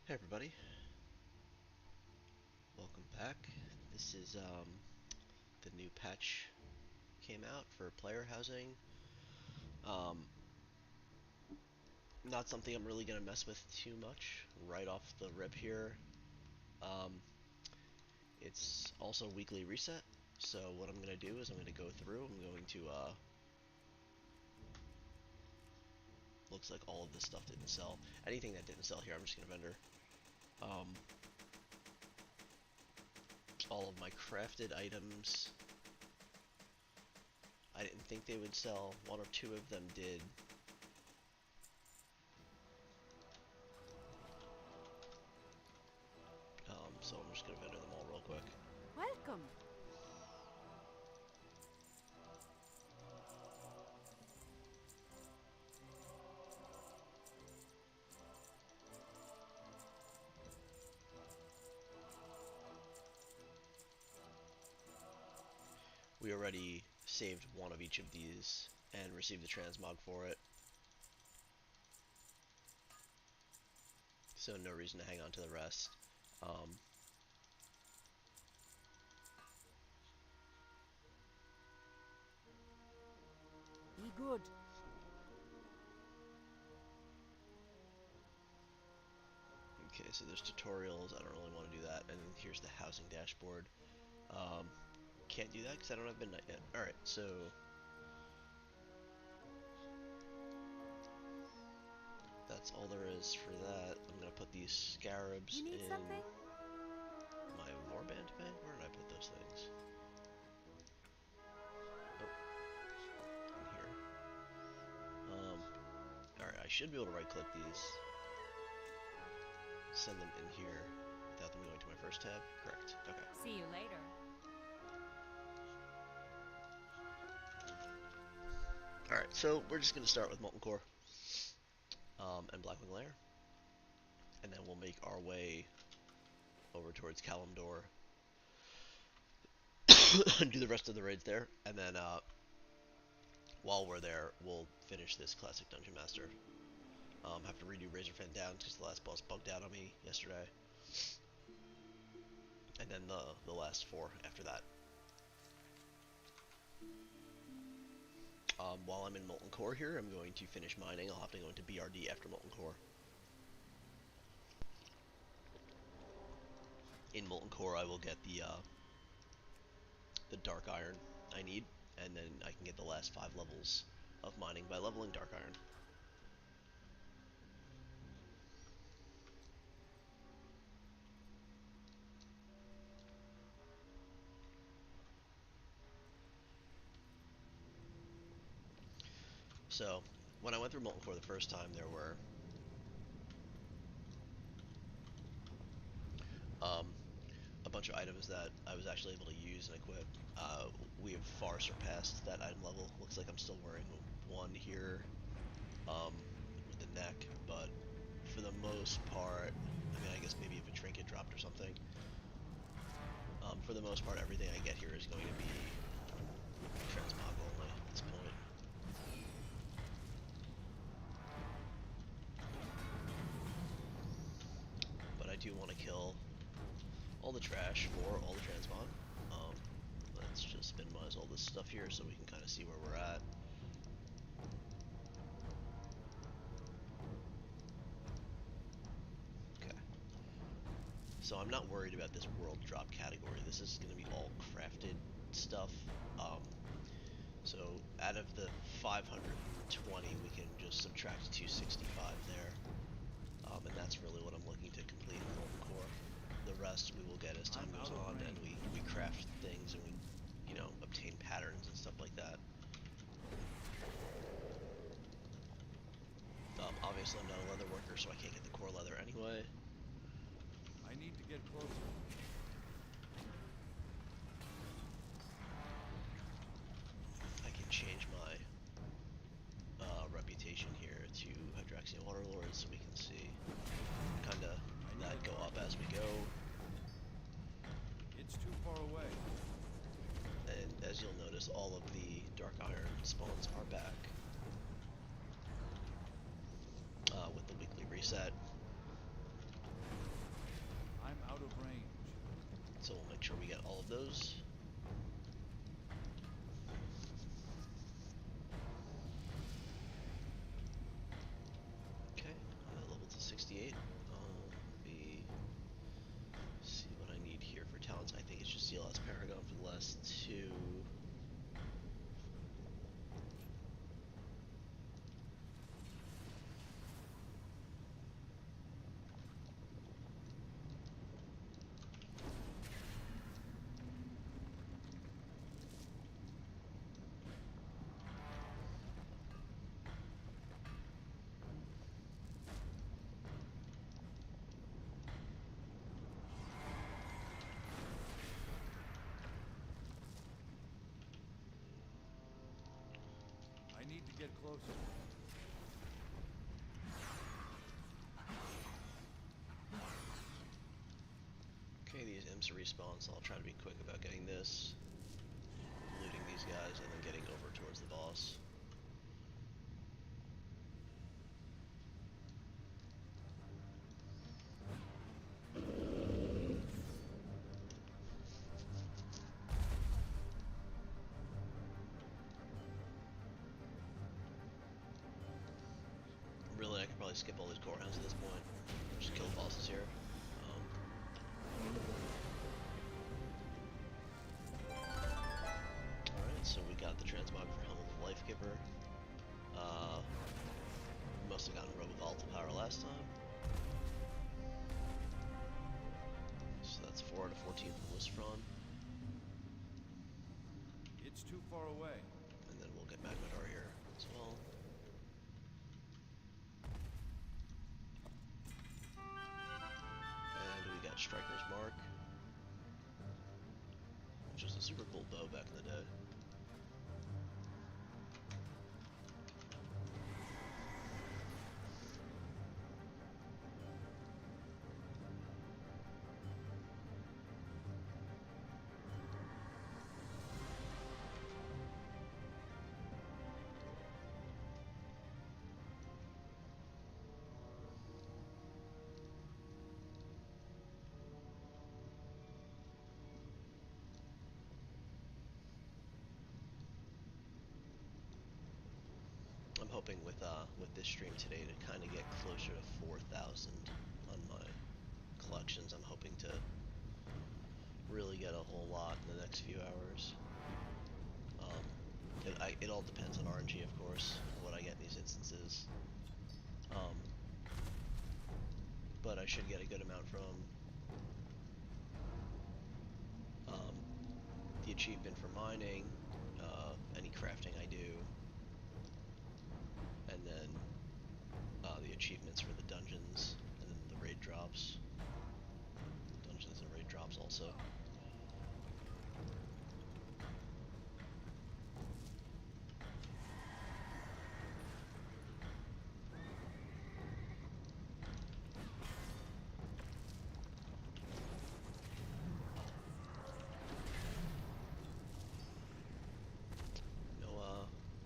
Hey everybody, welcome back. This is the new patch came out for player housing. Um, Not something I'm really gonna mess with too much right off the rip here. Um, it's also weekly reset, so what I'm gonna do is I'm gonna go through. I'm going to looks like all of this stuff didn't sell. Anything that didn't sell here, I'm just gonna vendor. Um, all of my crafted items. I didn't think they would sell. One or two of them did. So I'm just gonna vendor them all real quick. Welcome. We already saved one of each of these and received the transmog for it, so no reason to hang on to the rest. Um, Be good. okay, so there's tutorials. I don't really want to do that. And here's the housing dashboard. Um, can't do that because I don't have midnight yet. Alright, so that's all there is for that. I'm going to put these scarabs You need in something? my warband bag. Where did I put those things? Oh, in here. Alright, I should be able to right click these, send them in here without them going to my first tab. Correct. Okay. See you later. Alright, so we're just going to start with Molten Core and Blackwing Lair, and then we'll make our way over towards Kalimdor and do the rest of the raids there, and then while we're there, we'll finish this Classic Dungeon Master. Have to redo Razorfen down because the last boss bugged out on me yesterday, and then the last four after that. While I'm in Molten Core here, I'm going to finish mining. I'll have to go into BRD after Molten Core. In Molten Core, I will get the Dark Iron I need, and then I can get the last 5 levels of mining by leveling Dark Iron. So, when I went through Molten Core the first time, there were um, a bunch of items that I was actually able to use and equip. We have far surpassed that item level. Looks like I'm still wearing one here um, with the neck, but for the most part, I mean, I guess maybe if a trinket dropped or something. For the most part, everything I get here is going to be transmog only at this point. But I do want to kill all the trash for all the transmog. Let's just minimize all this stuff here so we can kind of see where we're at. Okay. So I'm not worried about this world drop category. This is going to be all crafted stuff. So out of the 520, we can just subtract 265 there. And that's really what I'm looking to complete in Molten Core. The rest we will get as time goes on, and we craft things and we, obtain patterns and stuff like that. Obviously I'm not a leather worker, so I can't get the core leather anyway. I need to get closer. I can change my reputation here to Hydraxian Waterlord so we can see kind of that go up as we go. It's too far away. And as you'll notice, all of the Dark Iron spawns are back with the weekly reset. So we'll make sure we get all of those. Okay, level to 68. See what I need here for talents. I think it's just the last Paragon for the last two. I need to get closer. Okay, these imps respawn, so I'll try to be quick about getting this, looting these guys, and then getting over towards the boss. Really, I could probably skip all these core rounds at this point. Just kill the bosses here. Alright, so we got the transmog for Helm of Lifegiver. Must have gotten Robe of Alta Power last time. So that's 4 out of 14 from Lustron. It's too far away. And then we'll get Magmadar here as well. And we got Striker's Mark, which was a super cool bow back in the day. I'm hoping with this stream today to kind of get closer to 4,000 on my collections. I'm hoping to really get a whole lot in the next few hours. It all depends on RNG, of course, what I get in these instances. But I should get a good amount from the achievement for mining, any crafting I do, and then the achievements for the dungeons, and then the raid drops. Dungeons and raid drops also.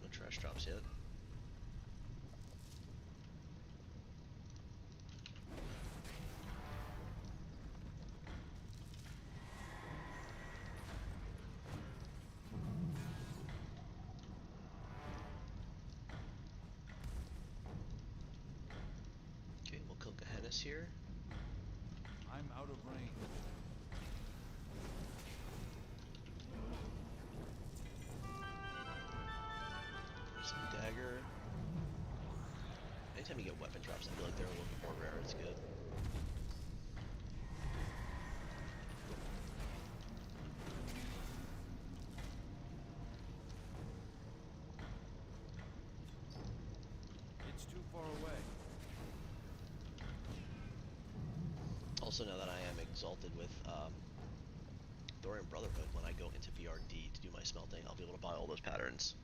No trash drops yet. Okay, we'll kill Gehennas here. I'm out of range. Some dagger. Anytime you get weapon drops, I feel like they're a little bit more rare. It's good. It's too far away. Also, now that I am exalted with Thorium Brotherhood, when I go into BRD to do my smelting, I'll be able to buy all those patterns.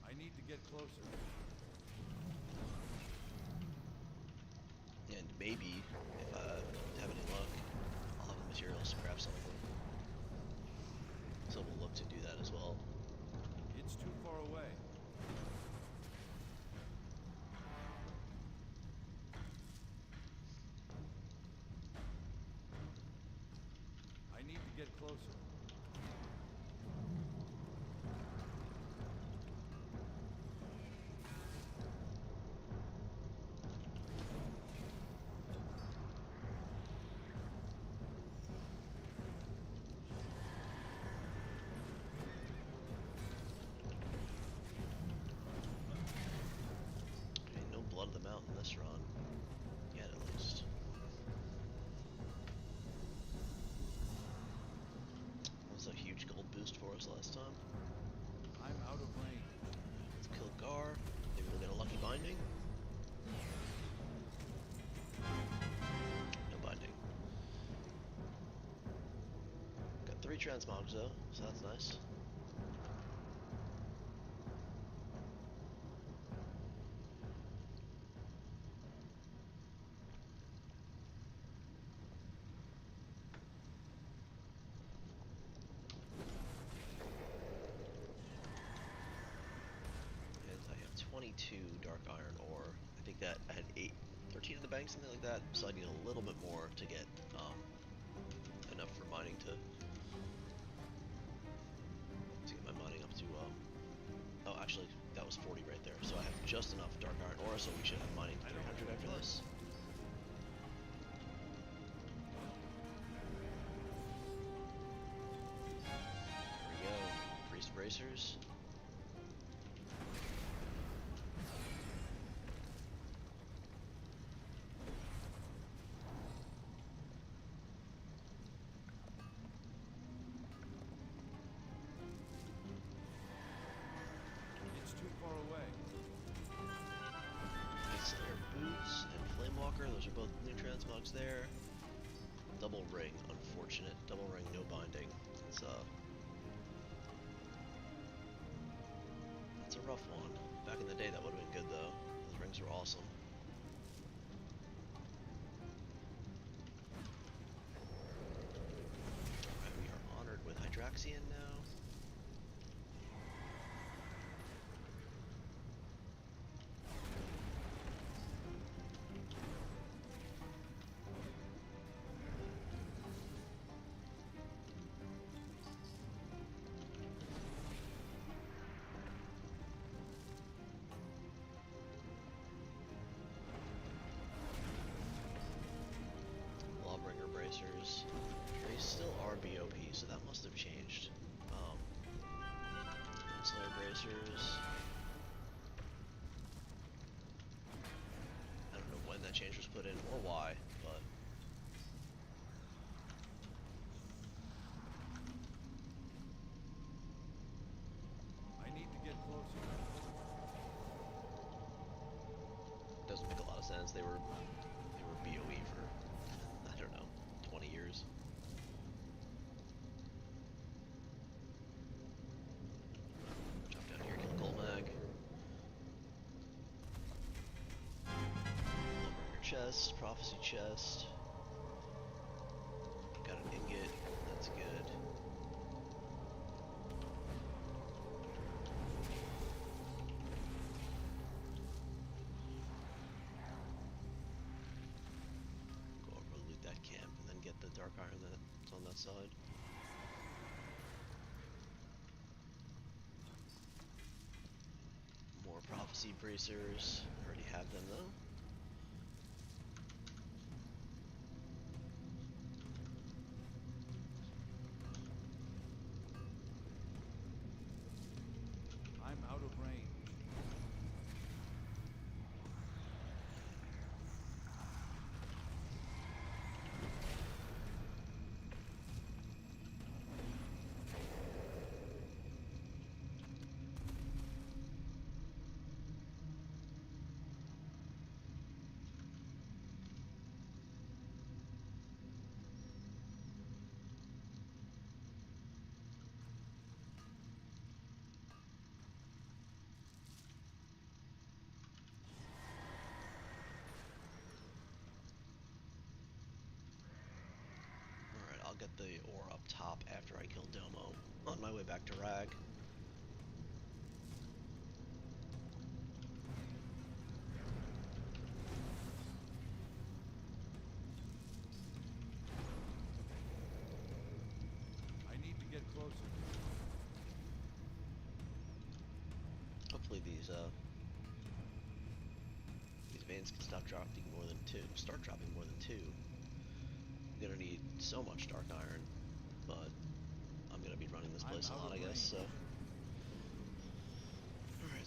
I need to get closer. And maybe, if I have any luck, I'll have the materials to craft some of them. So we'll look to do that as well. It's too far away. get closer. Okay, no blood of the mountain this run. Yet, at least. That was a huge gold boost for us last time. I'm out of range. Let's kill Gar. Maybe we'll get a lucky binding. No binding. Got 3 transmogs though, so that's nice. And I have 22 dark iron ore. I think that I had 13 in the bank, something like that. So I need a little bit more to get enough for mining to get my mining up to oh, actually, that was 40 right there. So I have just enough dark iron ore, so we should have mining 300 after this. There we go. Priest bracers. It's too far away. Slayer boots and Flamewalker, those are both new transmogs there. Double ring, unfortunate. Double ring, no binding. It's a rough one. Back in the day, that would have been good though. Those rings were awesome. Alright, we are honored with Hydraxian now. Lawbringer bracers. They still are BOP, so that must have changed. Slayer bracers. I don't know when that change was put in or why, but I need to get closer. it doesn't make a lot of sense. They were BOE for I don't know, 20 years. Drop down here, kill Golmag. Lumberger chest, prophecy chest. Got an ingot, that's good. Go over, loot that camp, and then get the dark iron that's on that side. More prophecy bracers. Already have them though. I'm out of range. Alright, I'll get the ore up top after I kill Domo. On my way back to Rag. hopefully these vans can stop dropping more than two. Start dropping more than two. I'm gonna need so much dark iron, but I'm gonna be running this I'm place a out lot, of I guess. range. So, all right,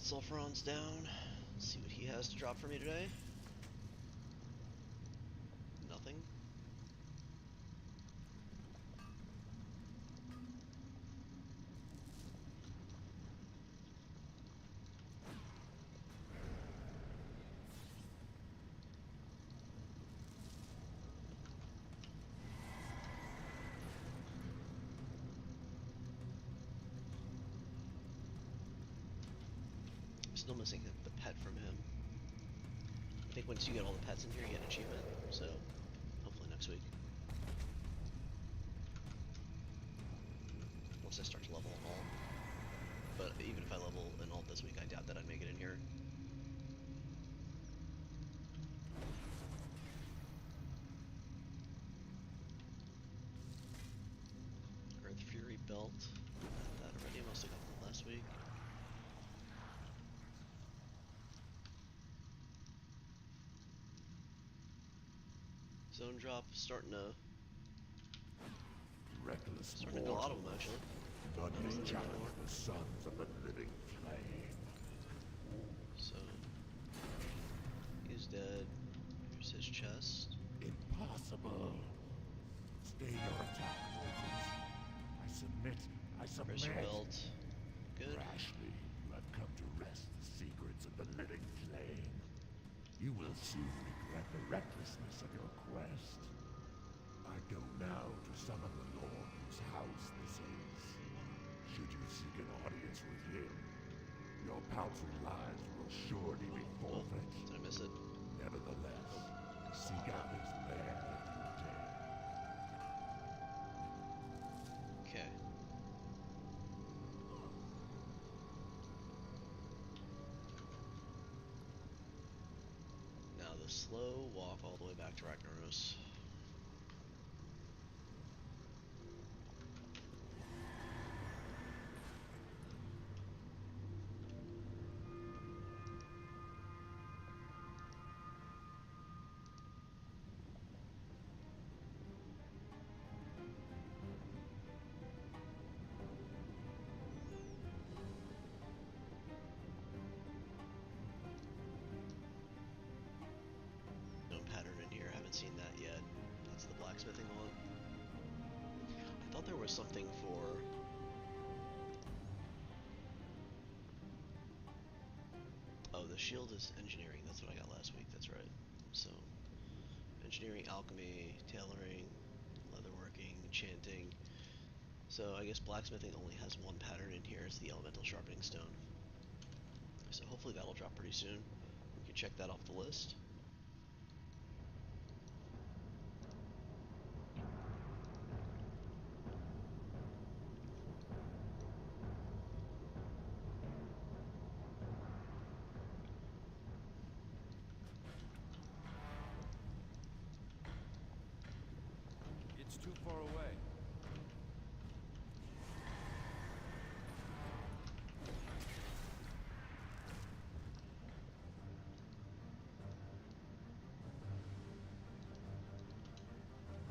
Sulfuron's down. Let's see what he has to drop for me today. Nothing. Still missing the pet from him. I think once you get all the pets in here, you get an achievement. So, hopefully next week. Once I start to level them all. But even if I level an alt this week, I doubt that I'd make it in here. Earth Fury Belt. Got that already. Must have got that last week. Zone drop starting to go a lot of them actually. None challenge the sons of the living flame. So he's dead. Here's his chest. Impossible. Stay your attack, mortals. I submit. I Where's your submit. belt? Good. Rashly, you have come to wrest the secrets of the living flame. You will soon regret the recklessness of your quest. I go now to summon the Lord whose house this is. Should you seek an audience with him, your paltry lives will surely be Oh, forfeit. did I miss it? Nevertheless, seek out his lair if you dare. Okay. Now the slow walk all the way back to Ragnaros. No pattern in here, haven't seen that yet. That's the blacksmithing one. I thought there was something for... Oh, the shield is engineering, that's what I got last week, that's right. So, engineering, alchemy, tailoring, leatherworking, enchanting. So I guess blacksmithing only has one pattern in here, it's the elemental sharpening stone. So hopefully that'll drop pretty soon. We can check that off the list. It's too far away.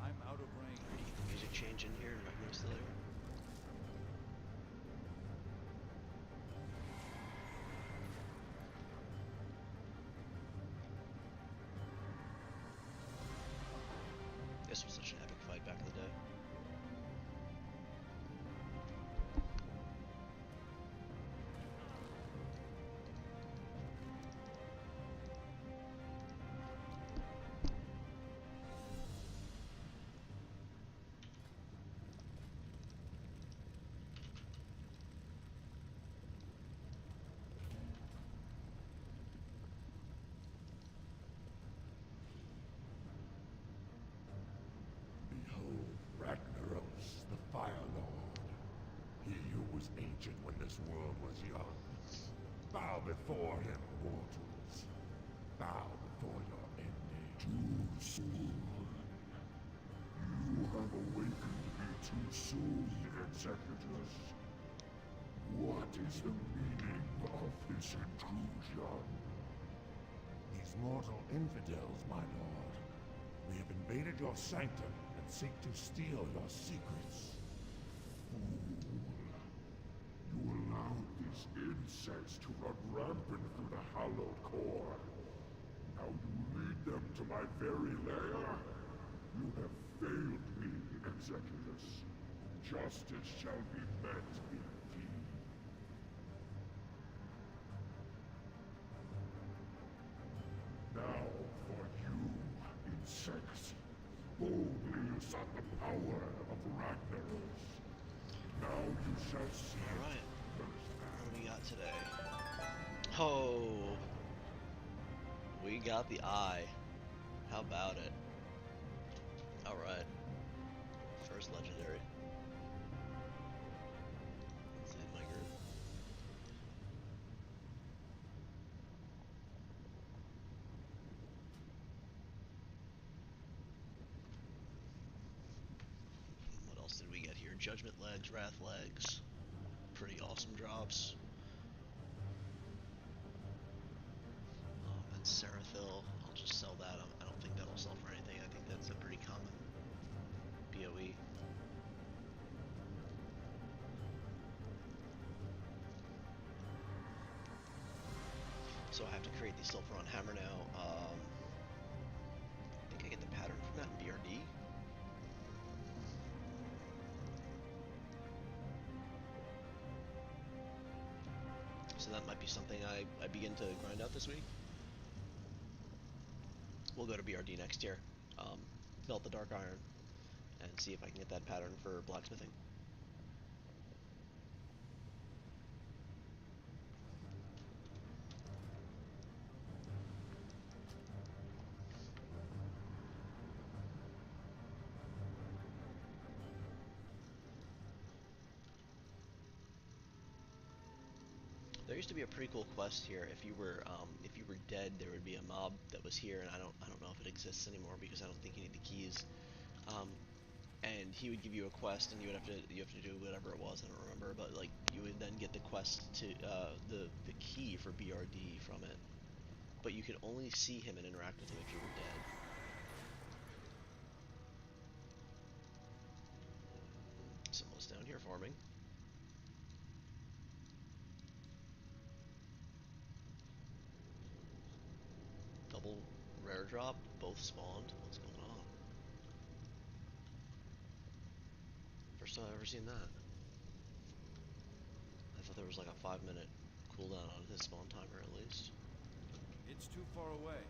I'm out of range. Music change in here, Ragnar still here. This was such an epic fight back in the day. Behold, Ragnaros, the Fire Lord. He who was ancient when this world was young. Bow before him, mortals. Bow before your ending. Too soon. You have awakened me too soon, executors. What is the meaning of this intrusion? These mortal infidels, my lord. We have invaded your sanctum and seek to steal your secrets. Fool. You allowed these insects to run rampant through the hallowed core. Now you lead them to my very lair? You have failed me, Executus. Justice shall be met indeed. Now for you, insects. Boldly you sought the power of Ragnaros. Now you shall see it Alright, firsthand. what do we got today? Oh, we got the eye. How about it? Alright, first legendary. Let's see my group. What else did we get here? Judgment legs, wrath legs. Pretty awesome drops. And Seraphil, I'll just sell that. I don't think that'll sell for anything. I think that's a pretty common BOE. So I have to create the Silveron Hammer now. I think I get the pattern from that in BRD. So that might be something I begin to grind out this week. We'll go to BRD next year, melt the Dark Iron, and see if I can get that pattern for blacksmithing. There used to be a pretty cool quest here. If you were dead, there would be a mob that was here, and I don't know if it exists anymore because I don't think you need the keys. And he would give you a quest, and you have to do whatever it was. I don't remember, but like you would then get the quest to the key for BRD from it. But you could only see him and interact with him if you were dead. Someone's down here farming. Double rare drop, both spawned. What's going on? First time I've ever seen that. I thought there was like a 5-minute cooldown on his spawn timer at least. It's too far away.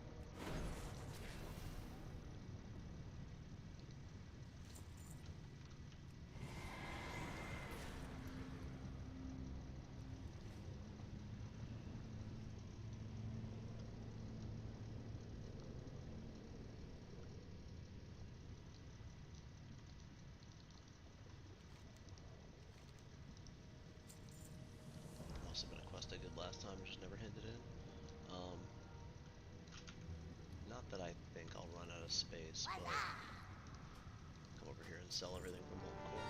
Must have been a quest I did last time, just never handed in. Not that I think I'll run out of space, but come over here and sell everything from Molten Core.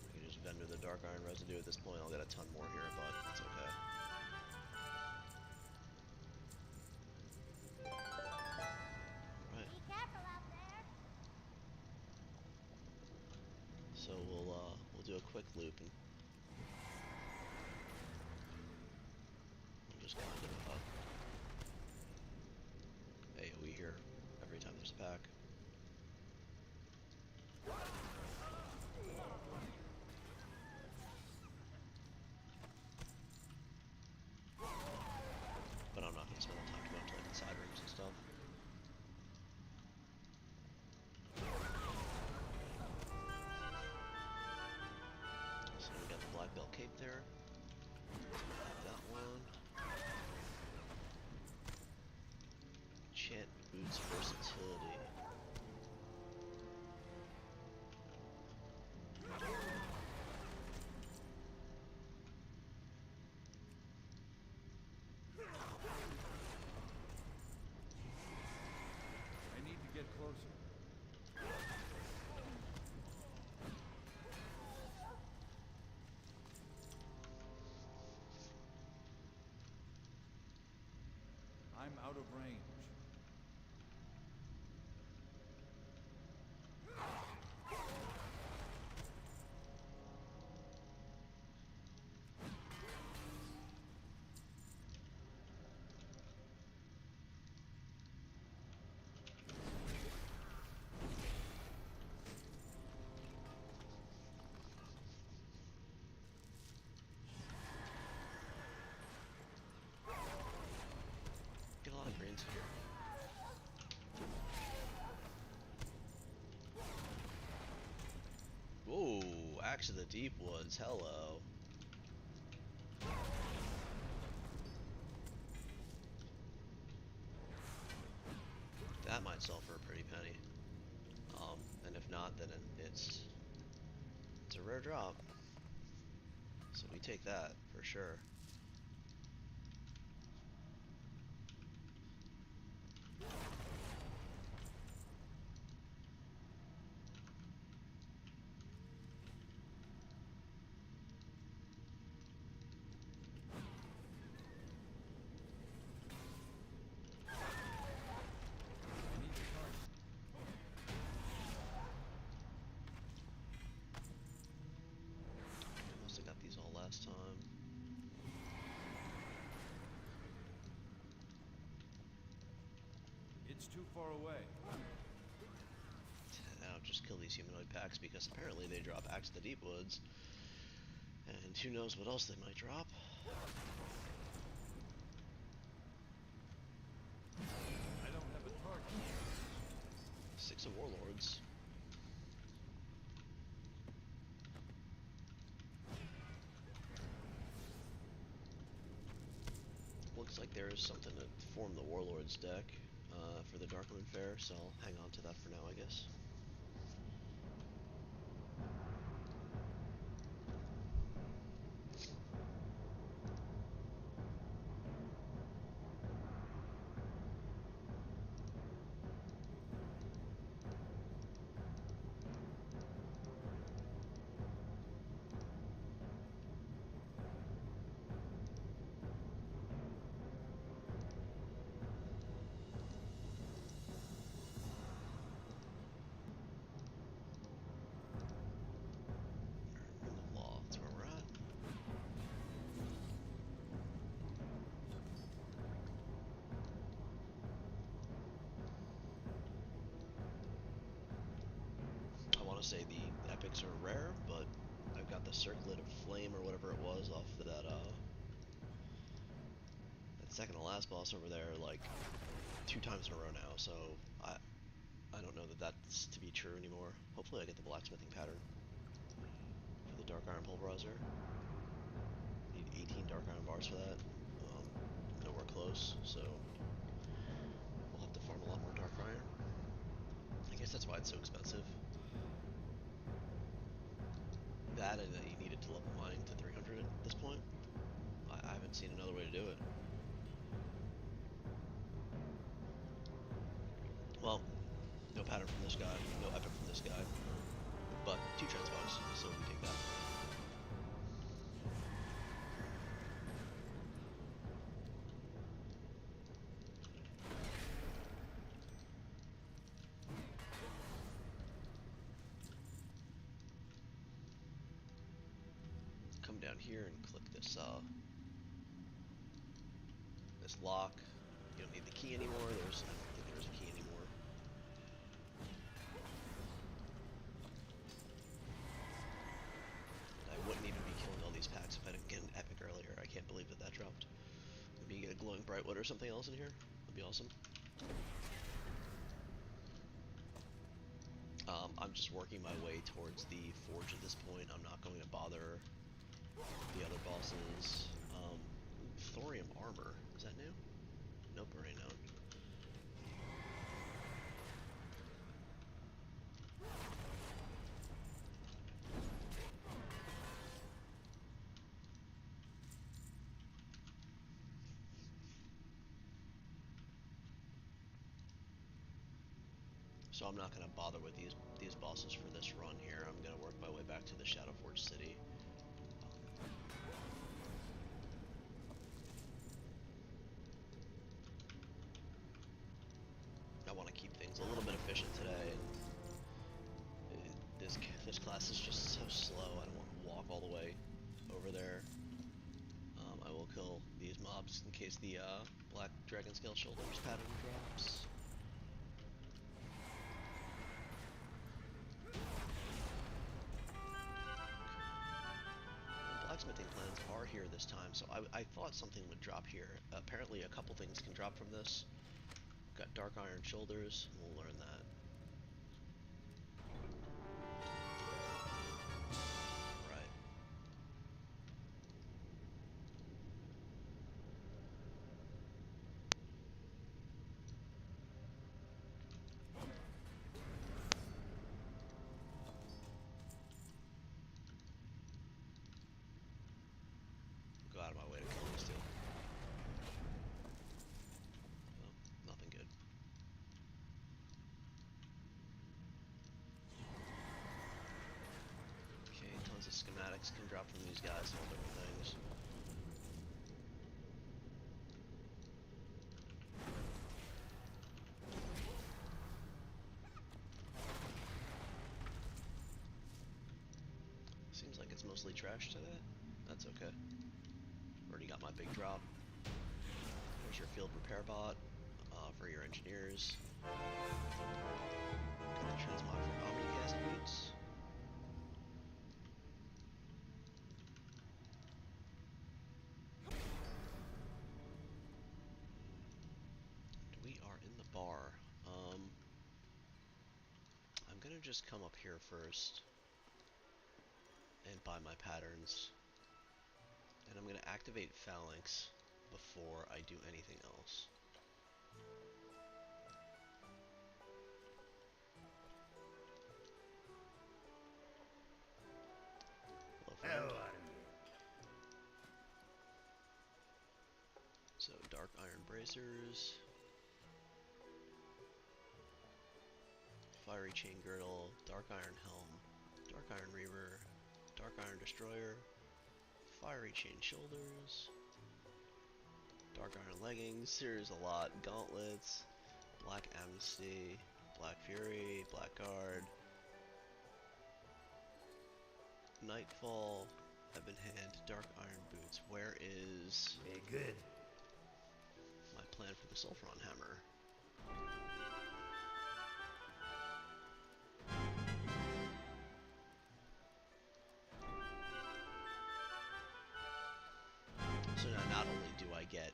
I can just vendor the Dark Iron residue at this point. I'll get a ton more here, but it's okay. Alright. Be careful out there. So we'll do a quick loop and we'll just kind of AoE here every time there's a pack. But I'm not going to spend the time to go into like the side rooms and stuff. So we got the black belt cape there. Have that one. Enchant boots versatility. I need to get closer. I'm out of range. Get a lot of greens here. Whoa, Axe of the Deep Woods, hello. That might sell for a pretty penny. And if not, then it's a rare drop. So we take that for sure. Must have got these all last time. It's too far away. Now just kill these humanoid packs because apparently they drop Axe of the Deep Woods. And who knows what else they might drop. I don't have a target. 6 of Warlords. Looks like there is something to form the Warlords deck for the Darkmoon Fair, so I'll hang on to that for now, I guess. Law, that's where we're at. I want to say the epics are rare, but I've got the Circlet of Flame or whatever it was off of that second to last boss over there like 2 times in a row now, so I don't know that that's to be true anymore. Hopefully I get the blacksmithing pattern for the Dark Iron Pulverizer. Need 18 Dark Iron bars for that. Nowhere close, so we'll have to farm a lot more Dark Iron. I guess that's why it's so expensive. That and that you need it to level mining to 300 at this point. I haven't seen another way to do it. Well, no pattern from this guy, no epic from this guy, but 2 transmogs, so we take that. Come down here and click this this lock. You don't need the key anymore. I don't think there's a key anymore. I wouldn't even be killing all these packs if I didn't get an epic earlier. I can't believe that dropped. Maybe get a glowing brightwood or something else in here. That'd be awesome. I'm just working my way towards the forge at this point. I'm not going to bother the other bosses. Thorium armor. Is that new? Nope, already known. So I'm not going to bother with these bosses for this run here. I'm going to work my way back to the Shadowforge City. efficient today, and this class is just so slow. I don't want to walk all the way over there. I will kill these mobs in case the Black Dragon Scale Shoulders pattern drops. Blacksmithing plans are here this time, so I thought something would drop here. Apparently a couple things can drop from this. Got Dark Iron Shoulders, we'll learn that. Right. Go out of my way to kill these two. Oh, nothing good. Okay, tons of schematics can drop from these guys and all different things. Seems like it's mostly trash today. That's okay. Already got my big drop. There's your field repair bot for your engineers. Got the transmog for Omnicast boots. We are in the bar. I'm gonna just come up here first and buy my patterns. And I'm gonna activate Phalanx before I do anything else. Hello, friend. So, Dark Iron Bracers, Fiery Chain Girdle, Dark Iron Helm, Dark Iron Reaver, Dark Iron Destroyer, Fiery Chain Shoulders, Dark Iron Leggings, there's a lot, Gauntlets, Black Amnesty, Black Fury, Blackguard, Nightfall, Ebon Hand, Dark Iron Boots. Where is Good. my plan for the Sulfuron Hammer? So now not only do I get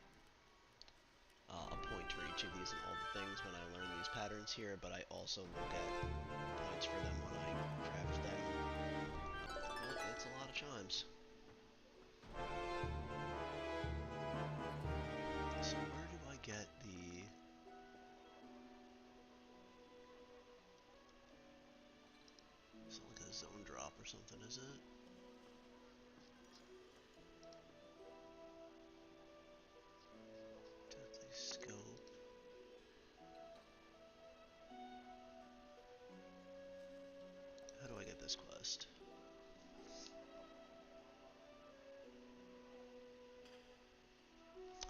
a point for each of these and all the things when I learn these patterns here, but I also will get points for them when I craft them. Well, it's a lot of chimes. So where do I get the... It's like a zone drop or something, is it? Deadly Scope. How do I get this quest?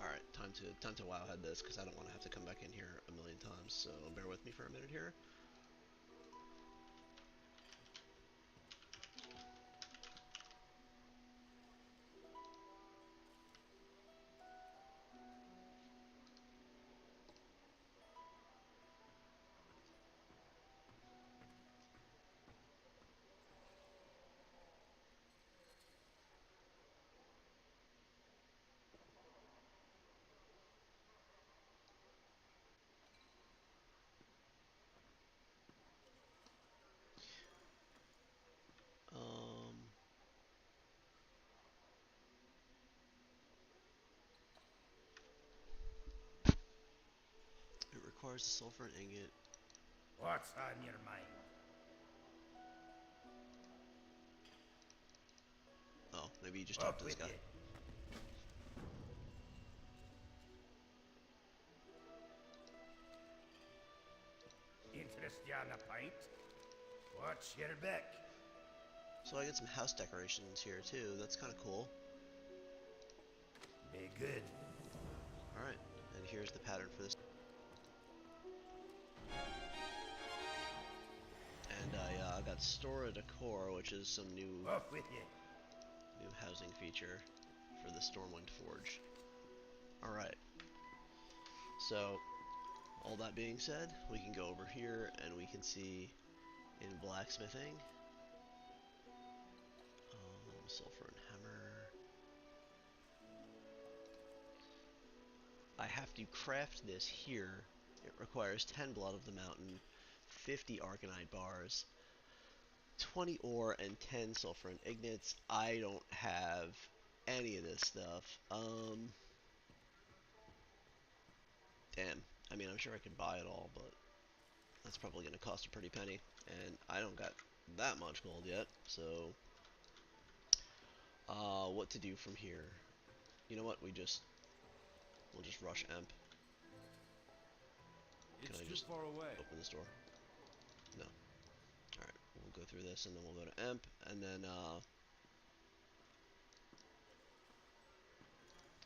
Alright, time to wowhead this, because I don't want to have to come back in here a million times, so bear with me for a minute here. It requires a sulfur ingot. What's on your mind? Oh, maybe you just talked to this guy. Interest you on a pint? What's your beck? So I get some house decorations here too. That's kind of cool. Be good. Alright, and here's the pattern for this. And I got Stora Decor, which is some new Off with you. housing feature for the Stormwind Forge. Alright, so all that being said, we can go over here and we can see in blacksmithing, sulfur and hammer. I have to craft this here. It requires 10 blood of the mountain, 50 arcanite bars, 20 ore, and 10 sulfur and ignites. I don't have any of this stuff. Damn. I mean, I'm sure I could buy it all, but that's probably going to cost a pretty penny. And I don't got that much gold yet, so what to do from here? You know what? We'll just rush Emp. It's Can I too just far away. open this door? No. Alright, we'll go through this and then we'll go to Emp, and then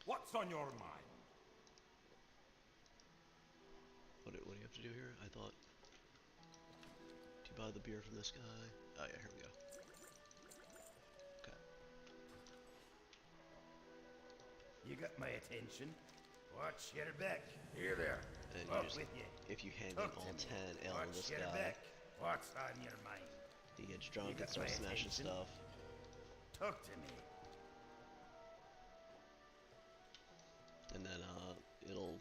What's on your mind? what do you have to do here? I thought, do you buy the beer from this guy? Oh yeah, here we go. Okay. You got my attention. Watch your back. Here there. And Up you just, with you. if you hand Talk in to all me. 10 ale to Watch this your guy, back. What's on your mind? he gets drunk and got starts my smashing attention? stuff. Talk to me. And then it'll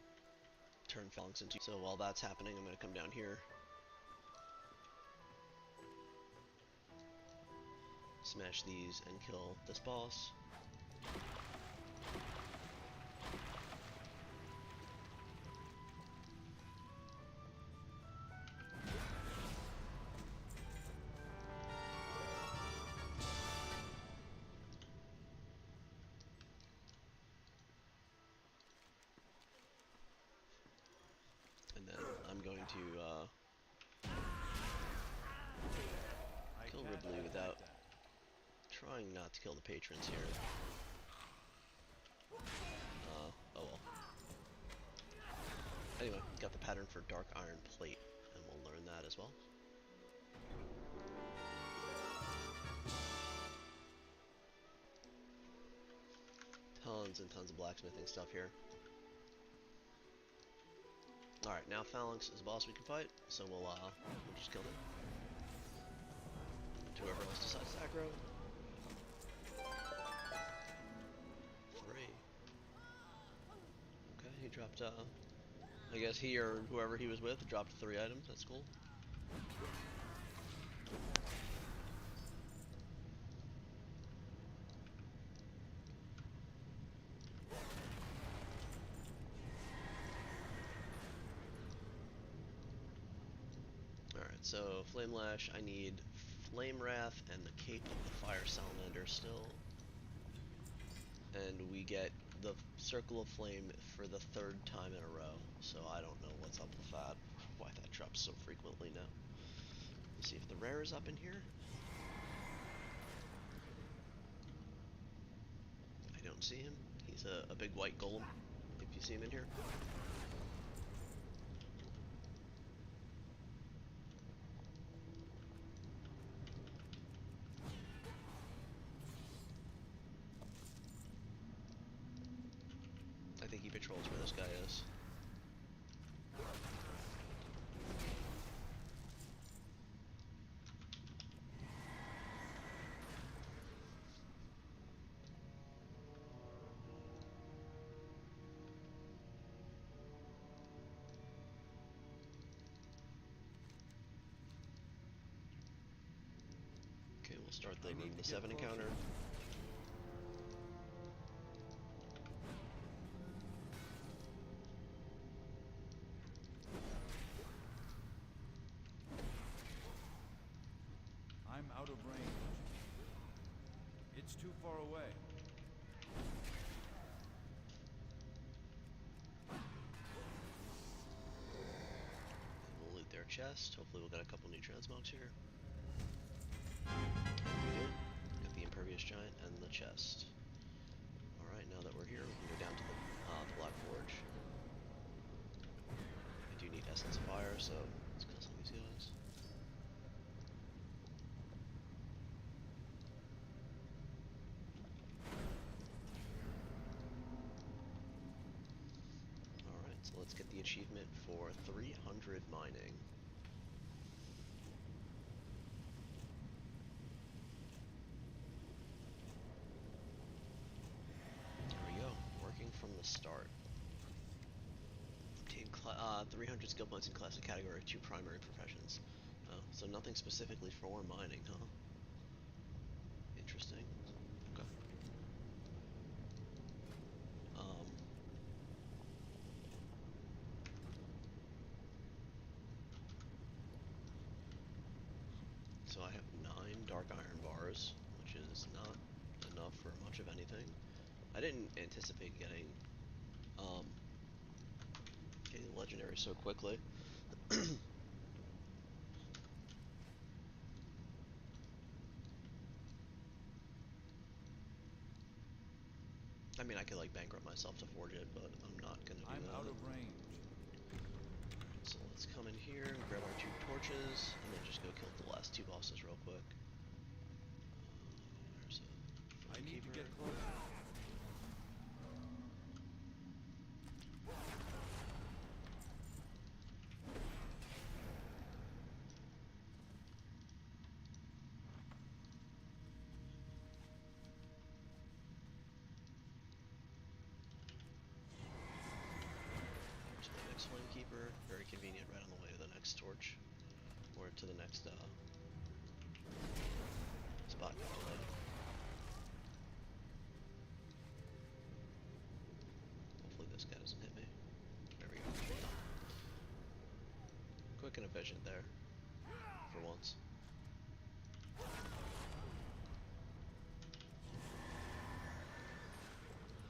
turn phalanx into. So while that's happening, I'm gonna come down here, smash these, and kill this boss. And then I'm going to kill Ridley without trying not to kill the patrons here. Oh well. Anyway, got the pattern for Dark Iron Plate, and we'll learn that as well. Tons and tons of blacksmithing stuff here. Alright, now Phalanx is a boss we can fight, so we'll just kill him. And whoever else decides to aggro. 3. Okay, he dropped, I guess he or whoever he was with dropped 3 items, that's cool. Alright, so Flame Lash, I need Flame Wrath and the Cape of the Fire Salamander still. And we get the Circle of Flame for the 3rd time in a row, so I don't know what's up with that, why that drops so frequently now. Let's see if the rare is up in here. I don't see him. He's a big white golem, if you see him in here. I think he patrols where this guy is. Okay, we'll start the Room the 7 encounter. I'm out of range. It's too far away. We'll loot their chest. Hopefully we'll get a couple new transmogs here. We did. Got the Impervious Giant and the chest. Alright, now that we're here, we can go down to the Black Forge. I do need Essence of Fire, so let's kill some of these guys. So let's get the achievement for 300 mining. There we go, working from the start. Obtain 300 skill points in classic category, 2 primary professions. Oh, so nothing specifically for mining, huh? Interesting. Okay. So I have 9 dark iron bars, which is not enough for much of anything. I didn't anticipate um, getting legendary so quickly. I mean, I could like bankrupt myself to forge it, but I'm not gonna do I'm that. out of range. So let's come in here and grab our 2 torches, and then just go kill the last 2 bosses real quick. There's a I need to keeper. get closer. To the next flame keeper, very convenient, right on the way to the next torch, or to the next spot you have to light. Hopefully this guy doesn't hit me. There we go. Quick and efficient there, for once.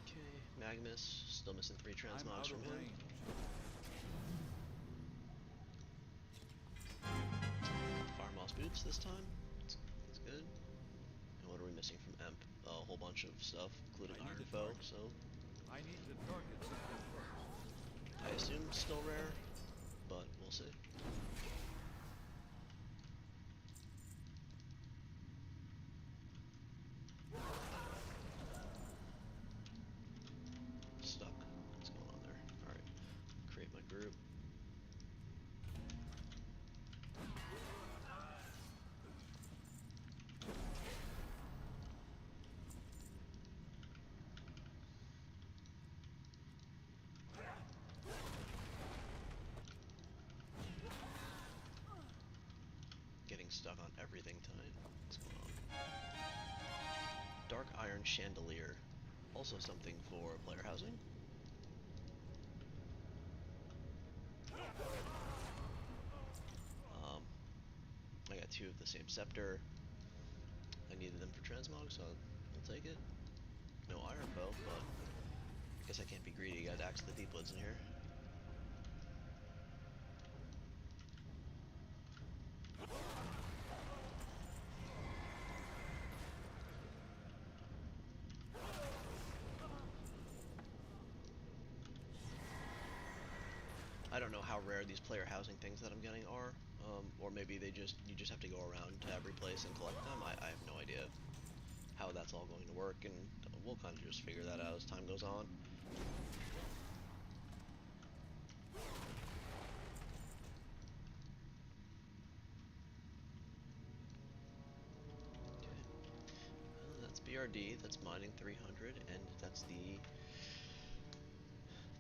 Okay, Magnus, still missing 3 I'm transmogs out from of him. range. Fire Moss boots this time. That's good. And what are we missing from Emp? A whole bunch of stuff, including I need Iron to Foe, target. so I need to target something first. I assume still rare, but we'll see. Stuck. What's going on there? Alright. Create my group. Getting stuck on everything tonight. What's going on? Dark Iron Chandelier. Also something for player housing. I got 2 of the same scepter. I needed them for transmog, so I'll take it. No Iron Bow, but I guess I can't be greedy. Got Axe the Deep Woods in here. I don't know how rare these player housing things that I'm getting are, or maybe you just have to go around to every place and collect them. I have no idea how that's all going to work, and we'll kind of just figure that out as time goes on. Okay, that's BRD. That's mining 300, and that's the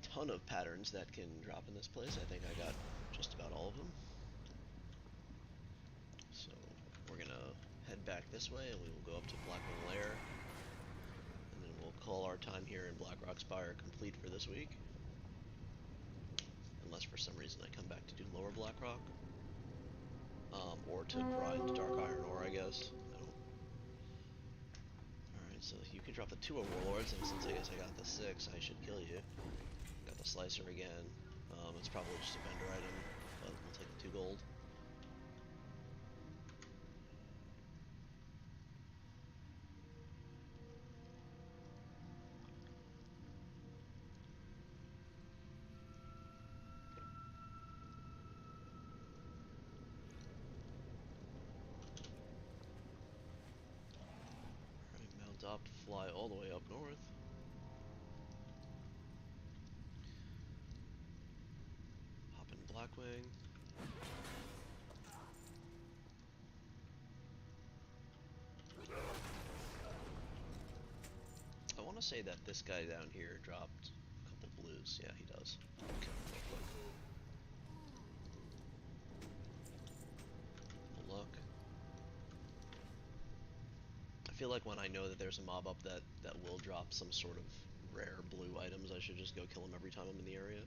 ton of patterns that can drop in this place. I think I got just about all of them. So we're gonna head back this way, and we will go up to Blackwing Lair, and then we'll call our time here in Blackrock Spire complete for this week. Unless for some reason I come back to do Lower Blackrock, or to grind Dark Iron ore, I guess. Alright, so you can drop the 2 of Warlords, and since I guess I got the 6, I should kill you. Got the Slicer again. It's probably just a vendor item, but we'll take the 2 gold. Alright, mount up to fly all the way up north. Blackwing. I want to say that this guy down here dropped a couple blues. Yeah, he does. Okay, real quick. We'll look. I feel like when I know that there's a mob up that will drop some sort of rare blue items, I should just go kill him every time I'm in the area.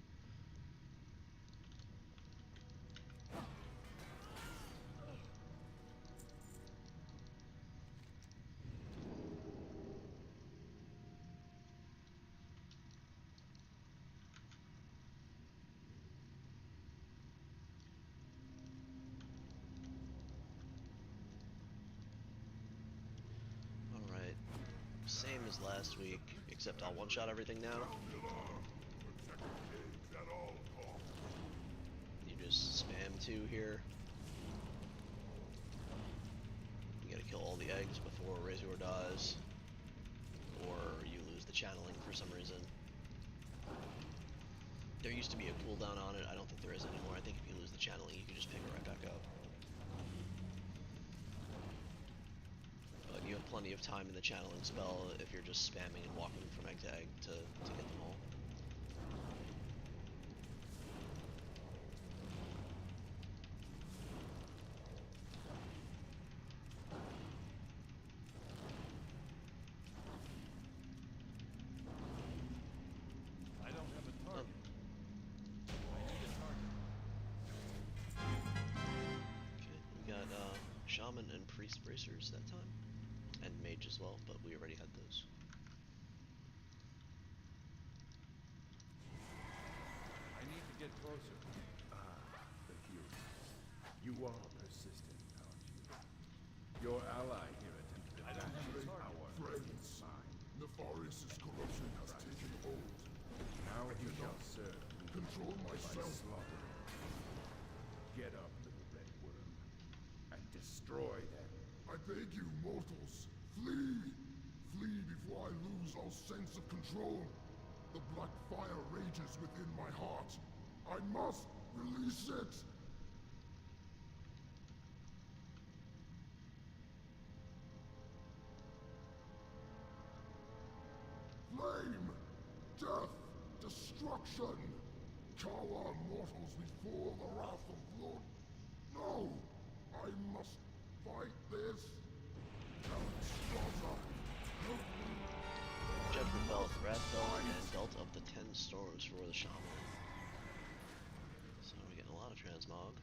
Alright. Same as last week, except I'll one-shot everything now. You just spam 2 here. You gotta kill all the eggs before Razor dies, or you lose the channeling for some reason. There used to be a cooldown on it, I don't think there is anymore. I think if you lose the channeling, you can just pick it right back up. But you have plenty of time in the channeling spell if you're just spamming and walking from egg to egg to get them all. I don't have a target. I need a target. Okay, we got Shaman and Priest Bracers that time. And Mage as well, but we already had those. I need to get closer. The hero. You are persistent, aren't you? Your ally here attempted to I don't have a demonstrate target. our Friends, sign. Nefarious' corruption has taken hold. Now he shall serve Control by myself. slaughter. Get up, little red worm, and destroy them. I beg you, mortals, flee! Flee before I lose all sense of control. The black fire rages within my heart. I must release it! Flame! Death! Destruction! Cower mortals before the wrath of Lord. No! I must fight this! Judgment Belt, Wrath Belt, and Belt of the 10 Storms for the Shaman. So we're getting a lot of transmog.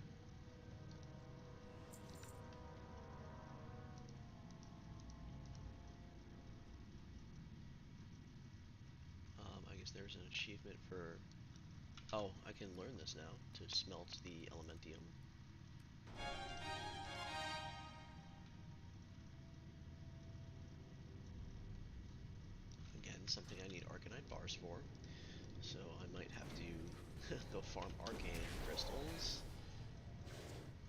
I guess there's an achievement for... Oh, I can learn this now, to smelt the Elementium. Again, something I need Arcanite bars for, so I might have to go farm Arcane Crystals.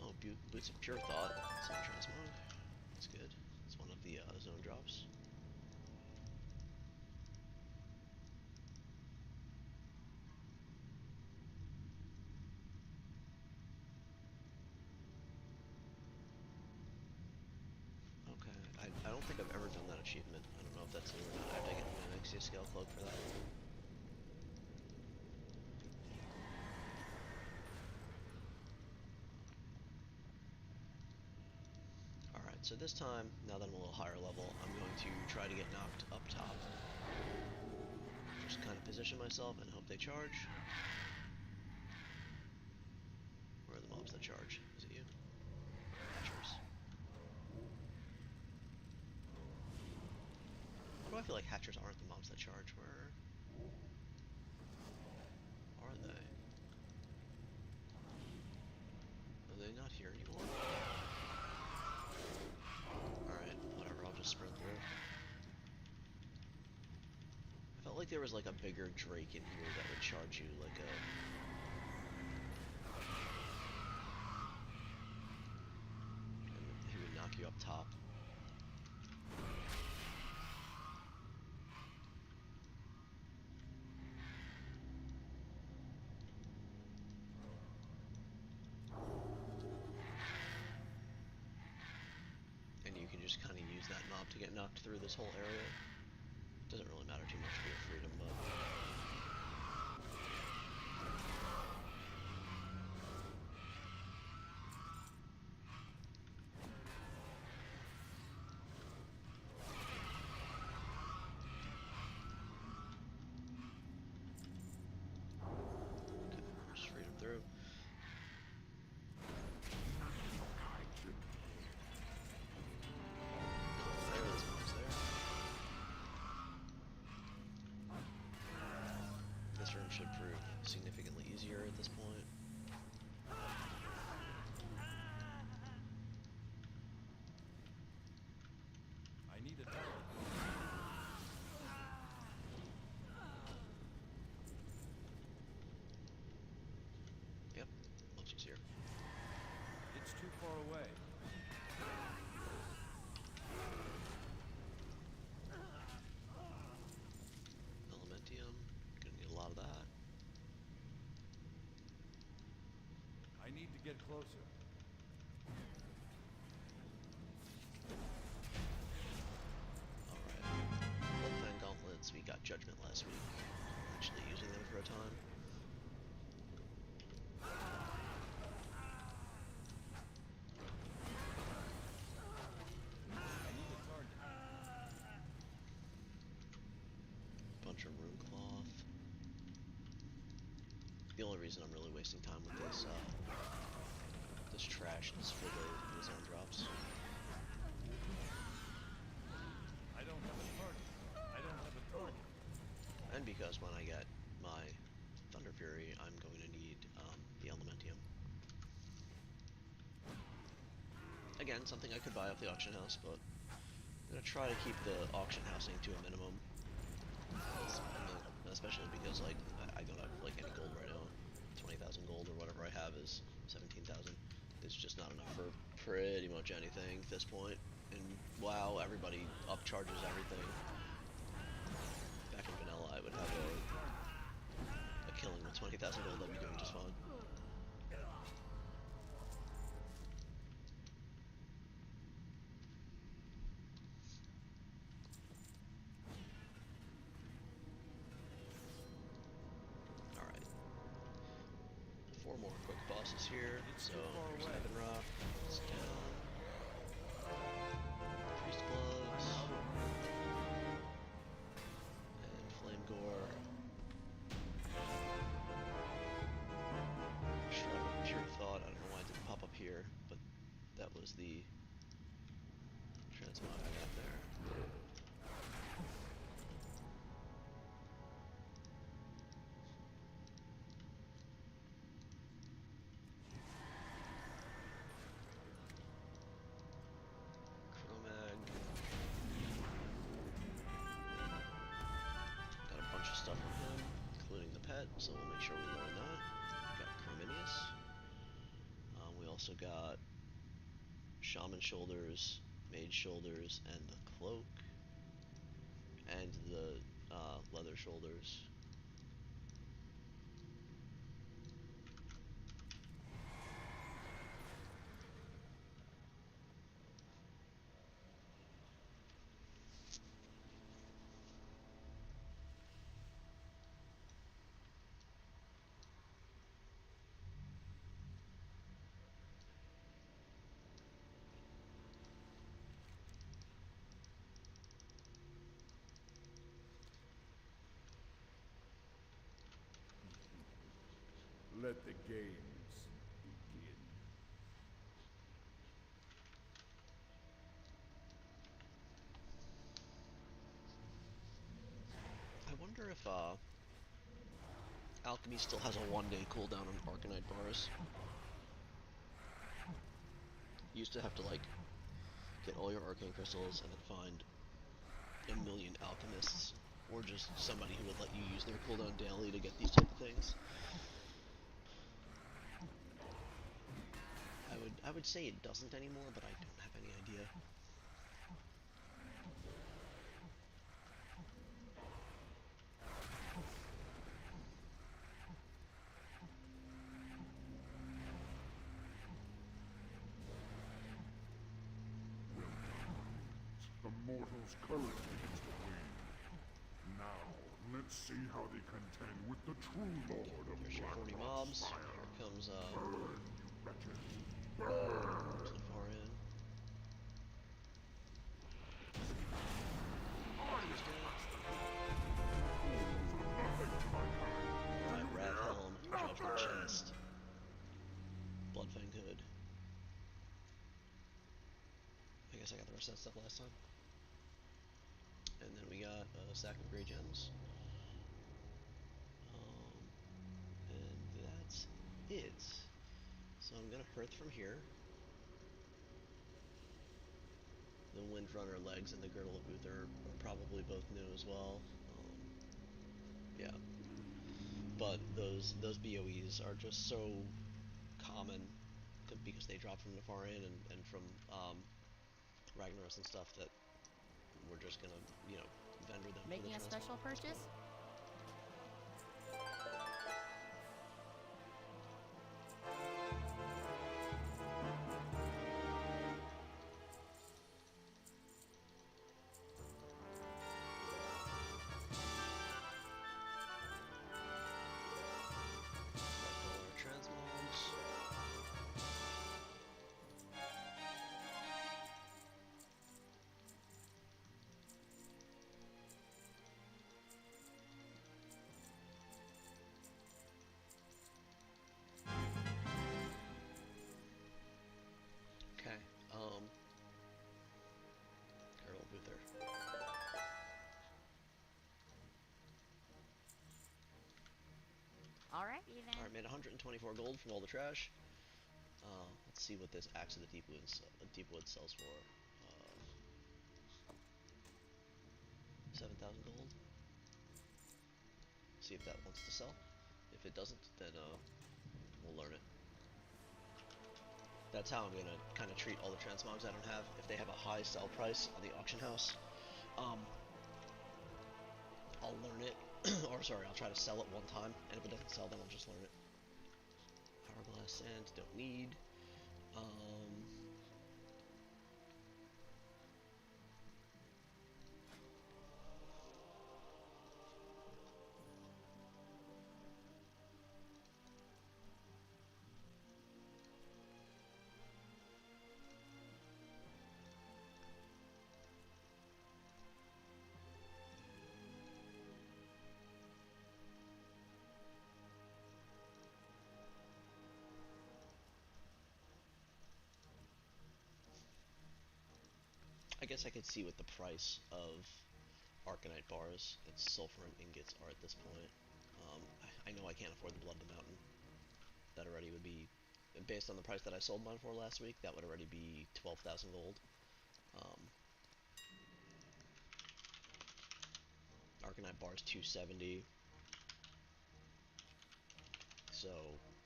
Oh, Boots of Pure Thought, some transmog. That's good. It's one of the zone drops. Okay, I don't think I've ever done that achievement. I don't know if that's new or not. I have to get an Exia Scale Cloak for that. Alright, so this time, now that I'm a little higher level, I'm going to try to get knocked up top. Just kind of position myself and hope they charge. Where are the mobs that charge? Is it you? Hatchers. Why do I feel like Hatchers aren't the mobs that charge? Where are they? Are they not here anymore? Alright, whatever, I'll just sprint through. I felt like there was like a bigger Drake in here that would charge you, like a... and he would knock you up top. you get knocked through this whole area, doesn't really matter too much for your freedom, but... Just freedom through. There it is, almost there. This room should prove significantly easier at this point. I need a target. Yep, looks easier. It's too far away. Elementium, gonna need a lot of that. I need to get closer. Alright. Bloodfang gauntlets, we got Judgment last week. Actually using them for a time. I need a target. Bunch of rune cloth. The only reason I'm really wasting time with this this trash is for the zone drops. I don't have a target. I don't have a target. And because when I get my Thunder Fury, I'm going to need the Elementium. Again, something I could buy off the auction house, but I'm gonna try to keep the auction housing to a minimum. Especially because like I don't have like any gold right now. 20,000 gold or whatever I have is 17,000. It's just not enough for pretty much anything at this point. And WoW, everybody upcharges everything. Back in vanilla, I would have a killing with 20,000 gold. That'd be doing just fine. Alright. 4 more quick bosses here. So, here's Heaven Rock. It's down. Priest Gloves. And Flame Gore. Shroud of Pure Thought. I don't know why it didn't pop up here, but that was the transmog I got there. Chromag. Got a bunch of stuff from him, including the pet, so we'll make sure we learn that. Got Chrominius. We also got Shaman Shoulders, Mage Shoulders, and the Cloak. And the Leather Shoulders. Let the games begin. I wonder if Alchemy still has a 1-day cooldown on Arcanite bars. You used to have to like get all your arcane crystals and then find a million alchemists, or just somebody who would let you use their cooldown daily to get these type of things. I would say it doesn't anymore, but I don't have any idea. The mortal mortals' courage begins to wane. Now, let's see how they contend with the true Lord of There's your 40 Blackrock's mobs. fire. Here comes Burn, you wretches! to Burn! the far end. He's dead. Alright, Wrath Helm, Judgment Chest, Bloodfang Hood. I guess I got the rest of that stuff last time. And then we got a sack of Grey Gems. And that's it. So I'm gonna Hearth from here. The Windrunner legs and the Girdle of Uther are probably both new as well. Yeah. But those BOEs are just so common because they drop from Nefarian and from Ragnaros and stuff that we're just gonna, vendor them for the Making a special transmog. purchase? Transmogs. Okay, Girdle of Uther. Alright, even. Alright, made 124 gold from all the trash. Let's see what this Axe of the Deepwood sells for. 7,000 gold. See if that wants to sell. If it doesn't, then we'll learn it. That's how I'm gonna kind of treat all the transmogs I don't have. If they have a high sell price on the auction house, I'll learn it. Or sorry, I'll try to sell it one time, and if it doesn't sell, then I'll just learn it. Hourglass Sand, don't need. I guess I could see what the price of Arcanite bars and sulfur and ingots are at this point. I know I can't afford the Blood of the Mountain. That already would be, based on the price that I sold mine for last week, that would already be 12,000 gold. Arcanite bars 270. So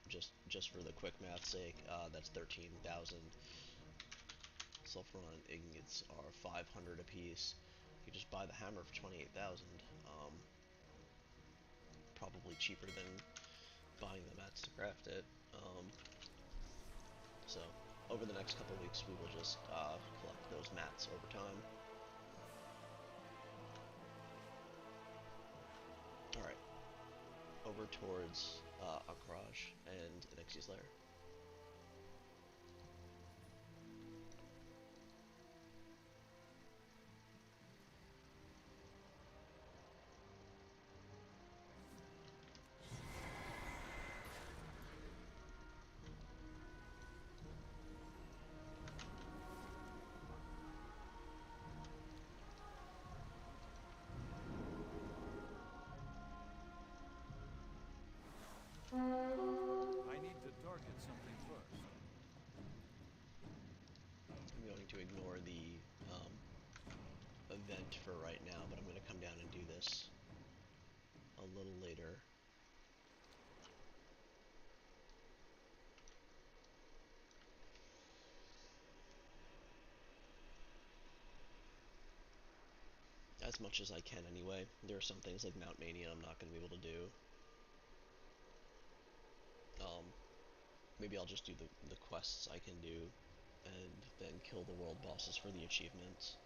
just for the quick math's sake, that's 13,000. Sulfuron ingots are 500 apiece. You just buy the hammer for 28,000. Probably cheaper than buying the mats to craft it. So over the next couple weeks, we will just collect those mats over time. All right, over towards Akraj and Anixi's lair. I need to target something first. I'm going to ignore the event for right now, but I'm going to come down and do this a little later. As much as I can anyway. There are some things like Mount Mania I'm not going to be able to do. Maybe I'll just do the quests I can do, and then kill the world bosses for the achievements.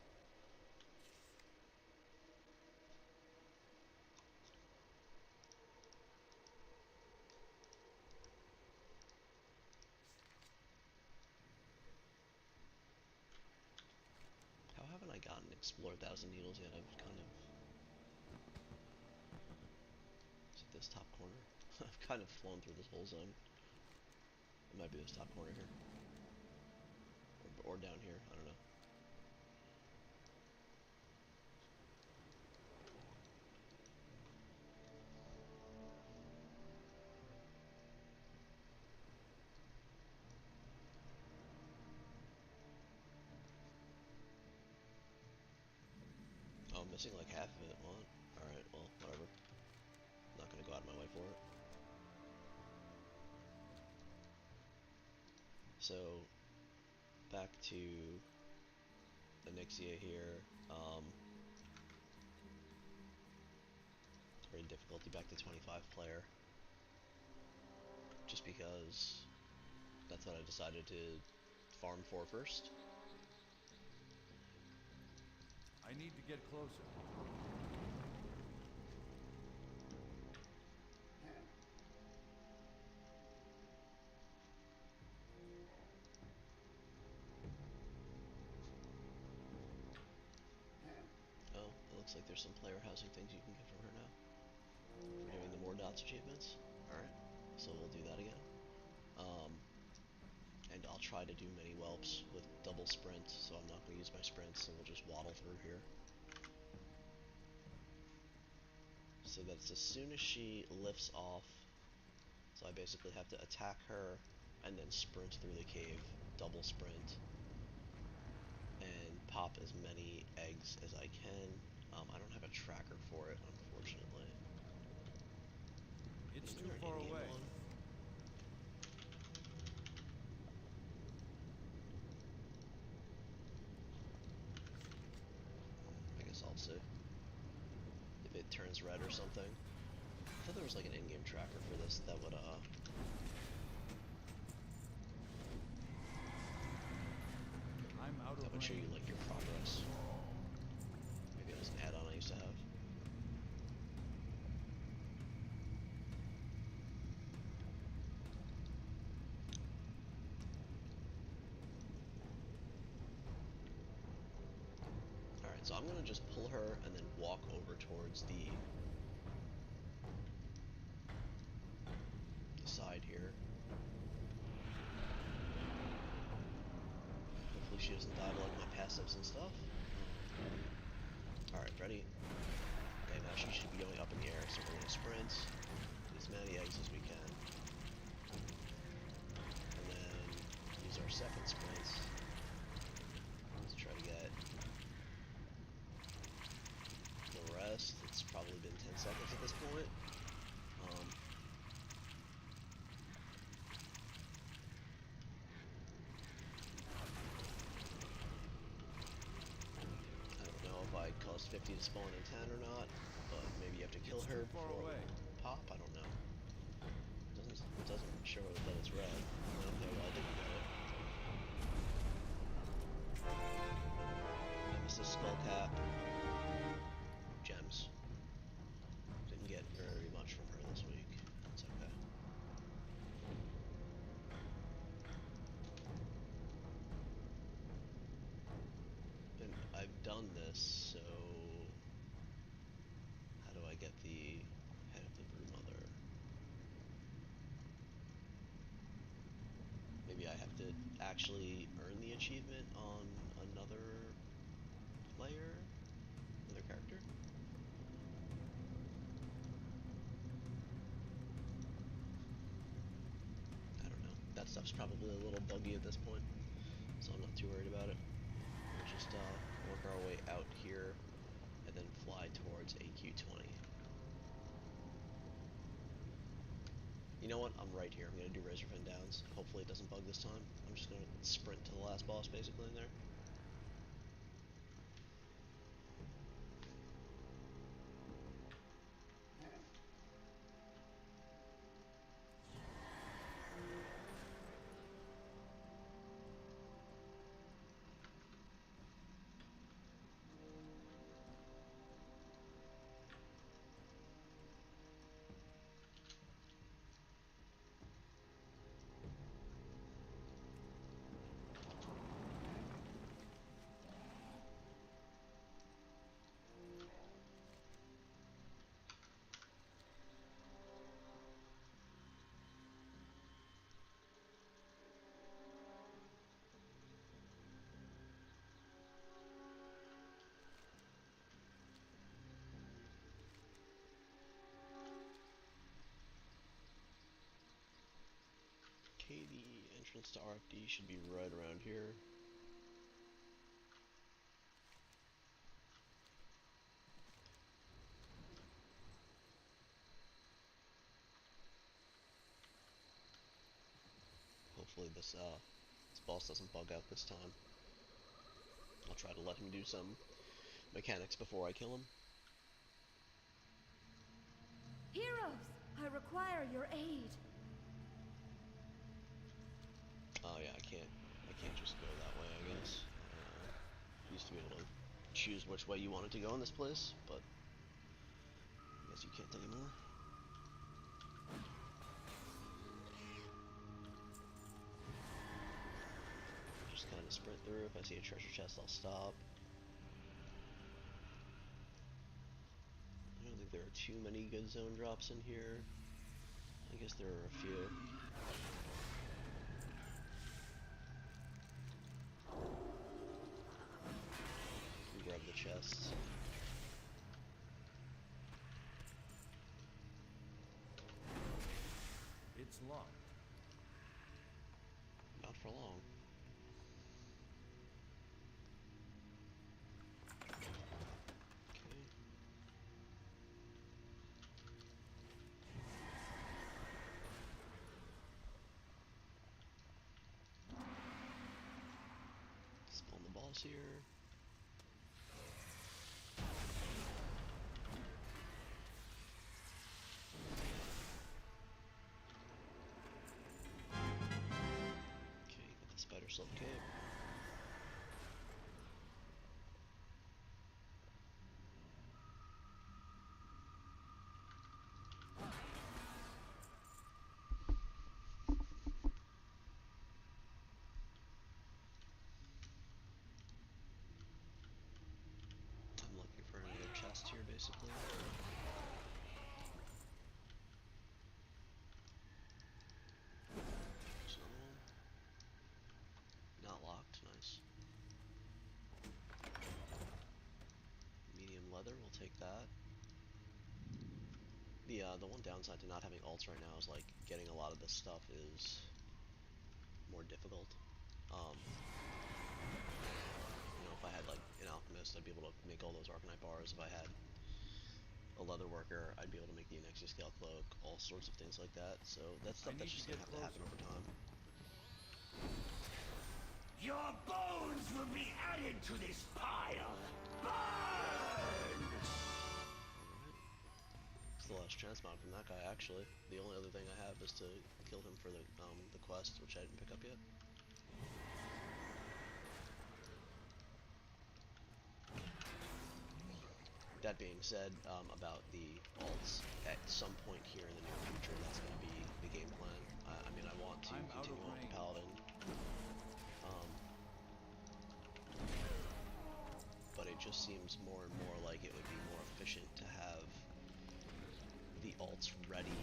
explore Thousand Needles yet. I've kind of... Is it this top corner? I've kind of flown through this whole zone. It might be this top corner here. Or down here, I don't know. Oh, I'm missing like half of it. What? Alright, well, whatever. I'm not gonna go out of my way for it. So, back to Onyxia here. Raid difficulty back to 25 player. Just because that's what I decided to farm for first. I need to get closer. Oh, it looks like there's some player housing things you can get from her now. For doing the more dots achievements. Alright, so we'll do that again. And I'll try to do mini whelps with double sprint, so I'm not going to use my sprints, so we'll just waddle through here. So that's as soon as she lifts off, so I basically have to attack her and then sprint through the cave, double sprint, and pop as many eggs as I can. I don't have a tracker for it, unfortunately. It's Isn't too there an far in-game away. one? I guess I'll see. If it turns red or something. I thought there was like an in-game tracker for this that would I'm out of show you range. like your progress. Maybe it was an add-on I used to have. Alright, so I'm gonna just pull her and then walk over towards the side here. Hopefully she doesn't die to like my passives and stuff. Alright, ready? Okay, now she should be going up in the air, so we're gonna sprint, get as many eggs as we can. And then use our second sprint. Let's try to get the rest. It's probably been 10 seconds at this point. I don't know if I caused 50 to spawn in 10 or not, but maybe you have to kill It's her too far before away. it will pop. I don't know. It doesn't show that it's red. Okay, well I didn't get it. I missed a skull cap. Gems. Didn't get very much from her this week. That's okay. And I've done this, so how do I get the head of the brood mother? Maybe I have to actually earn the achievement on another player? Another character? I don't know. That stuff's probably a little buggy at this point, so I'm not too worried about it. We'll just work our way out here and then fly towards AQ20. You know what? I'm right here. I'm going to do Razorfin Downs. Hopefully it doesn't bug this time. I'm just going to sprint to the last boss basically in there. the entrance to RFD should be right around here. Hopefully this boss doesn't bug out this time. I'll try to let him do some mechanics before I kill him. Heroes, I require your aid. Oh yeah, I can't just go that way, I guess. Used to be able to choose which way you wanted to go in this place, but I guess you can't anymore. Just kind of sprint through. If I see a treasure chest, I'll stop. I don't think there are too many good zone drops in here. I guess there are a few. Grab the chests. It's locked. Not for long. Okay. Spawn the boss here. Spider Slope Cape. I'm looking for another chest here, basically. There's another one. Not locked, nice. Medium leather, we'll take that. The one downside to not having alts right now is like getting a lot of this stuff is more difficult. You know, if I had like an alchemist, I'd be able to make all those Arcanite bars. If I had a leather worker, I'd be able to make the Scale cloak, all sorts of things like that. So that's stuff that's just gonna have to happen over time. Your bones will be added to this pile. Burn! It's the last transmog from that guy, actually. The only other thing I have is to kill him for the quest, which I didn't pick up yet. That being said, about the alts, at some point here in the near future, that's going to be the game plan. I mean, I want to continue on with Paladin. But it just seems more and more like it would be more efficient to have the alts ready.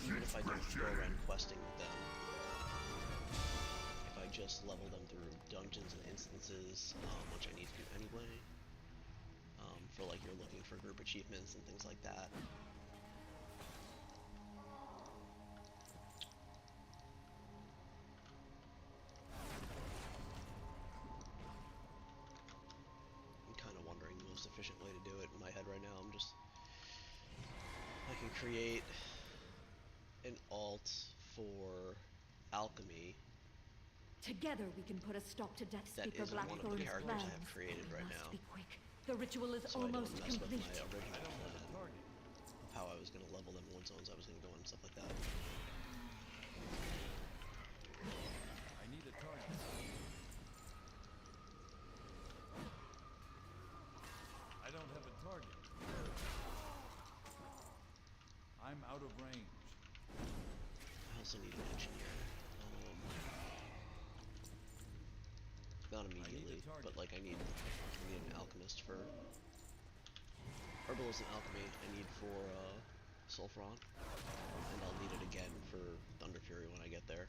Even if I don't go around questing with them, if I just level them through dungeons and instances, which I need to do anyway, for like you're looking for group achievements and things like that. I'm kind of wondering the most efficient way to do it in my head right now. I can create an alt for alchemy. Together we can put a stop to Death That Speaker isn't one of the Blackthorn's characters plans. I have created right now. Be quick. The ritual is So I don't almost mess with complete. my original plan of how I was going to level them, what zones I was going to go in, and stuff like that. I need a target. I don't have a target. I'm out of range. I also need an engineer. Not immediately, but like I need an alchemist for herbalism and alchemy. I need for Sulfuron, and I'll need it again for Thunder Fury when I get there.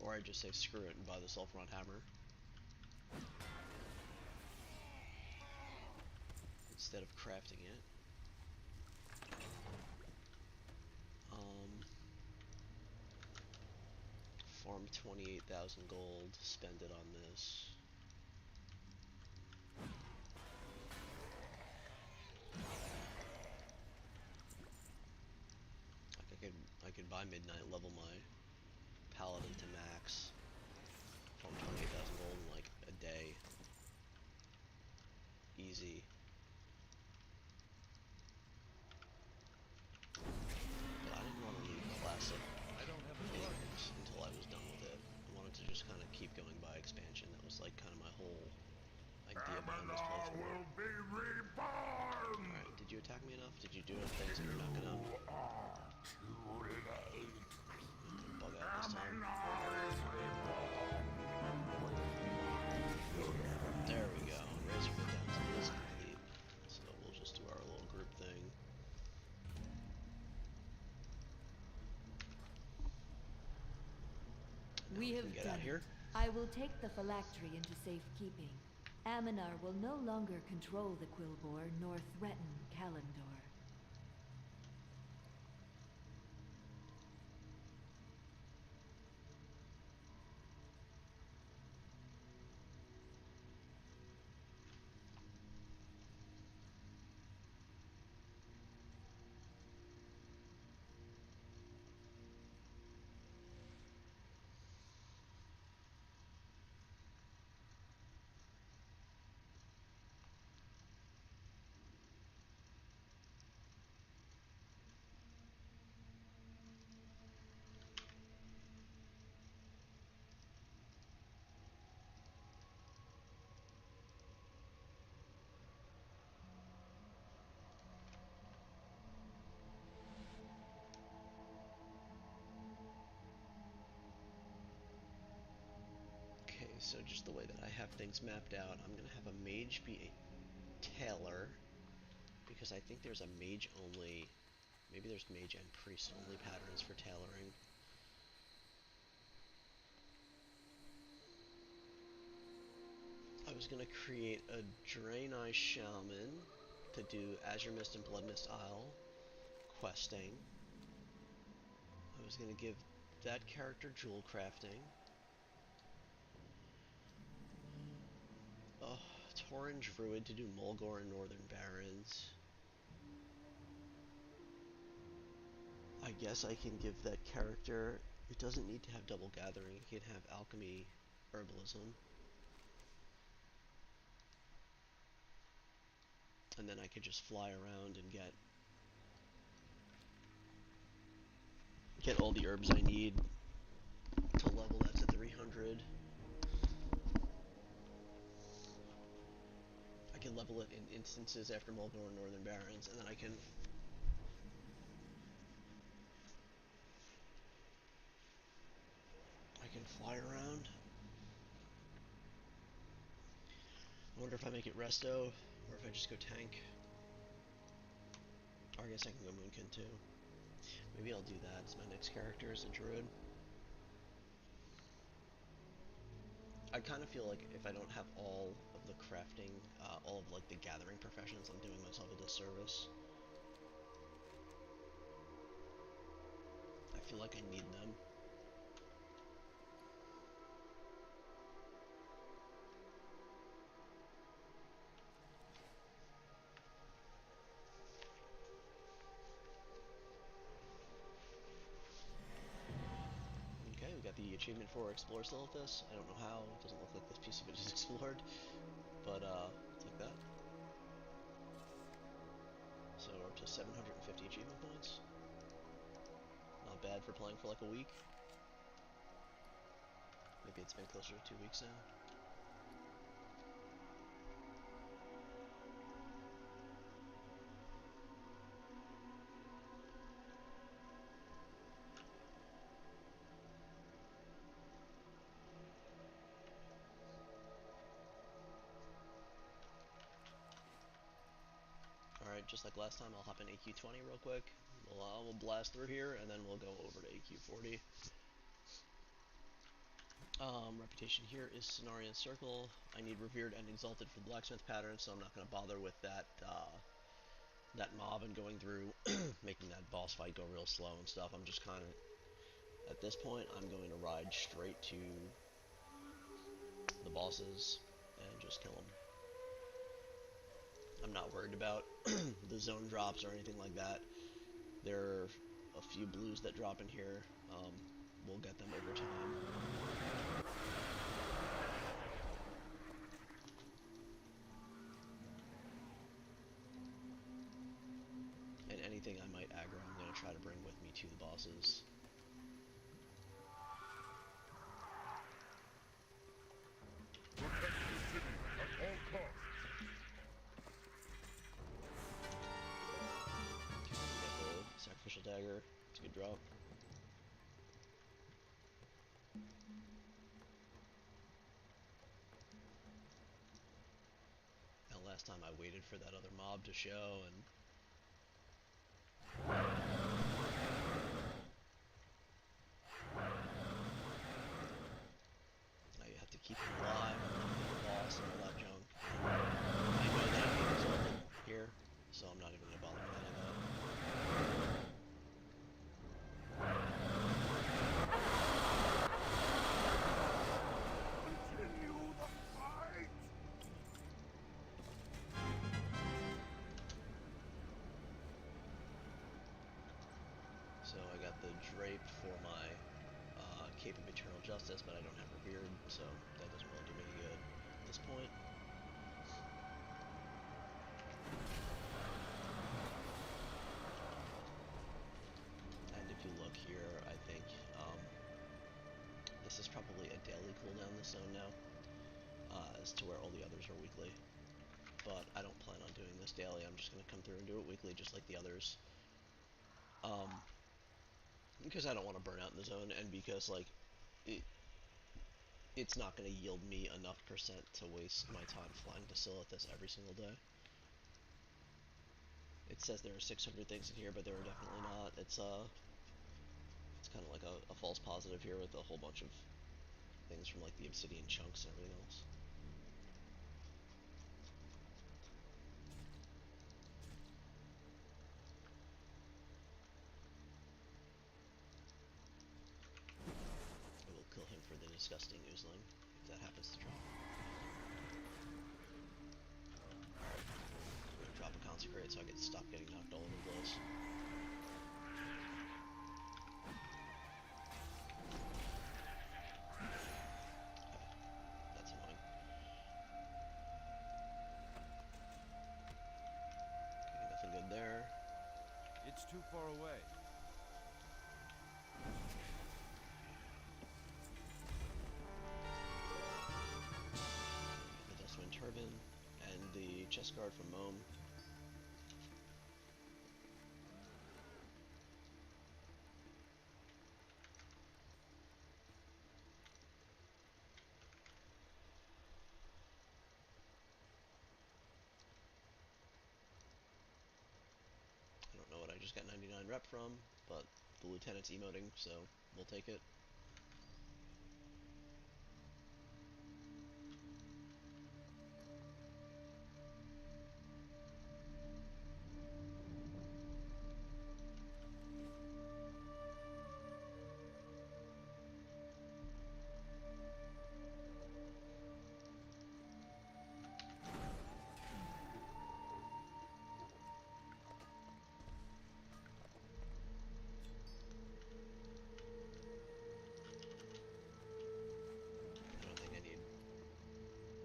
Or I just say screw it and buy the Sulfuron hammer. It's instead of crafting it. Farm 28,000 gold, spend it on this. Like I could buy midnight, level my paladin to max, farm 28,000 gold in like a day. Easy. But I didn't want to leave classic games until I was done with it. I wanted to just kind of keep going by expansion. That was like kind of my whole idea behind this playthrough. Will be reborn. Alright, did you attack me enough? Did you do things that you're not gonna? Bug out this time. There we go. Raise her down to this complete. So we'll just do our little group thing. We have get done out here. it. I will take the phylactery into safekeeping. Aminar will no longer control the Quillbore nor threaten Kalimdor. Okay, so just the way that I have things mapped out, I'm gonna have a mage be a tailor, because I think there's a mage only, maybe there's mage and priest only patterns for tailoring. I was gonna create a Draenei Shaman to do Azure Mist and Blood Mist Isle questing. I was gonna give that character jewel crafting. Tauren Druid to do Mulgore and Northern Barrens. I guess I can give that character, it doesn't need to have double gathering, it can have alchemy, herbalism. And then I could just fly around and get all the herbs I need to level that to 300. I can level it in instances after Mulgore and Northern Barrens, and then I can fly around. I wonder if I make it resto, or if I just go tank. Or I guess I can go Moonkin too. Maybe I'll do that as my next character as a druid. I kind of feel like if I don't have all of the crafting, all of like the gathering professions, I'm doing myself a disservice. I feel like I need them. Okay, we got the achievement for Explore Silithus. I don't know how, it doesn't look like this piece of it is explored, but I'll take that. So we're up to 750 achievement points. Not bad for playing for like a week. Maybe it's been closer to 2 weeks now. Alright, just like last time, I'll hop in AQ20 real quick. We'll blast through here, and then we'll go over to AQ40. Reputation here is Cenarian Circle. I need Revered and Exalted for the Blacksmith pattern, so I'm not going to bother with that mob and going through making that boss fight go real slow and stuff. I'm just kind of, at this point, I'm going to ride straight to the bosses and just kill them. I'm not worried about the zone drops or anything like that. There are a few blues that drop in here. We'll get them over time. And anything I might aggro, I'm going to try to bring with me to the bosses. Protect the city at all costs. Okay, we got the sacrificial dagger. It's a good drop. Now, last time I waited for that other mob to show, and now you have to keep him alive and then hit the boss and all that junk. I know that I'm being exalted here, so I'm not even going to bother with any of that. Continue the fight! So I got the drape for my Cape of Eternal Justice, but I don't have Revered, so that doesn't really do me any good at this point. And if you look here, I think this is probably a daily cooldown this zone now, as to where all the others are weekly. But I don't plan on doing this daily. I'm just going to come through and do it weekly, just like the others. Because I don't want to burn out in the zone, and because like it's not going to yield me enough percent to waste my time flying to Silithus every single day. It says there are 600 things in here, but there are definitely not. It's kind of like a false positive here with a whole bunch of things from like the obsidian chunks and everything else. I will kill him for the disgusting oozling, if that happens to drop. I'm gonna drop a consecrate so I can stop getting knocked all over the place. That's annoying. Okay, nothing good there. It's too far away. The Dustwind Turban and the chest guard from Moam. I don't know what I just got 99 rep from, but the lieutenant's emoting, so we'll take it. I don't think I need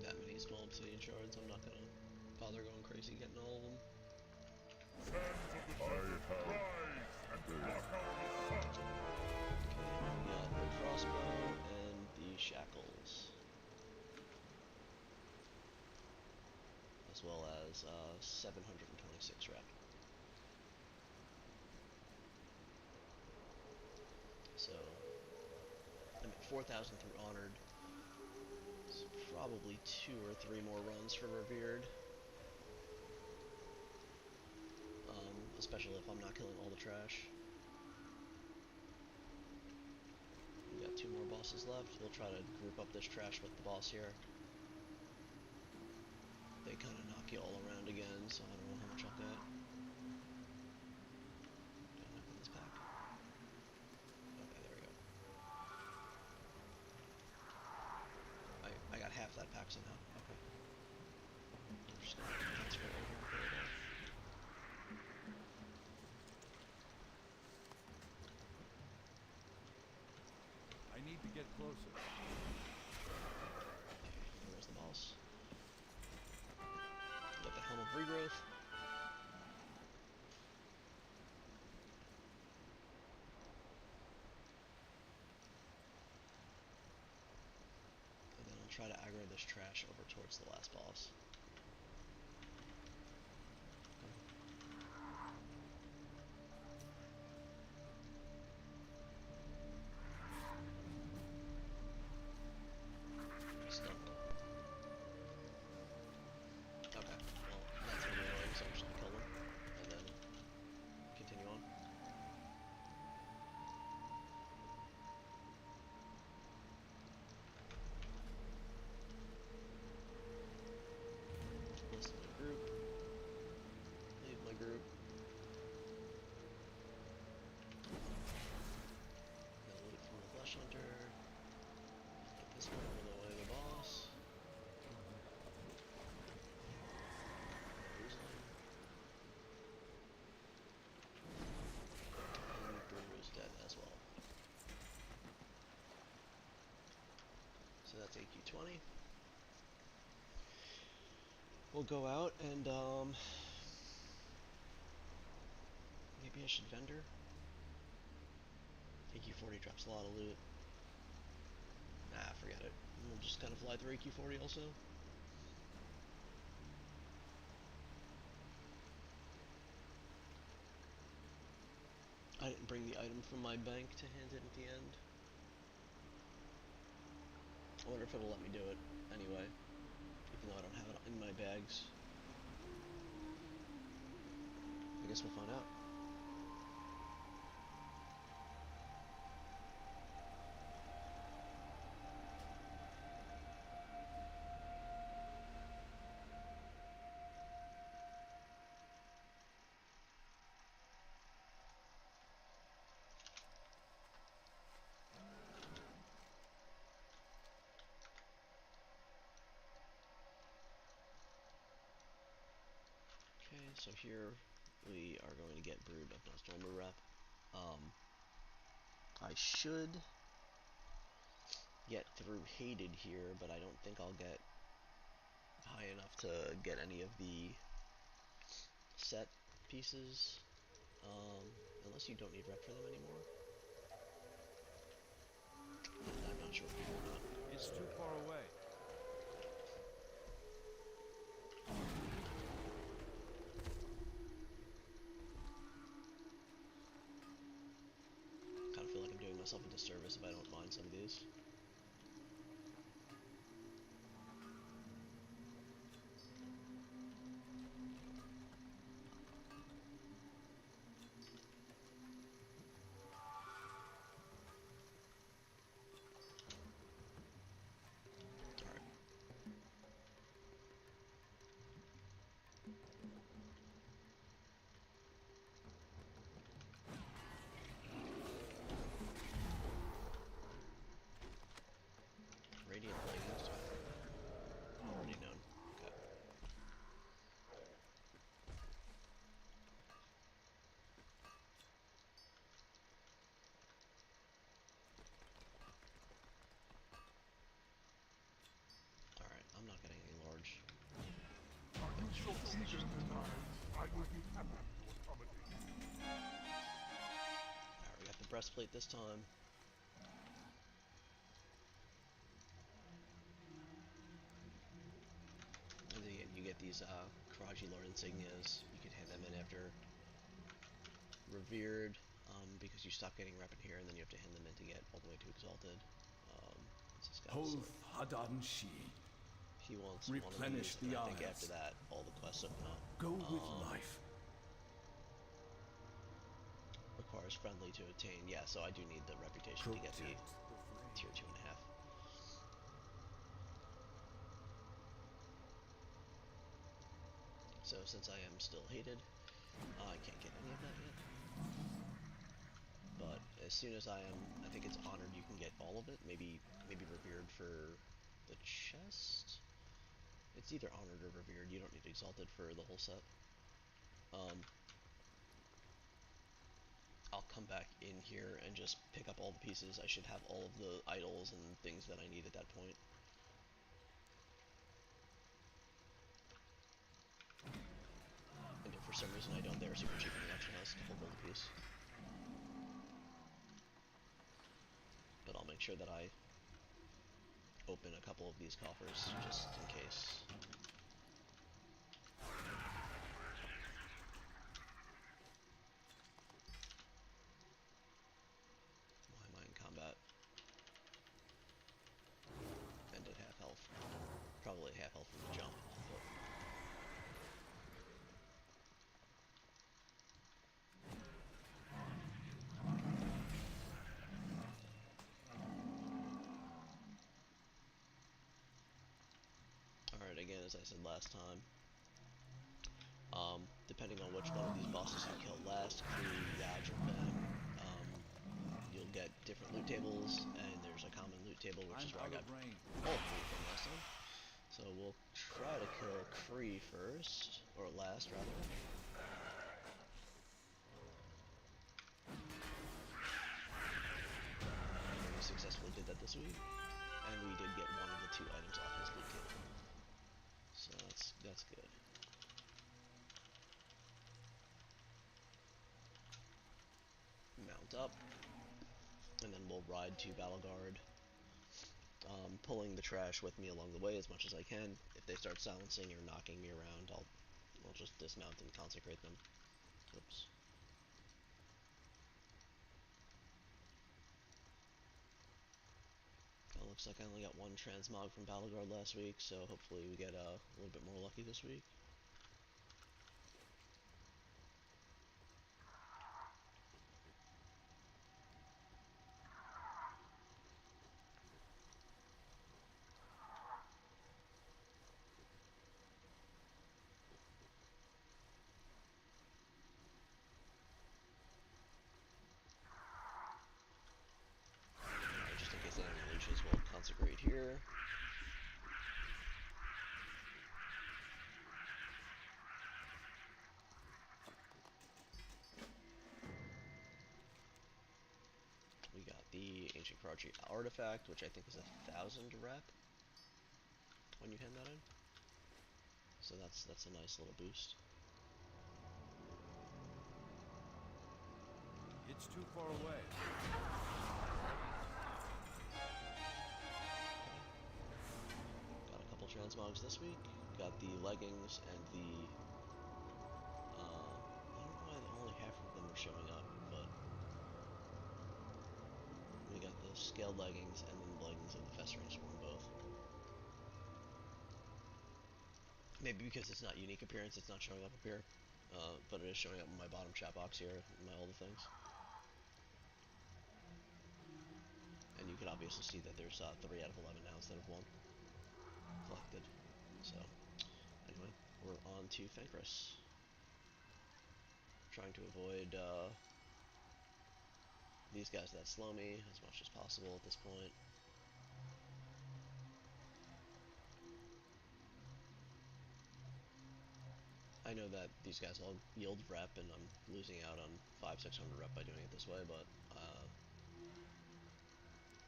that many small obsidian shards. I'm not gonna bother going crazy getting all of them. Sands of the desert, rise and block out the sun! Okay, we got the crossbow and the shackles, as well as 726 rep. So I'm at 4,000 through honored. So probably 2 or 3 more runs for revered. Especially if I'm not killing all the trash. We got 2 more bosses bosses left. We'll try to group up this trash with the boss here. They kind of knock you all around again, so I don't know how much I'll get. Did I not get this pack? Okay, there we go. I got half that pack somehow. Okay. I'm just gonna transfer it over and put it off. I need to get closer. Where's the boss? Get the Helm of Regrowth. And then I'll try to aggro this trash over towards the last boss. Still. Okay, well, that's really annoying, so I'm just gonna kill them, and then continue on. List my group. Leave my group. Gonna loot from the Flesh Hunter. Get this one over the way of the boss. And Guru's dead as well. So that's AQ20. We'll go out and maybe I should vendor. AQ40 drops a lot of loot. Nah, forget it. We'll just kind of fly through AQ40 also. I didn't bring the item from my bank to hand it at the end. I wonder if it'll let me do it anyway, even though I don't have it in my bags. I guess we'll find out. Okay, so here we are going to get Brood of Nostromo rep. I should get through Hated here, but I don't think I'll get high enough to get any of the set pieces, unless you don't need rep for them anymore. And I'm not sure if you do or not. It's too far away. Kind of feel like I'm doing myself a disservice if I don't mine some of these. Alright. Radiant Leggings. Already known. Okay. Alright, I'm not getting any large. Are you so eager tonight? I will be happy to accommodate you. Alright, we got the breastplate this time. And then you get these Karaji Lord insignias. You can hand them in after Revered, because you stop getting rep in here, and then you have to hand them in to get all the way to Exalted. What's this guy? Hoth Hadan Shi. He wants Replenish one of these, the and I think isles. after that, all the quests open up. Go with life. Requires friendly to attain. Yeah, so I do need the reputation to get the tier 2.5. since I am still hated, I can't get any of that yet. But as soon as I think it's honored, you can get all of it. Maybe revered for the chest. It's either honored or revered. You don't need exalted for the whole set. I'll come back in here and just pick up all the pieces. I should have all of the idols and things that I need at that point. And if for some reason I don't, they're super cheap in the auction house, a couple gold a piece. But I'll make sure that I open a couple of these coffers just in case. Why am I in combat? And at half health. Probably half health from the jump. But alright, again, as I said last time, depending on which one of these bosses you kill last, Kree, Yaj, or Ben, you'll get different loot tables, and there's a common loot table, which is where I got all three from last time. So we'll try to kill Kree first, or last, rather. And we successfully did that this week, and we did get one of the 2 items off his loot table. So that's good. Mount up, and then we'll ride to Battle Guard, pulling the trash with me along the way as much as I can. If they start silencing or knocking me around, I'll just dismount and consecrate them. Oops. Looks like I only got 1 transmog from Battle Guard last week, so hopefully we get a little bit more lucky this week. Just in case they have any leashes, we'll consecrate here. We got the Ancient Karachi artifact, which I think is 1,000 rep when you hand that in. So that's a nice little boost. It's too far away. Got a couple transmogs this week. Got the leggings and the I don't know why only half of them are showing up, but we got the scaled leggings and then the leggings of the Festering Swarm both. Maybe because it's not unique appearance, it's not showing up here, but it is showing up in my bottom chat box here, in my all the things. And you can obviously see that there's 3 out of 11 now instead of 1 collected. So, anyway, we're on to Fenris. Trying to avoid these guys that slow me as much as possible at this point. I know that these guys all yield rep, and I'm losing out on 500-600 rep by doing it this way, but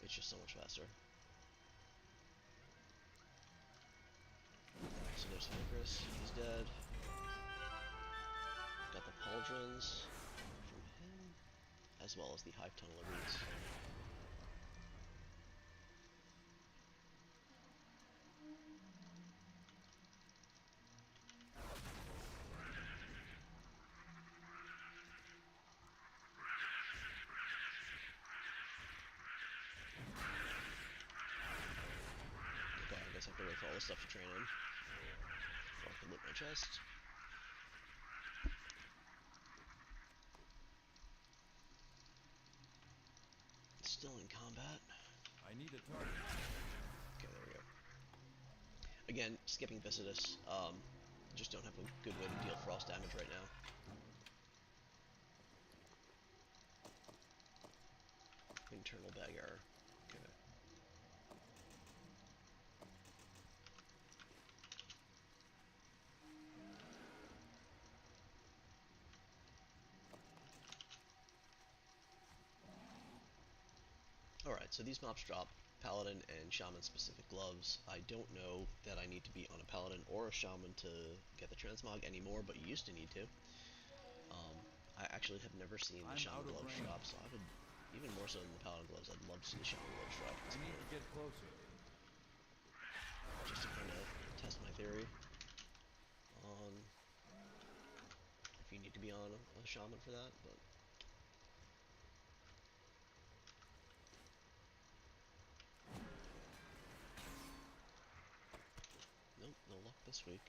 it's just so much faster. Alright, so there's Fenris, he's dead. Got the pauldrons from him, as well as the Hive Tunnel elites. Okay, I guess I have to wait for all this stuff to train in before I can loot my chest. Still in combat. I need a target. Okay, there we go. Again, skipping Visitus. Just don't have a good way to deal frost damage right now. Internal bag error. Okay. Alright, so these mobs drop Paladin and Shaman specific gloves. I don't know that I need to be on a Paladin or a Shaman to get the transmog anymore, but you used to need to. I actually have never seen the I'm Shaman out of gloves range. drop, so I would, even more so than the Paladin gloves, I'd love to see the Shaman gloves drop at I this need to point, get closer. just to kind of test my theory on if you need to be on a Shaman for that, but nope, no luck this week.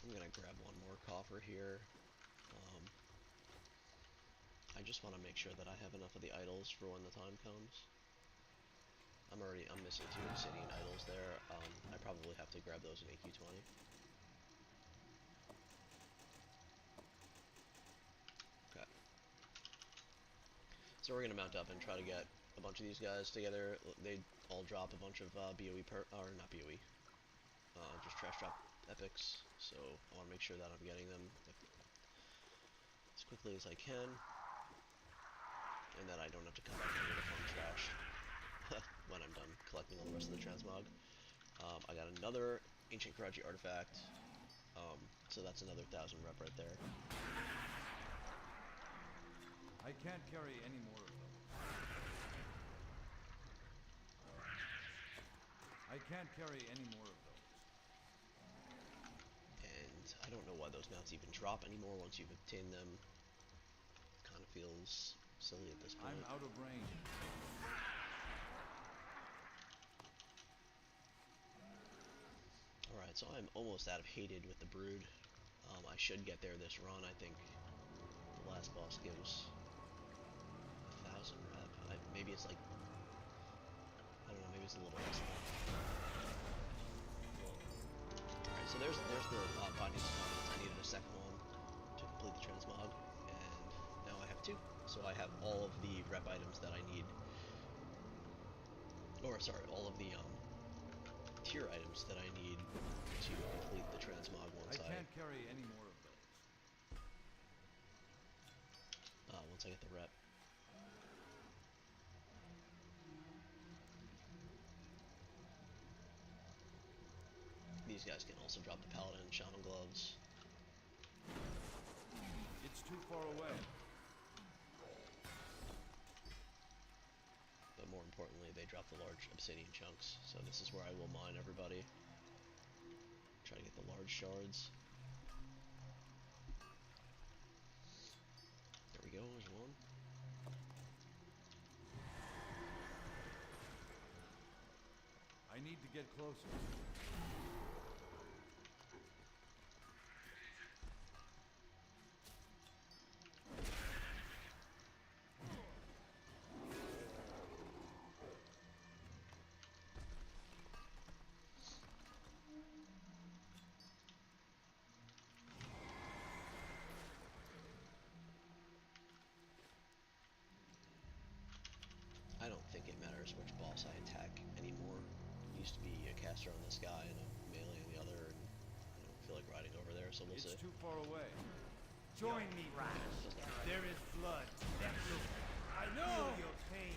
I'm gonna grab one more coffer here. I just want to make sure that I have enough of the idols for when the time comes. I'm missing 2 obsidian idols there. I probably have to grab those in AQ20. Okay. So we're gonna mount up and try to get a bunch of these guys together. They all drop a bunch of BOE or not BOE, just trash drop epics. So I want to make sure that I'm getting them as quickly as I can, and that I don't have to come back here to farm trash when I'm done collecting all the rest of the transmog. I got another ancient Karaji artifact, so that's another 1,000 rep right there. I can't carry any more of those. I can't carry any more of those. And I don't know why those mounts even drop anymore once you've obtained them. Kind of feels silly at this point. I'm out of range. Alright, so I'm almost out of hated with the brood. I should get there this run. I think the last boss gives 1,000 rep. Maybe it's like, I don't know, maybe it's a little less than that. Alright, so there's the binding components. I needed a second one to complete the transmog, and now I have 2. So I have all of the rep items that I need, or sorry, all of the tier items that I need to complete the transmog I can't carry any more of those. once I get the rep. These guys can also drop the Paladin and Shaman gloves. It's too far away. But more importantly, they drop the large obsidian chunks. So this is where I will mine everybody. Try to get the large shards. There we go, there's one. I need to get closer. I don't think it matters which boss I attack anymore. It used to be a caster on this guy and a melee on the other, and I don't feel like riding over there, so we'll It's see. too far away. Join me, Rash. There is blood that will I know your pain.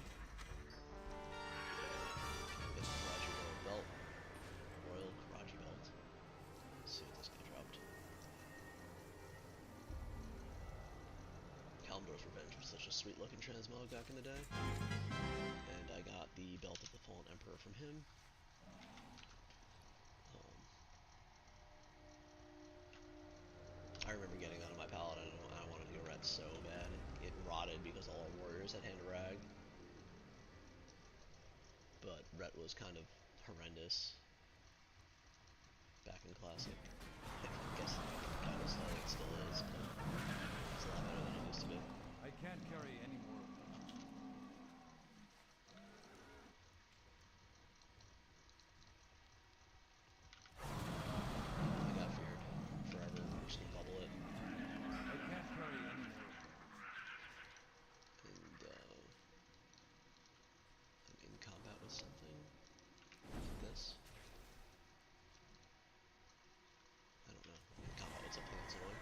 Get the Karaji Royal Belt. Royal Karaji Belt. Let's see what this guy dropped. Kalimdor's Revenge was such a sweet looking transmog back in the day. And I got the Belt of the Fallen Emperor from him. I remember getting that on my Paladin, and I wanted to go red so bad. It rotted because all our warriors had Hand of Rag. But red was kind of horrendous back in Classic. I guess kind of still, it still is, but it's a lot better than it used to be. I can't carry any more of those. this. I don't know. I'm in combat with something that's annoying.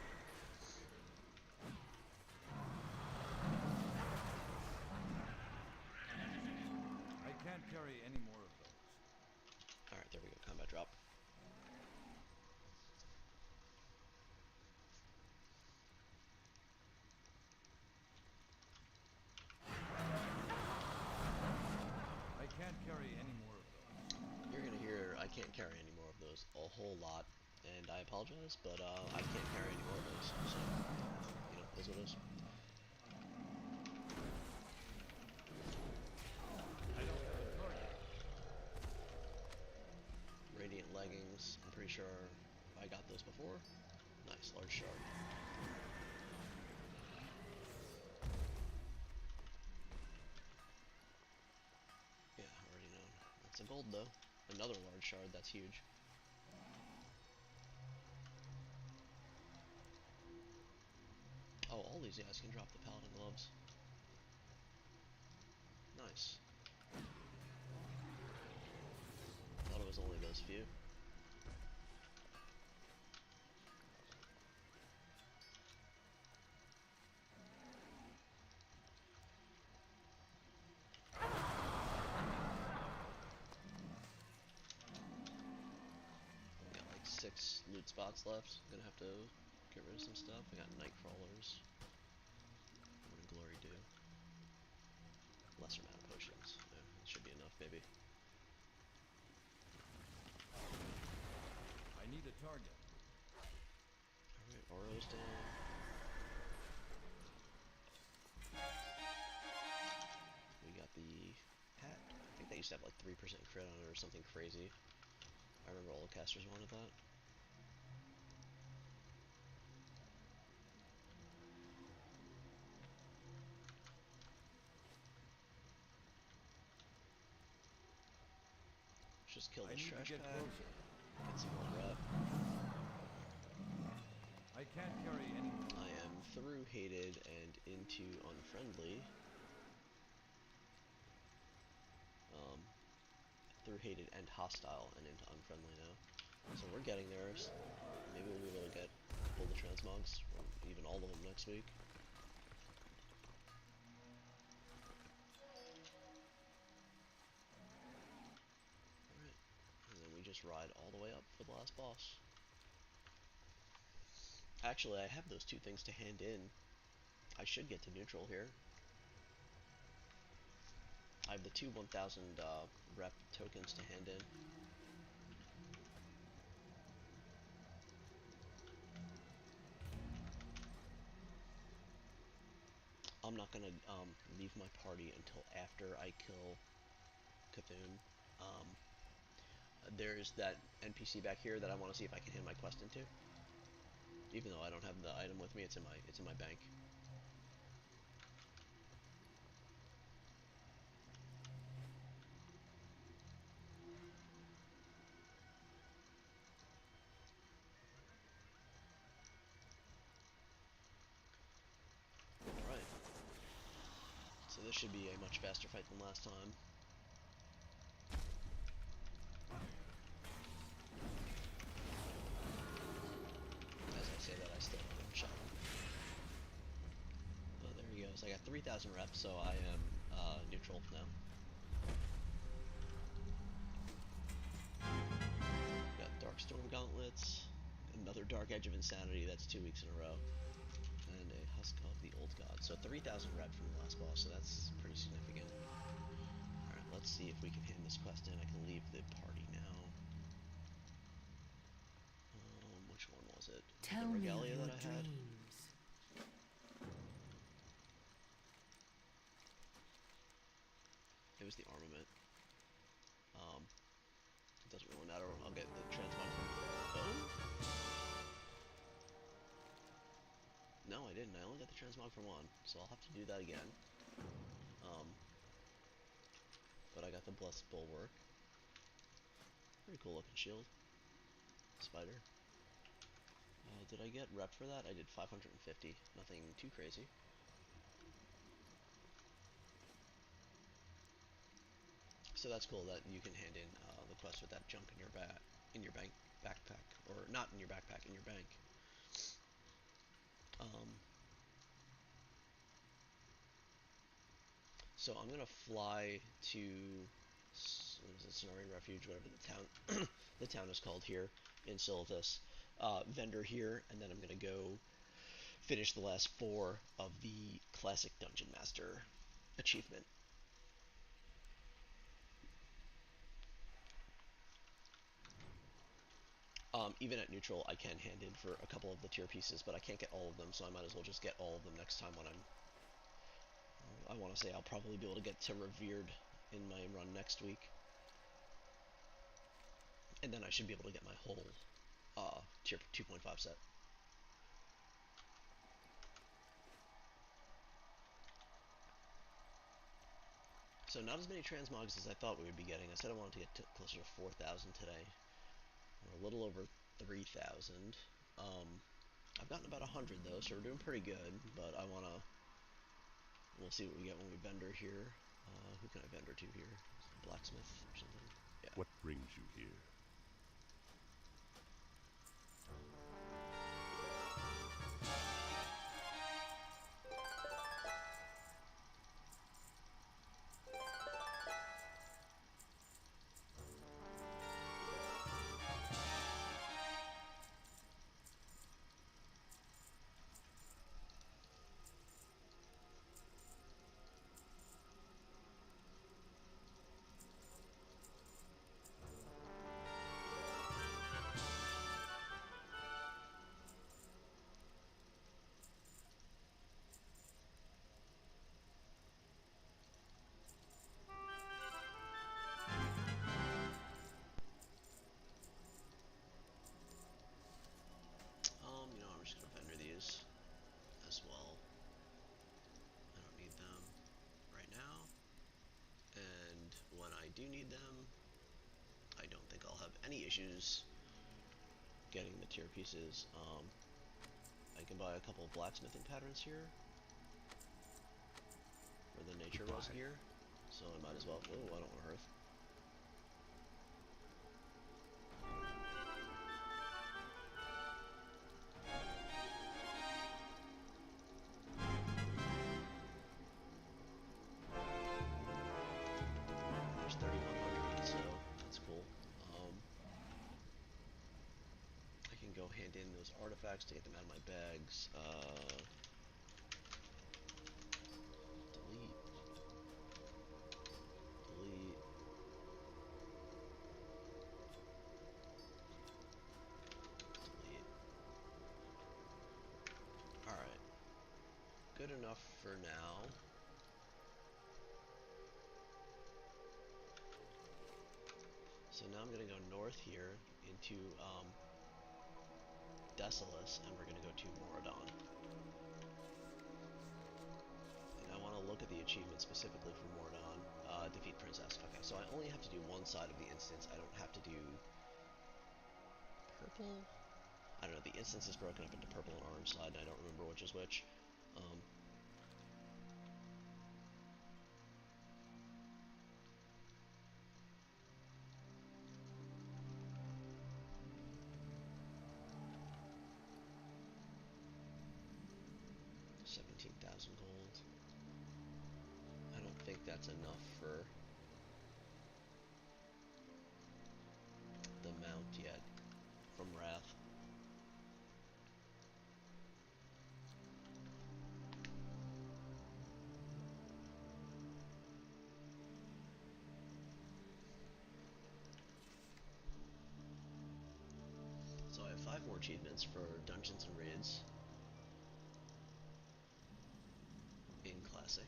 I can't carry any more of those. Alright, there we go. Combat drop. I can't carry any more of those. You're gonna hear I can't carry any more of those a whole lot, and I apologize, but I can't carry any more of those, so, you know, is what it is. I don't have a target. Radiant leggings, I'm pretty sure I got those before. Nice, large shard. Yeah, already known. That's a gold though. Another large shard, that's huge. Oh, all these guys can drop the paladin gloves. Nice. Thought it was only those few. Got like 6 loot spots left. Gonna have to get rid of some stuff. I got night crawlers. What did glory do? Lesser amount of potions. Yeah, that should be enough, maybe. I need a target. Alright, Oro's down. We got the hat. I think they used to have like 3% crit on it or something crazy. I remember all the casters wanted that. Let's just kill I this need to trash get pack. closer. Get some more rep. I can't carry any more. I am through hated and into unfriendly. Through hated and hostile and into unfriendly now. So we're getting there. Maybe we'll be able to get pull the transmogs, or even all of them next week. Alright, and then we just ride all the way up for the last boss. Actually, I have those 2 things to hand in. I should get to neutral here. I have the 2 1000 rep tokens to hand in. I'm not gonna leave my party until after I kill Cthulhu. There's that NPC back here that I want to see if I can hand my quest into. Even though I don't have the item with me, it's in my bank. Alright. So this should be a much faster fight than last time. As I say that, I still don't have a shot. Oh, there he goes. I got 3,000 reps, so I am neutral now. Got Darkstorm Gauntlets, another Dark Edge of Insanity, that's 2 weeks in a row, and a Husk of the Old God. So 3,000 rep from the last boss, so that's pretty significant. Alright, let's see if we can hand this quest in. I can leave the party now. Which one was it? Tell the me of regalia your that I had? dreams. It was the armament. It doesn't really matter. I'll get the transmog from... Oh? No, I didn't. I only got the transmog from 1, so I'll have to do that again. But I got the Blessed Bulwark. Pretty cool looking shield. Spider. Did I get rep for that? I did 550. Nothing too crazy. So that's cool that you can hand in the quest with that junk in your backpack, or not in your backpack, in your bank. Um, so I'm gonna fly to what is it, Sonoran Refuge, whatever the town the town is called here in Sylvis. Vendor here, and then I'm gonna go finish the last 4 of the Classic Dungeon Master achievement. Even at neutral, I can hand in for a couple of the tier pieces, but I can't get all of them, so I might as well just get all of them next time when I want to say I'll probably be able to get to Revered in my run next week. And then I should be able to get my whole tier 2.5 set. So not as many transmogs as I thought we would be getting. I said I wanted to get closer to 4,000 today. We're a little over 3,000. I've gotten about 100 though, so we're doing pretty good, but we'll see what we get when we vendor here. Who can I vendor to here? Blacksmith or something? Yeah. What brings you here? I'm just gonna vendor these as well. I don't need them right now, and when I do need them, I don't think I'll have any issues getting the tier pieces. I can buy a couple of blacksmithing patterns here for the nature rose gear, so I might as well. Oh, I don't want to hearth. There's 3,100, so that's cool. I can go hand in those artifacts to get them out of my bags. Delete. Delete. Delete. Alright. Good enough for now. So now I'm going to go north here into Desolus, and we're going to go to Moradon. And I want to look at the achievement specifically for Moradon. Defeat Princess. Okay, so I only have to do one side of the instance. I don't have to do purple? I don't know, the instance is broken up into purple and orange side, and I don't remember which is which. 17,000 gold. I don't think that's enough for the mount yet from Wrath. So I have 5 more achievements for dungeons and raids in Classic.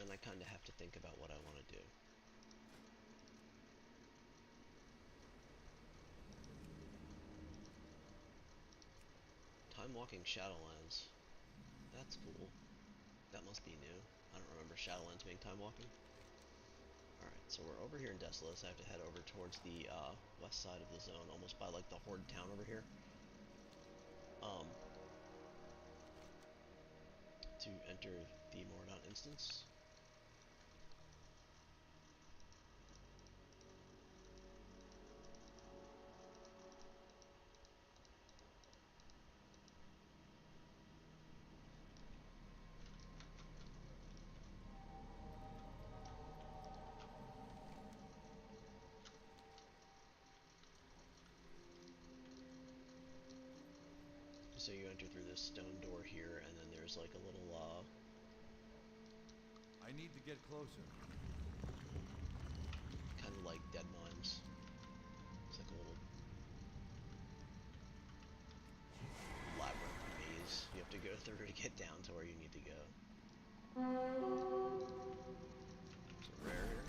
then I kind of have to think about what I want to do. Time walking Shadowlands. That's cool. That must be new. I don't remember Shadowlands being time walking. Alright, so we're over here in Desolus. I have to head over towards the west side of the zone, almost by like the Horde town over here. To enter the Mordant instance. So you enter through this stone door here, and then there's like a little, I need to get closer. kind of like dead mines. It's like a little labyrinth maze you have to go through to get down to where you need to go. Is it rare here?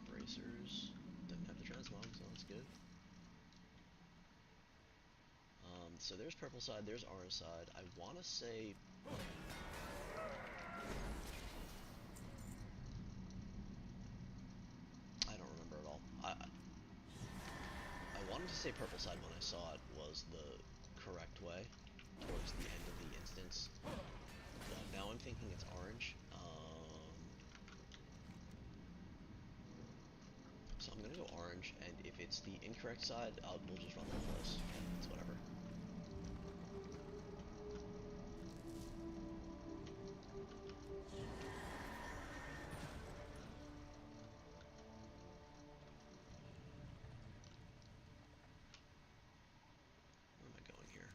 Bracers. Didn't have the transmog, so that's good. So there's purple side, there's orange side. I want to say... I don't remember at all. I wanted to say purple side when I saw it was the correct way towards the end of the instance. But now I'm thinking it's orange. So I'm gonna go orange, and if it's the incorrect side, we'll just run the whole place. It's whatever. Where am I going here?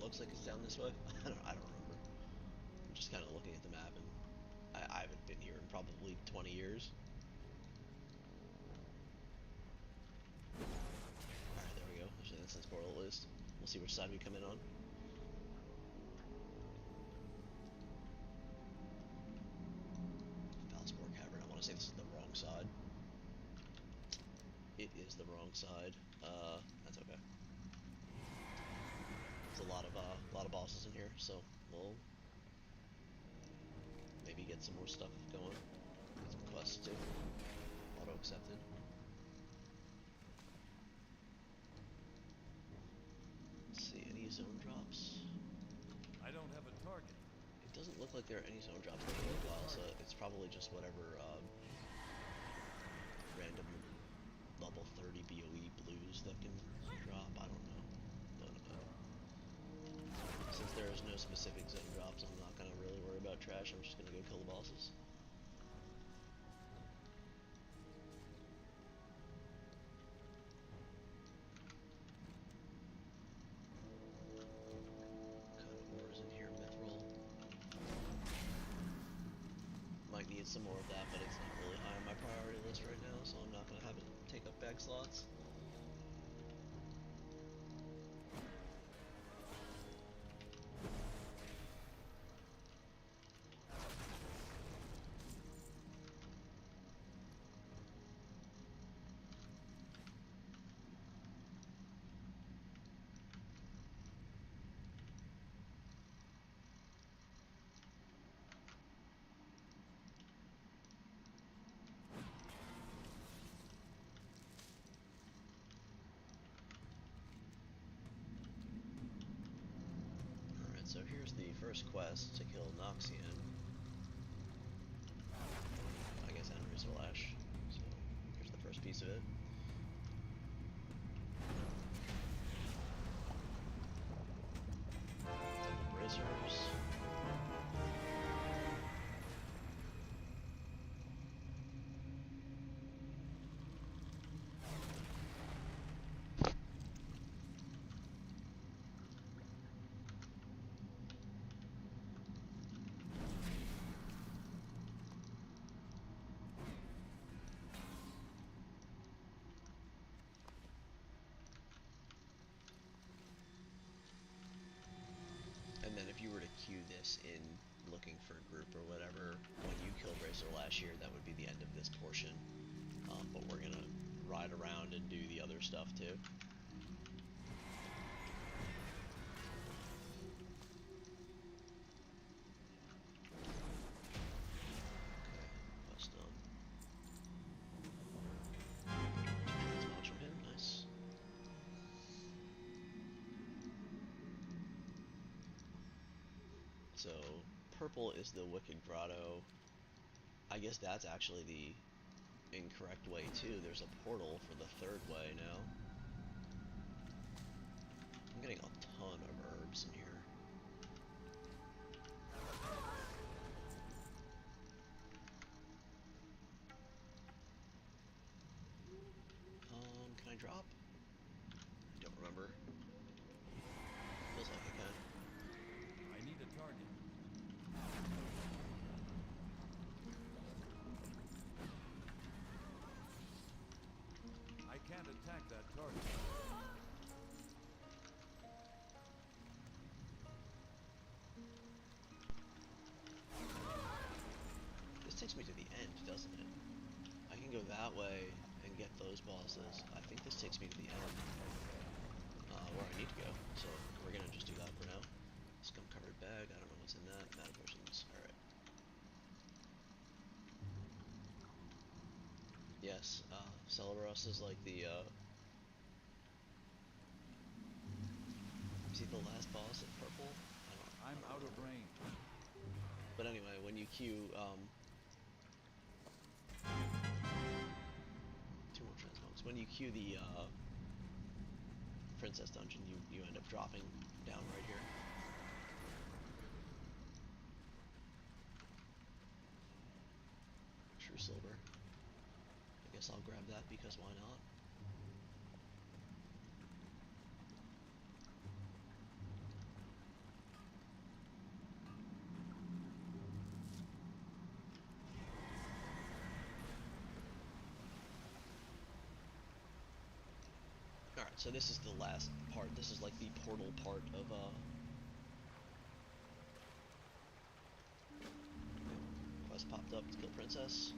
Looks like it's down this way. I don't remember. I'm just kind of looking at the map, and I haven't been here in probably 20 years. Alright, there we go. There's an instance portal at least. We'll see which side we come in on. Valspor Cavern. I want to say this is the wrong side. It is the wrong side. That's okay. A lot of bosses in here, so we'll maybe get some more stuff going. Get some quests too. Auto accepted. Let's see, any zone drops? I don't have a target. It doesn't look like there are any zone drops for a little while, so it's probably just whatever random level 30 BOE blues that can drop. I don't know. Since there is no specific zone drops, I'm not gonna really worry about trash. I'm just gonna go kill the bosses. What kind of ores in here? Mithril. Might need some more of that, but it's not really high on my priority list right now, so I'm not gonna have it take up bag slots. So here's the first quest, to kill Noxian. I guess Ender's Flash. So here's the first piece of it. Racer last year, that would be the end of this portion. But we're gonna ride around and do the other stuff too. Okay, quest done. Transmogs from him, nice. So, purple is the Wicked Grotto. I guess that's actually the incorrect way too. There's a portal for the third way now. I'm getting a ton of herbs in here. Can I drop? I don't remember. Feels like I can. I need a target. I can't attack that target. This takes me to the end, doesn't it? I can go that way and get those bosses. I think this takes me to the end. Where I need to go. So we're gonna just do that for now. Scum covered bag, I don't know what's in that. Mana potions, alright. Yes, Celeros is like the, is he the last boss of purple? I'm out of range. But anyway, when you queue, two more transmogs. When you queue the, Princess Dungeon, you end up dropping down right here. True Silver. I guess I'll grab that because why not? Alright, so this is the last part. This is like the portal part of, quest popped up to kill Princess.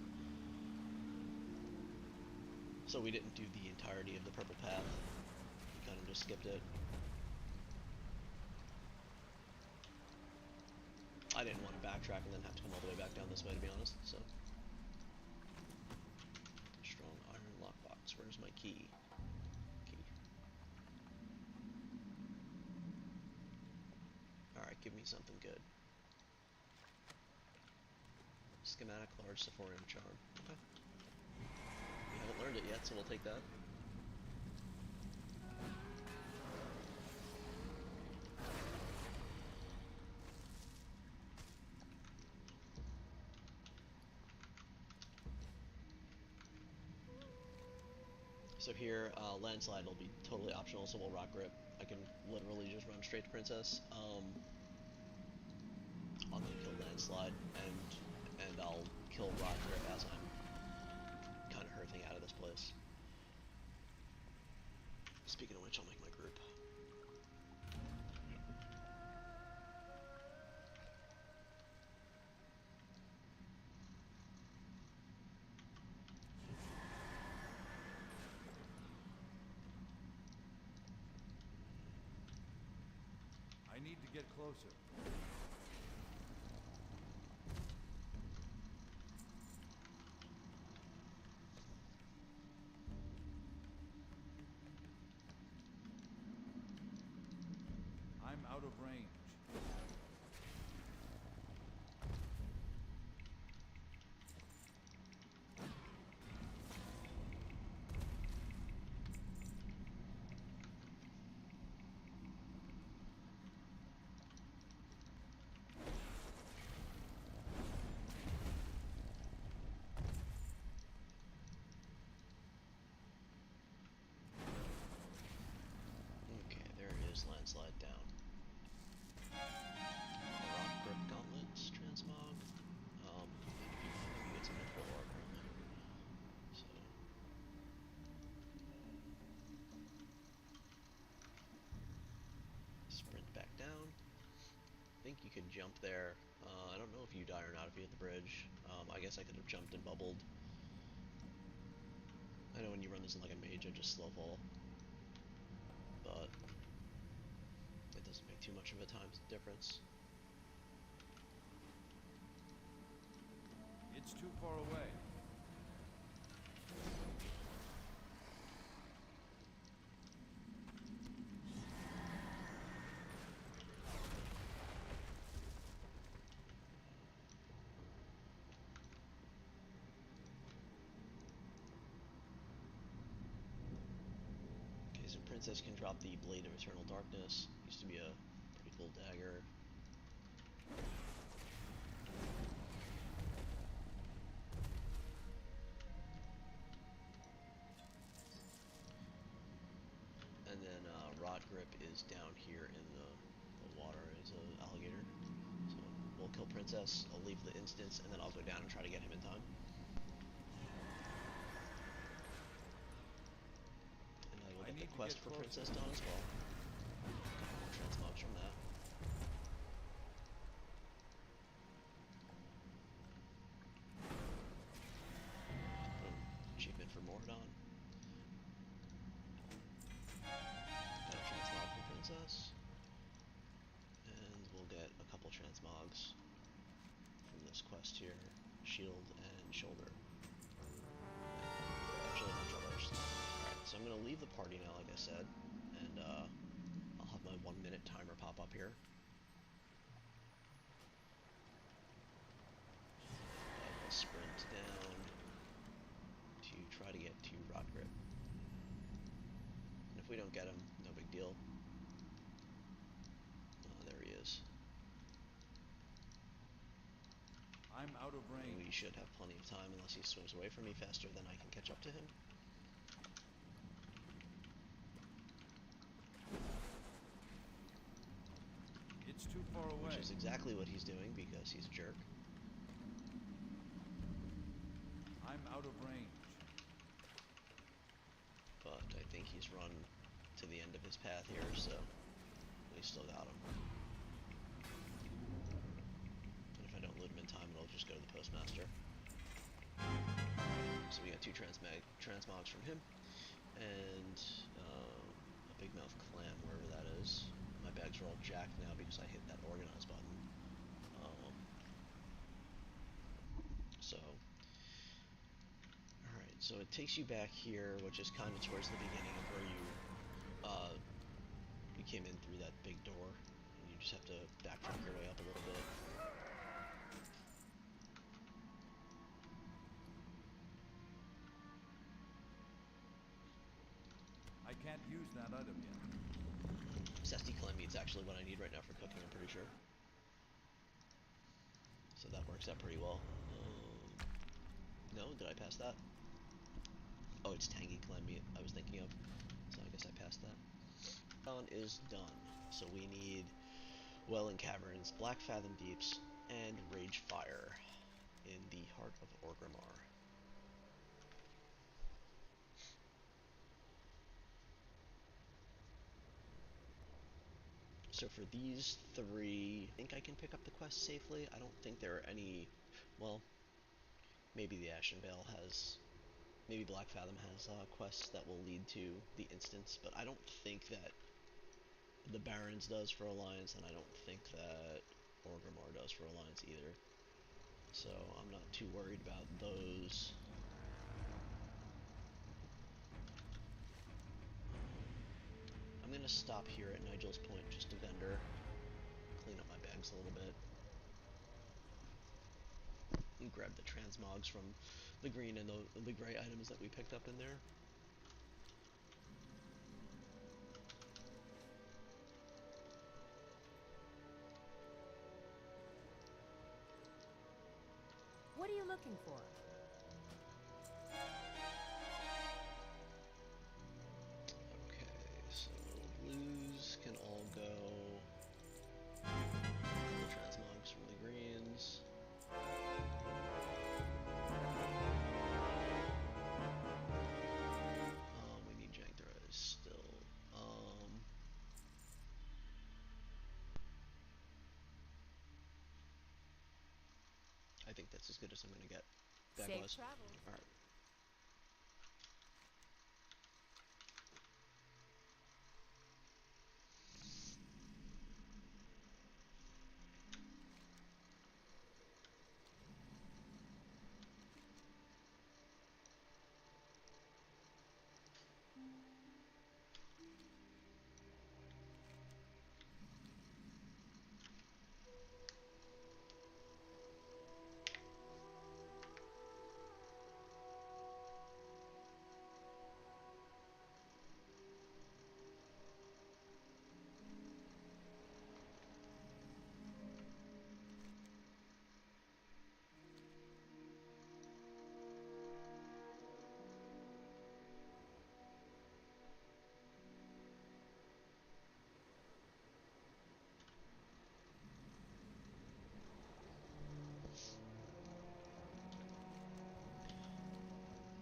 So we didn't do the entirety of the purple path. We kind of just skipped it. I didn't want to backtrack and then have to come all the way back down this way, to be honest, so. Strong iron lockbox. Where's my key? Alright, give me something good. Schematic large Sephorian charm. Okay. We haven't learned it yet, so we'll take that. So here, landslide will be totally optional, so we'll rock grip. I can literally just run straight to Princess. I'll go kill landslide, and I'll kill rock grip as I'm kind of hurting out of this place. Speaking of which, I'll make my group. I need to get closer. I'm out of range. Okay, there is landslide down. you could jump there. I don't know if you die or not if you hit the bridge. I guess I could have jumped and bubbled. I know when you run this like a mage, I just slow fall. But it doesn't make too much of a time difference. It's too far away. Okay, so Princess can drop the Blade of Eternal Darkness. Used to be a pretty cool dagger. And then Rod Grip is down here in the water as an alligator. So we'll kill Princess, I'll leave the instance, and then I'll go down and try to get him in time. And I will get the quest for Princess done as well. A couple more transmogs from that. Achievement for Mordon. Got a transmog for Princess. And we'll get a couple transmogs from this quest here. Shield and Shoulder. Actually, a bunch of others. Alright, so I'm going to leave the party now, like I said. And I'll have my 1 minute timer pop up here. I will sprint down to try to get to Rod Grip. And if we don't get him, no big deal. There he is. I'm out of range. We should have plenty of time unless he swims away from me faster than I can catch up to him. It's too far away. Which is exactly what he's doing because he's a jerk. I'm out of range. But I think he's run to the end of his path here, so we still got him. And if I don't loot him in time, it'll just go to the postmaster. So we got 2 transmogs from him, and a big mouth clam, wherever that is. My bags are all jacked now because I hit that organize button. Alright, so it takes you back here, which is kind of towards the beginning of where you came in through that big door, and you just have to backtrack your way up a little bit. I can't use that item yet. Zesty clam meat's actually what I need right now for cooking, I'm pretty sure. So that works out pretty well. No, did I pass that? Oh, it's tangy clam meat I was thinking of. So I guess I passed that. Dawn is done. So we need Welling Caverns, Black Fathom Deeps, and Rage Fire in the heart of Orgrimmar. So for these 3, I think I can pick up the quest safely. I don't think there are any, well, maybe the Ashen Vale has, maybe Black Fathom has quests that will lead to the instance, but I don't think that the Barrens does for Alliance, and I don't think that Orgrimmar does for Alliance either. So I'm not too worried about those. I'm gonna stop here at Nigel's Point just to vendor, clean up my bags a little bit, and grab the transmogs from the green and the gray items that we picked up in there. What are you looking for? Okay, so blues can all go. The transmogs from the greens. We need Jankthrize still. That's as good as I'm gonna get. Bad Safe guys. travels. Alright.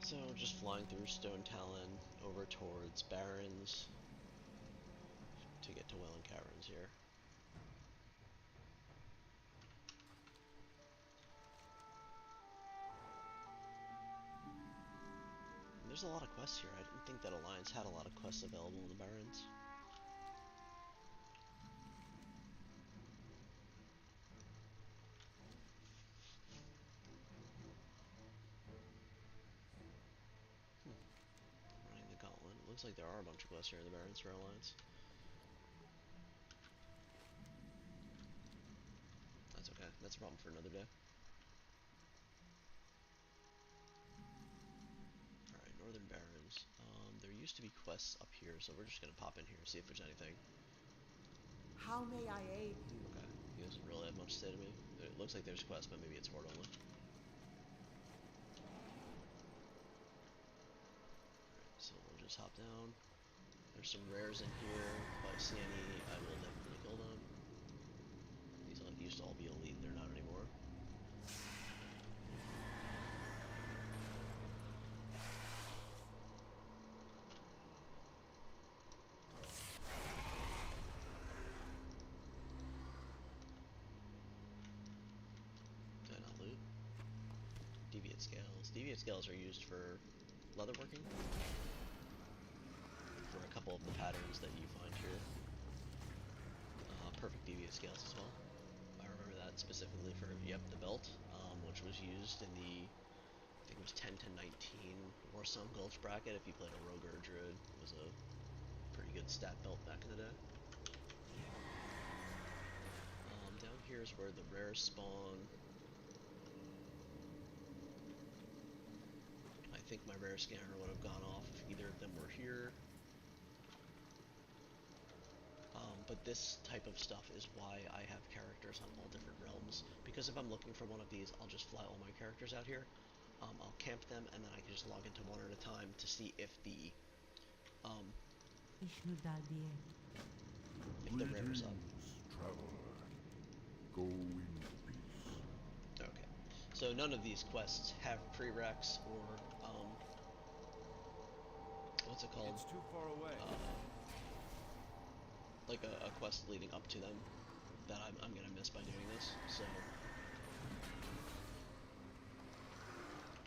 So, just flying through Stone Talon over towards Barrens to get to Wailing Caverns here. And there's a lot of quests here. I didn't think that Alliance had a lot of quests available in the Barrens. Running the Gauntlet. It looks like there are a bunch of quests here in the Barrens for Alliance. That's okay. That's a problem for another day. Alright, Northern Barrens. There used to be quests up here, so we're just gonna pop in here and see if there's anything. How may I aid you? Okay, he doesn't really have much to say to me. It looks like there's quests, but maybe it's word only. Alright, so we'll just hop down. There's some rares in here. If I see any, I will definitely kill them. These used to all be elite, they're not anymore. Did I not loot? Deviate scales. Deviate scales are used for leatherworking. For a couple of the patterns that you find here. Perfect deviate scales as well. I remember that specifically for, yep, the belt, which was used in the, I think it was 10 to 19 Warsong Gulch bracket. If you played a rogue or a druid, it was a pretty good stat belt back in the day. Down here is where the rares spawn. I think my rare scanner would have gone off if either of them were here. But this type of stuff is why I have characters on all different realms. Because if I'm looking for one of these, I'll just fly all my characters out here. I'll camp them, and then I can just log into one at a time to see if the rare's up. Traveler. Go in peace. Okay. So none of these quests have prereqs or what's it called? It's too far away. Like a quest leading up to them that I'm gonna miss by doing this. So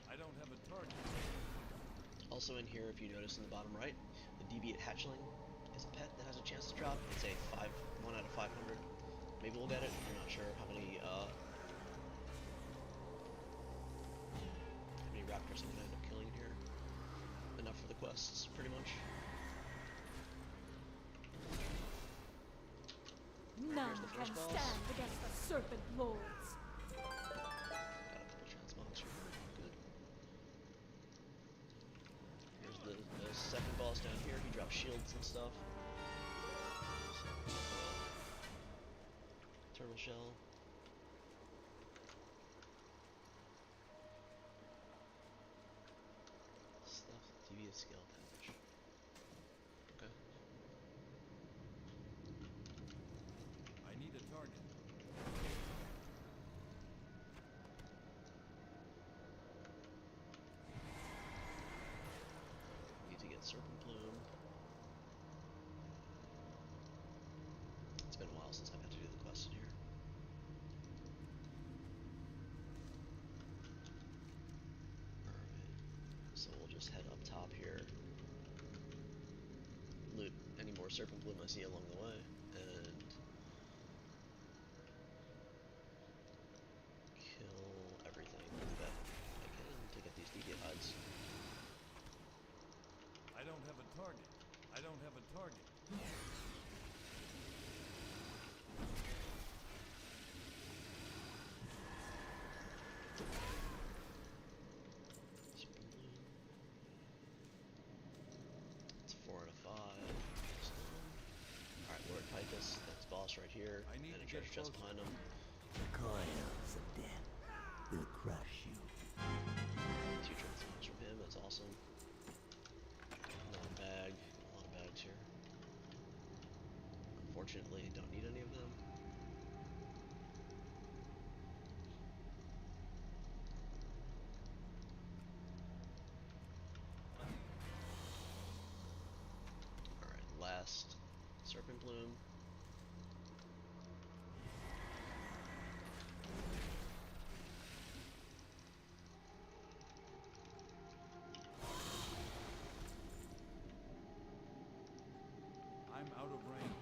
I don't have a target. also in here, if you notice in the bottom right, the Deviate Hatchling is a pet that has a chance to drop. It's a 1 out of 500. Maybe we'll get it. I'm not sure how many raptors I'm gonna end up killing here. Enough for the quests, pretty much. None the can first boss. stand against the Serpent Lords. Got a couple transmogs from here. Good. Here's the second boss down here. He drops shields and stuff. So, turtle shell. Stuff. Deviate scale patch. Okay. I need a target. Need to get Serpent Plume. It's been a while since I've had to do the quest in here. just head up top here. Loot any more serpent bloom I see along the way, and kill everything that I can to get these deviant hides. I don't have a target. I don't have a target. Serpent bloom. It's 4 out of 5. Alright, Lord Picus, that's boss right here, I need and a to get treasure chest closer. behind him. The coils of death will crush you. 2 transforms from him, that's awesome. Another bag, got a lot of bags here. Unfortunately, don't need any of them. Alright, last Serpent Bloom. I'm out of range.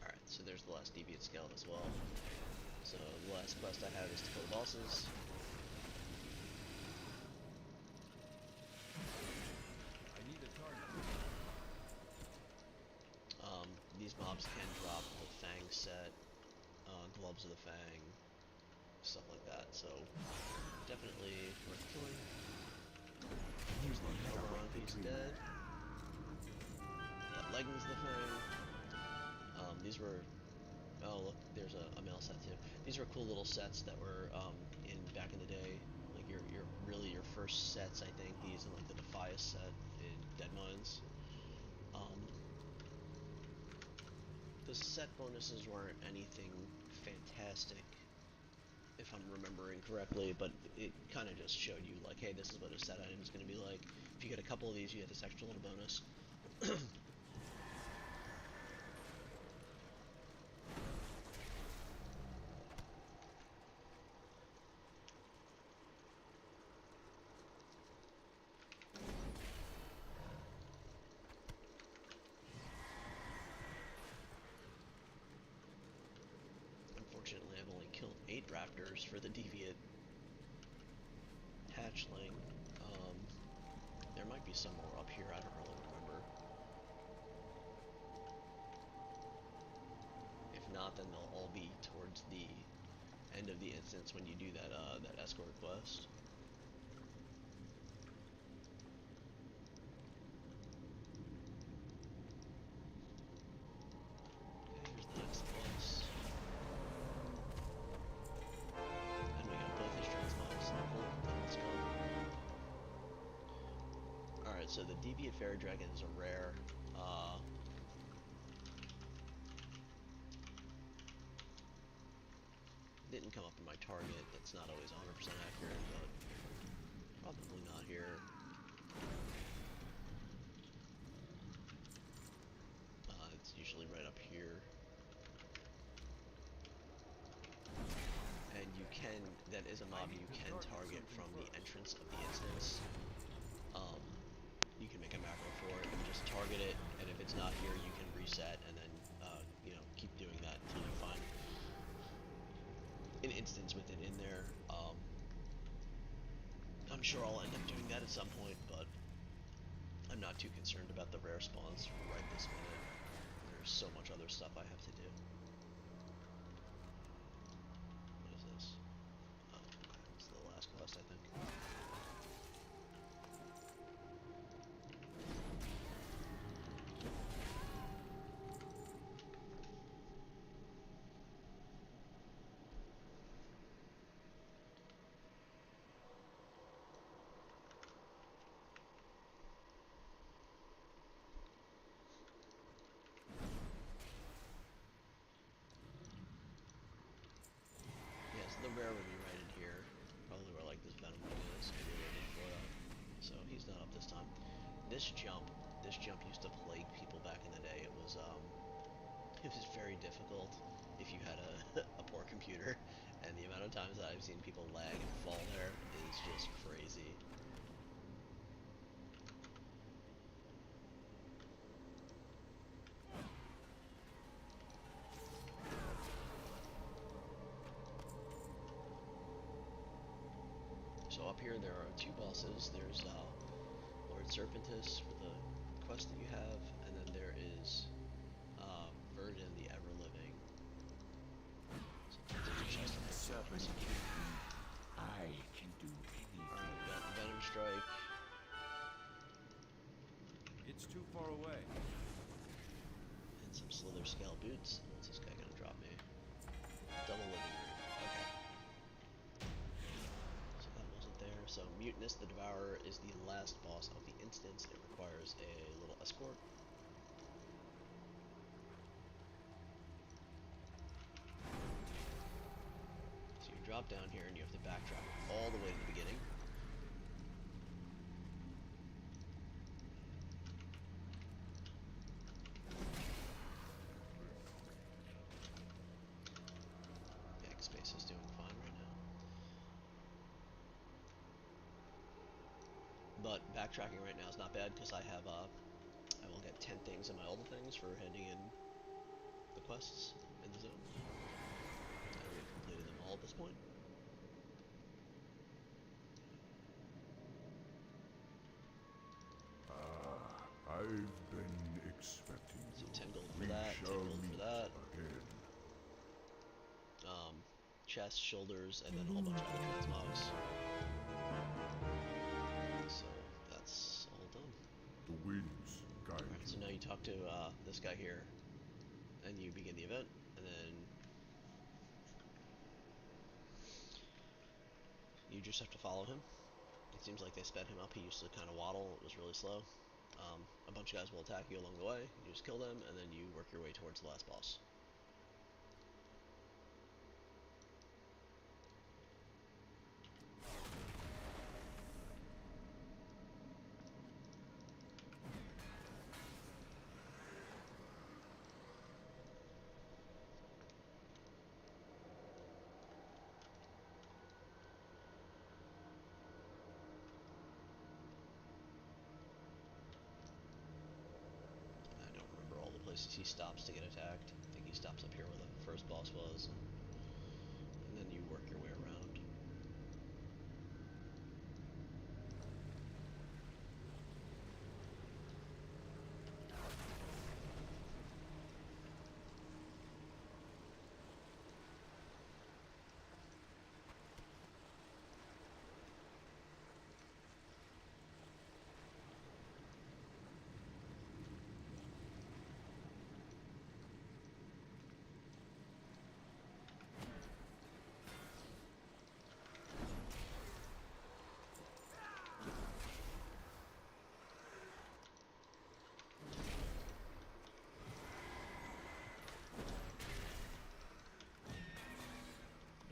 Alright, so there's the last deviant skeleton as well. So the last quest I have is to kill the bosses. I need a target. These mobs can drop the Fang set, Gloves of the Fang, stuff like that, so definitely worth killing. Here's the Helmeron, he's dead. That Leggings the Fang. These were, oh look, there's a male set too. These were cool little sets that were in back in the day. Like your really your first sets, I think, these and like the Defias set in Dead Mines. The set bonuses weren't anything fantastic, if I'm remembering correctly, but it kind of just showed you, like, hey, this is what a set item is going to be like. If you get a couple of these, you get this extra little bonus. Unfortunately, I've only killed 8 raptors for the deviant hatchling. There might be some more up here, I don't really remember. If not, then they'll all be towards the end of the instance when you do that that escort quest. Okay, here's the next boss. And we got both his transmogs. Cool, then let's go. Alright, so the Deviant Fairy Dragon is a rare. Didn't come up in my target. That's not always 100% accurate, but probably not here. It's usually right up here. And you can, that is a mob you can target from the entrance of the instance. You can make a macro for it and just target it, and if it's not here, you can reset and then, you know, keep doing that until you find an instance with it in there. I'm sure I'll end up doing that at some point, but I'm not too concerned about the rare spawns right this minute. There's so much other stuff I have to do. What is this? Oh, okay, it's the last quest, I think. this jump used to plague people back in the day. It was very difficult if you had a poor computer, and the amount of times that I've seen people lag and fall there is just crazy. So up here there are two bosses. There's Lord Serpentis for the quest that you have, and then there is Verdun the Ever-Living. Serpent, I can do anything. Alright, got Venom Strike. It's too far away. And some Slither Scale Boots. What's this guy gonna drop me? Double Living Root. Okay. So that wasn't there. So Mutinous the Devourer is the last boss of the instance. It requires a little escort. So you drop down here and you have to backtrack all the way to the beginning. Backspace is doing fine right now. But backtracking right now is not bad because I have I will get 10 things in my older things for handing in the quests in the zone. And we've completed them all at this point. I've been expecting So you. 10 gold for We that, 10 shall gold for meet that. again. Chest, shoulders, and then a whole bunch of other transmogs. So that's all done. The winds guide Alright, so you. now you talk to this guy here, and you begin the event, and then you just have to follow him. It seems like they sped him up. He used to kind of waddle. It was really slow. A bunch of guys will attack you along the way. You just kill them, and then you work your way towards the last boss. I don't remember all the places he stops to get attacked. I think he stops up here where the first boss was, and then you work your way around.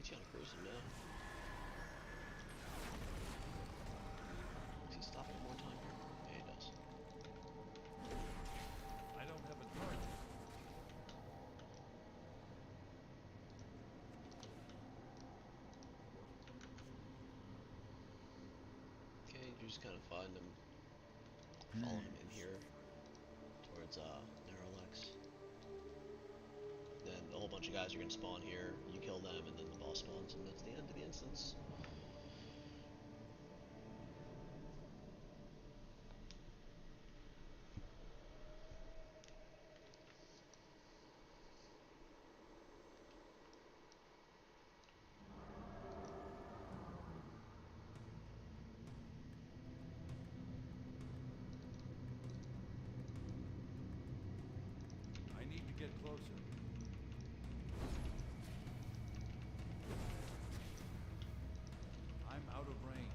He's gonna cruise him now. Does he stop one more time here? Yeah, he does. I don't have a target. Okay, you just kind of find him, follow him in here towards Narrolex. Then a whole bunch of guys are gonna spawn here. You kill them, and then the boss spawns, and that's the end of the instance. I need to get closer. I'm out of range.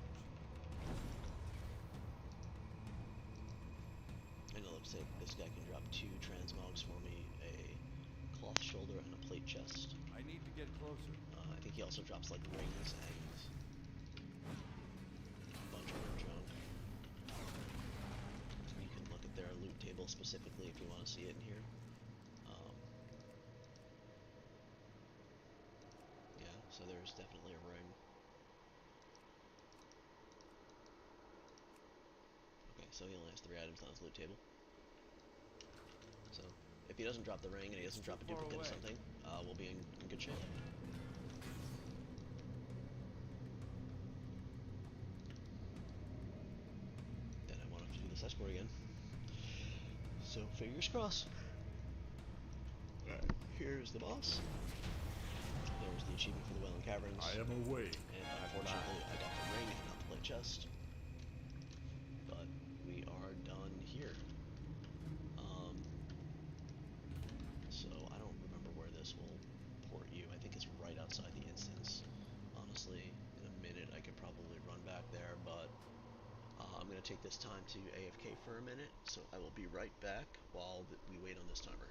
And it looks like this guy can drop 2 transmogs for me, a cloth shoulder and a plate chest. I need to get closer. I think he also drops like rings and a bunch of other junk. You table specifically if you want to see it in here. Yeah, so there's definitely a ring. Okay, so he only has 3 items on his loot table. So, if he doesn't drop the ring and he doesn't drop a duplicate of something, we'll be in good shape. Then I won't have to do this escort again. So, fingers crossed. Alright, here's the boss. There's the achievement for the Wailing Caverns. I am awake. And unfortunately, I got the ring and not the plate chest. But we are done here. So I don't remember where this will port you. I think it's right outside the instance. Honestly, in a minute I could probably run back there, but I'm going to take this time to AFK for a minute, so I will be right back while we wait on this timer.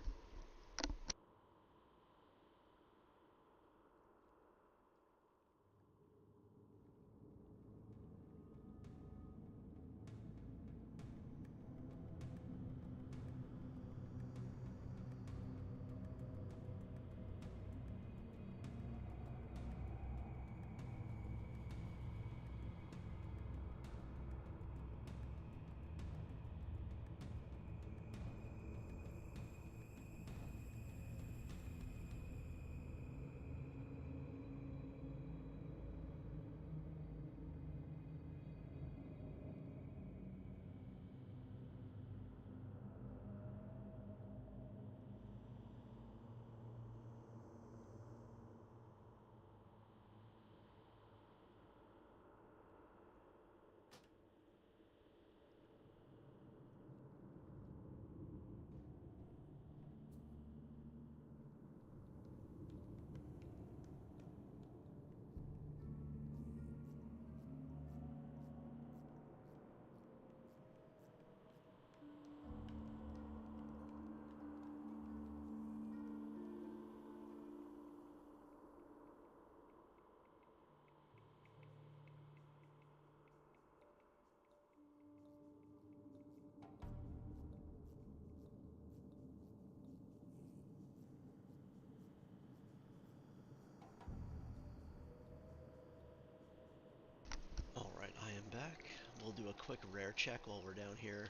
Alright, I am back. We'll do a quick rare check while we're down here.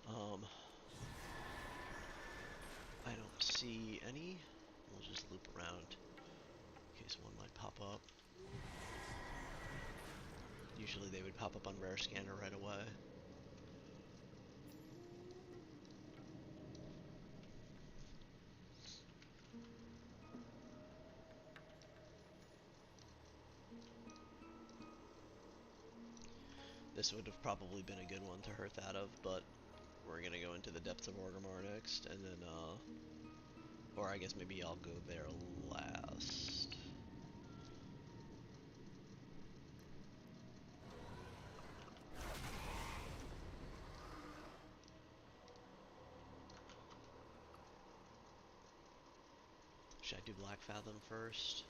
I don't see any. We'll just loop around in case one might pop up. Usually they would pop up on Rare Scanner right away. This would have probably been a good one to hurt that of, but we're gonna go into the depths of Orgrimmar next, and then, or I guess maybe I'll go there last. Should I do Black Fathom first?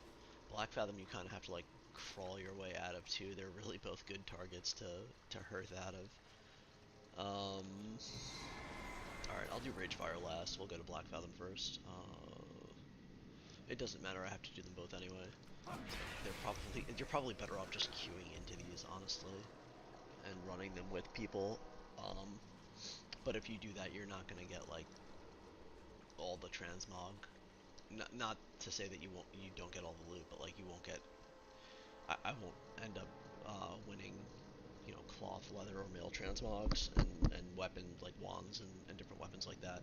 Black Fathom you kind of have to like crawl your way out of too. They're really both good targets to hurt out of. Alright, I'll do Ragefire last. We'll go to Black Fathom first. It doesn't matter, I have to do them both anyway. You're probably better off just queuing into these, honestly, and running them with people. But if you do that, you're not gonna get like all the transmog. Not to say that you don't get all the loot, but like you won't get. I won't end up winning, you know, cloth, leather, or mail transmogs and weapons like wands and different weapons like that.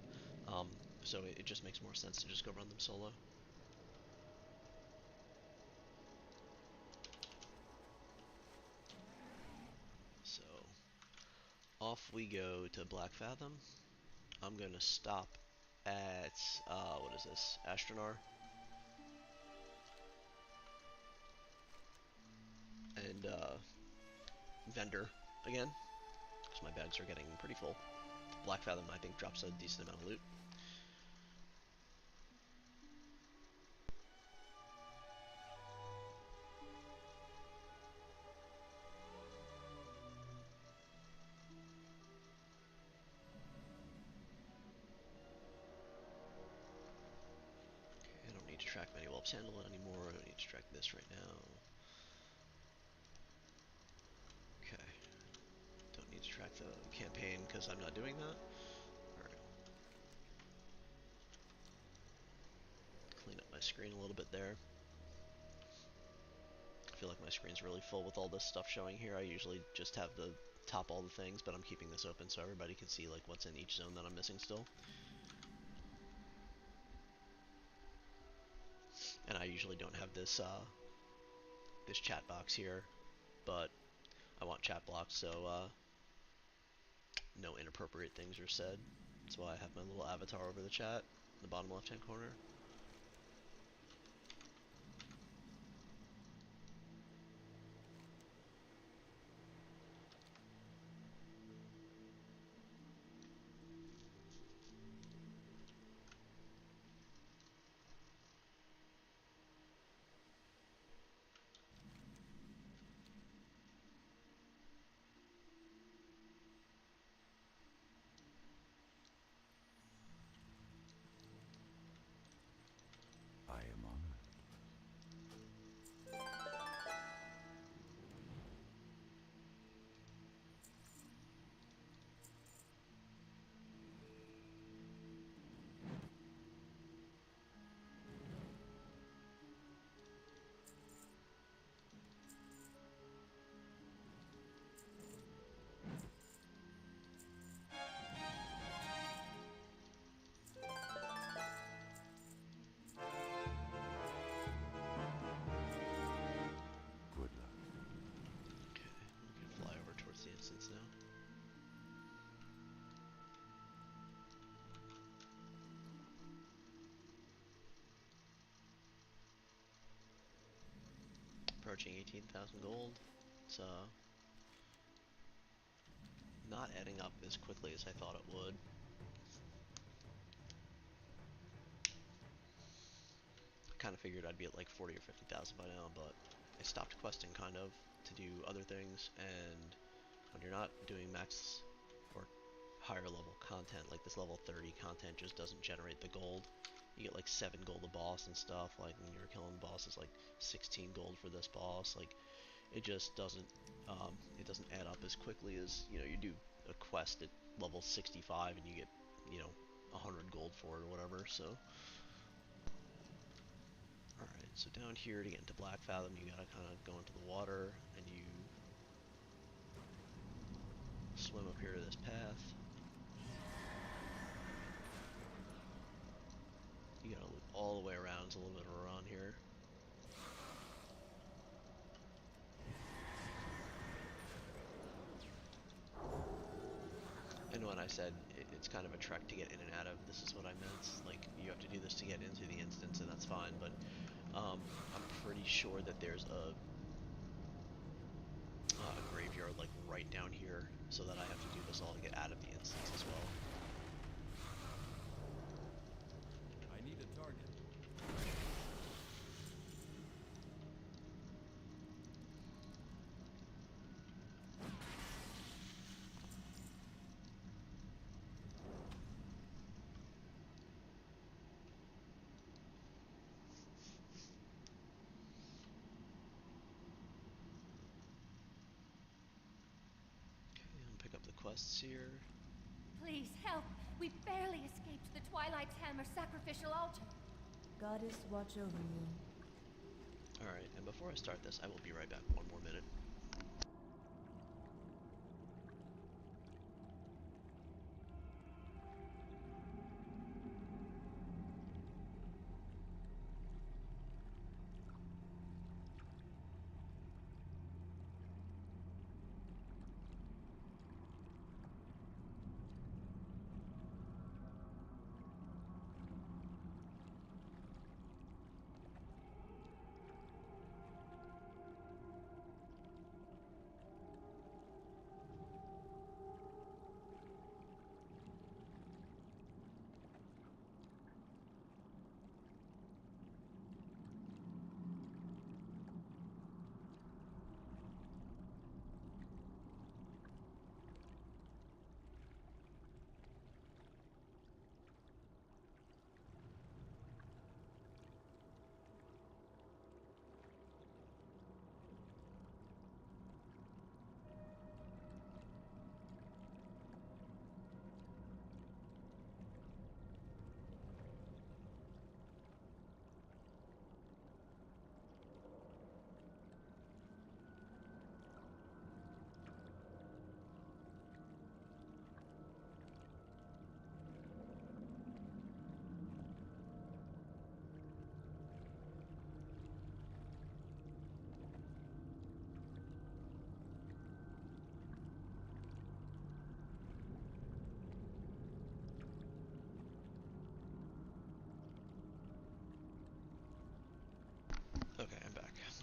So it just makes more sense to just go run them solo. So off we go to Black Fathom. I'm gonna stop at what is this? Astronar. And vendor again, because my bags are getting pretty full. Black Fathom I think drops a decent amount of loot. Phillips handle it anymore. I don't need to track this right now. Okay. Don't need to track the campaign because I'm not doing that. Alright. Clean up my screen a little bit there. I feel like my screen's really full with all this stuff showing here. I usually just have the top all the things, but I'm keeping this open so everybody can see like what's in each zone that I'm missing still. And I usually don't have this this chat box here, but I want chat blocks so no inappropriate things are said. That's why I have my little avatar over the chat in the bottom left hand corner. I am honored. Good luck. Okay, we can fly over towards the instance now. Approaching 18,000 gold. It's not adding up as quickly as I thought it would. Kind of figured I'd be at like 40 or 50,000 by now, but I stopped questing kind of to do other things, and when you're not doing max or higher level content, like this level 30 content just doesn't generate the gold. You get like 7 gold a boss and stuff, like when you're killing bosses like 16 gold for this boss, like it just doesn't it doesn't add up as quickly as, you know, you do a quest at level 65 and you get, you know, 100 gold for it or whatever. So alright, so down here to get into Black Fathom you gotta kinda go into the water and you swim up here to this path. You gotta loop all the way around. It's a little bit of a run here. And when I said it's kind of a trek to get in and out of, this is what I meant. Like, you have to do this to get into the instance, and that's fine, but I'm pretty sure that there's a graveyard, like, right down here, so that I have to do this all to get out of the instance as well. I need a target. Okay, I'm gonna pick up the quests here. Please, help! We barely escaped the Twilight's Hammer sacrificial altar. Goddess, watch over you. Alright, and before I start this, I will be right back. One more minute.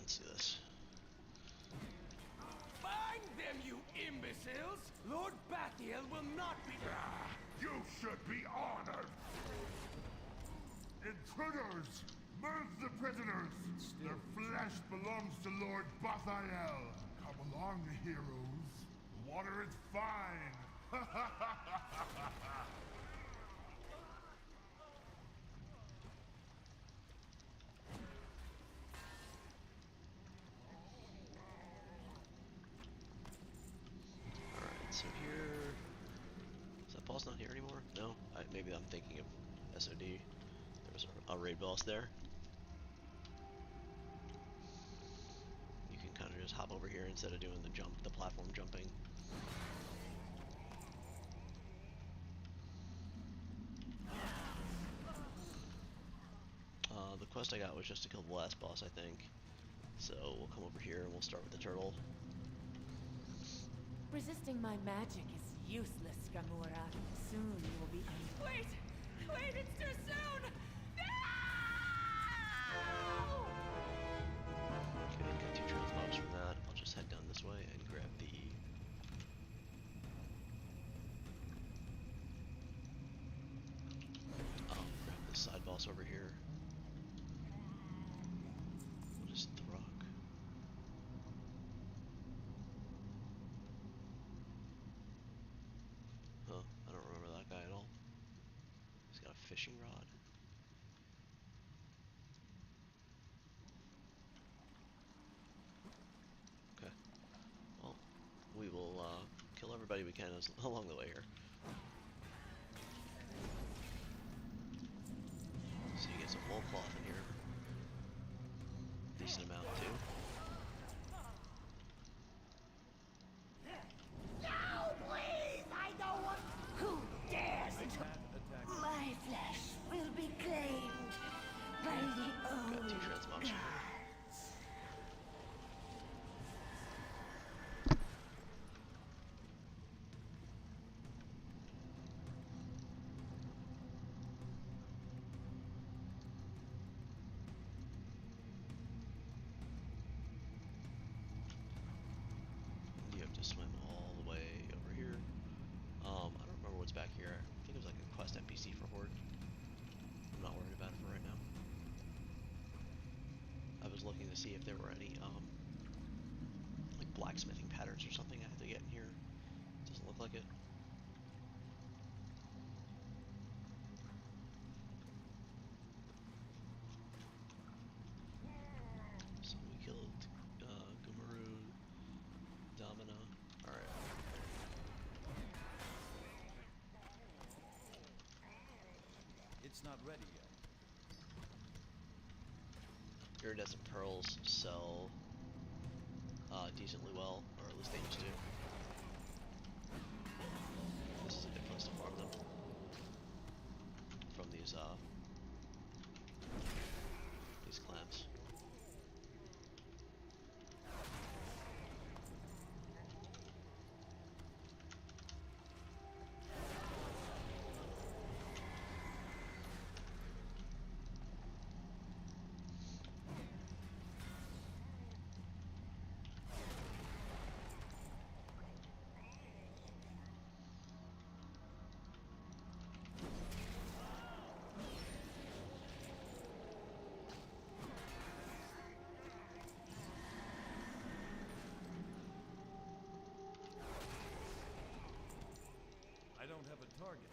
Let's do this. Find them, you imbeciles! Lord Bathiel will not be... You should be honored! Intruders! Move the prisoners! Their flesh belongs to Lord Bathiel. Come along, heroes. The water is fine. Alright, so here... Is that boss not here anymore? No? Maybe I'm thinking of SOD. There was a raid boss there. You can kind of just hop over here instead of doing the platform jumping. The quest I got was just to kill the last boss, I think. So we'll come over here and we'll start with the turtle. Resisting my magic is useless, Gamora. Soon you will be Wait! Wait, it's too soon! No! Okay, got 2 transmobs from that. I'll just head down this way and grab the... grab the side boss over here. What is Throg? Huh, I don't remember that guy at all. He's got a fishing rod. Okay. Well, we will kill everybody we can along the way here. So you get some wool cloth in here. Decent amount too. No, please! I don't want... Who dares I can't attack you. My flesh will be claimed by the Got 2 old transmobs. You have to swim all the way over here. I don't remember what's back here. I think it was like a quest NPC for Horde. I'm not worried about it for right now. I was looking to see if there were any like blacksmithing patterns or something I had to get in here. Doesn't look like it. So we killed Gumaru, Domina. Alright. It's not ready yet. Iridescent pearls sell decently well, or at least they used to. This is a good place to farm them. From these clams. I don't have a target.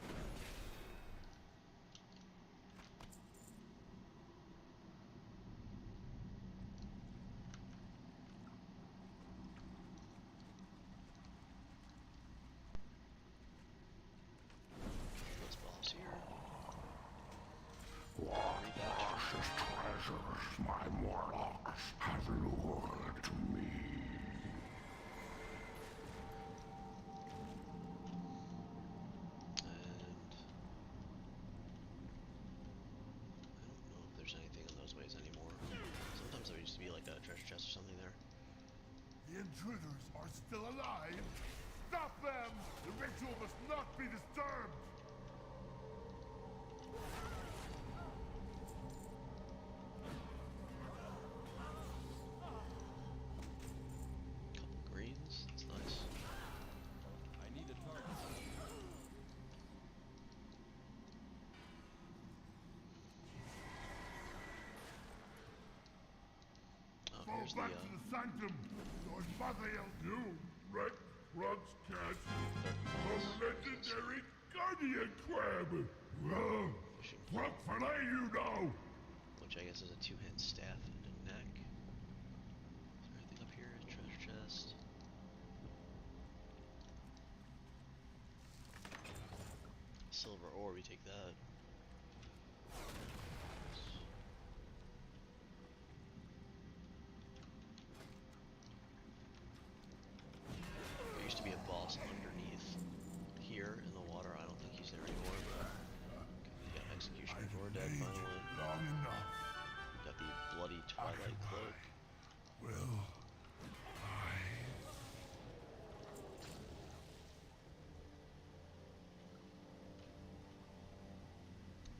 This boss here. Precious treasures my warlocks have lured to me. And I don't know if there's anything in those ways anymore. Sometimes there used to be like a treasure chest or something there. The intruders are still alive! Stop them! The ritual must not be disturbed! Here's back to the sanctum. Lord Fathiel. You wrecked Grub's cat. The legendary Guardian Crab. Well, Fishing what pole, fillet you know? which I guess is a two-hand staff and a neck. Is there anything up here? Treasure chest. Silver ore, we take that. There used to be a boss underneath here in the water. I don't think he's there anymore, but we got Executioner Door dead finally. Long enough. Got the bloody Twilight Cloak. Will I?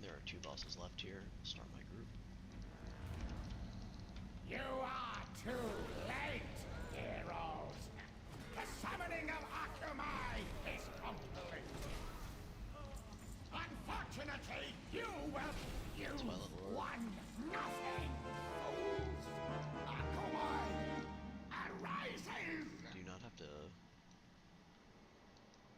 There are two bosses left here. I'll start my group. You are too late, heroes. The summoning of Akamai is complete. Unfortunately, you will use Twilight Lord. one nothing. Fools. Akamai arises. Do you not have to...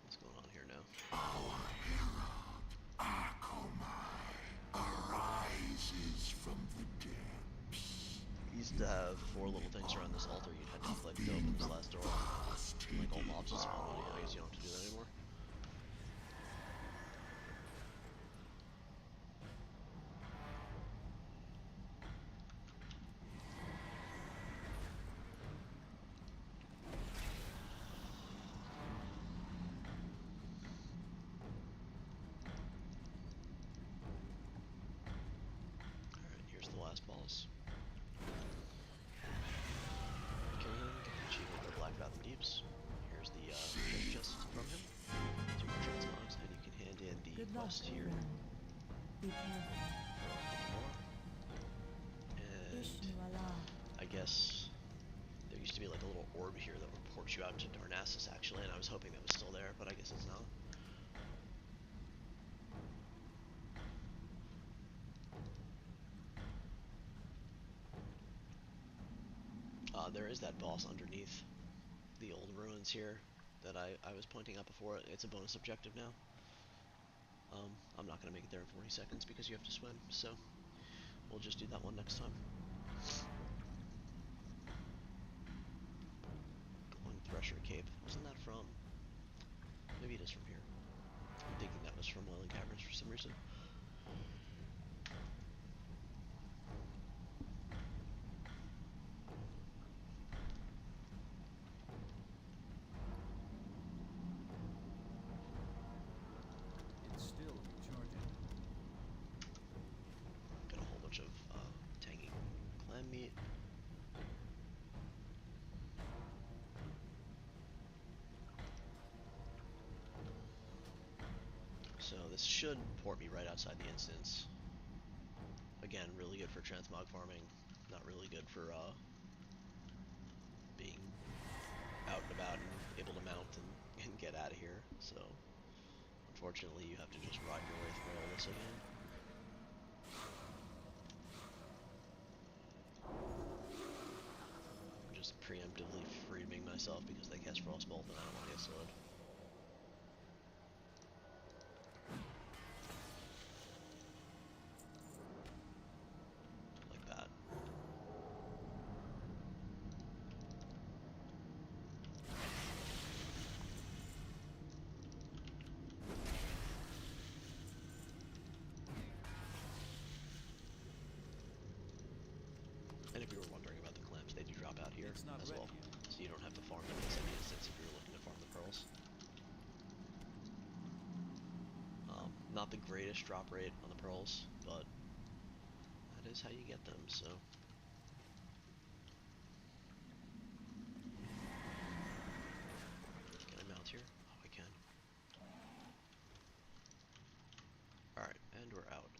What's going on here now? Our herald, Akomai, arises from the depths. You used to have four little things around this altar you'd had to collect to open this last door. Like all mobs would spawn on you. I guess you don't have to do that anymore. Alright, here's the last boss. Kill him, get the achievement for Black Fathom Deeps. Here's the treasure chest from him. 2 more transmogs, and you can hand in the Good luck, quest here. friend. Be careful. And Ishnu Allah. I guess there used to be like a little orb here that would port you out to Darnassus actually, and I was hoping that was still there, but I guess it's not. There is that boss underneath the old ruins here that I was pointing out before. It's a bonus objective now. I'm not going to make it there in 40 seconds because you have to swim, so we'll just do that one next time. Glowing Thresher Cape. Wasn't that from... Maybe it is from here. I'm thinking that was from Wailing Caverns for some reason. It's still charging. Got a whole bunch of tangy clam meat. So this should port me right outside the instance. Again, really good for transmog farming. Not really good for being out and about and able to mount and get out of here. So unfortunately you have to just ride your way through all this again. I'm just preemptively freeing myself because they cast Frostbolt and I don't want to get slowed. Like that. And if you were wondering about the clams, they do drop out here It's not as ready well. yet. So you don't have to farm them inside the instance if you're looking to farm the pearls. Not the greatest drop rate on the pearls, but that is how you get them, so. Can I mount here? Oh, I can. Alright, and we're out.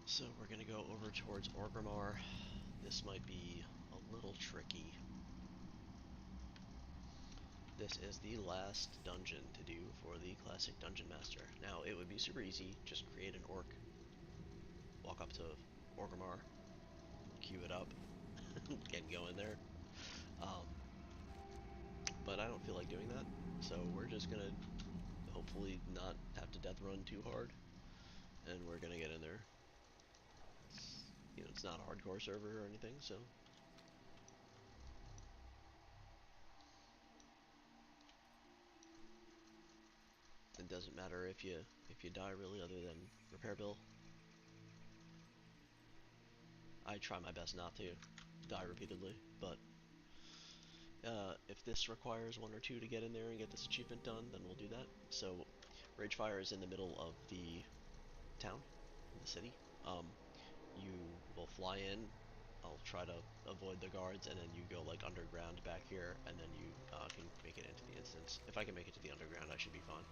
So we're gonna go over towards Orgrimmar. This might be a little tricky. This is the last dungeon to do for the classic Dungeon Master. Now, it would be super easy, just create an orc, walk up to Orgrimmar, queue it up and go in there. Um, but I don't feel like doing that, so we're just gonna hopefully not have to death run too hard, and we're gonna get in there. It's, it's not a hardcore server or anything, so it doesn't matter if you die really, other than repair bill. I try my best not to die repeatedly, but if this requires 1 or 2 to get in there and get this achievement done, then we'll do that. So Ragefire is in the middle of the town, in the city. You will fly in. I'll try to avoid the guards, and then you go like underground back here, and then you can make it into the instance. If I can make it to the underground, I should be fine.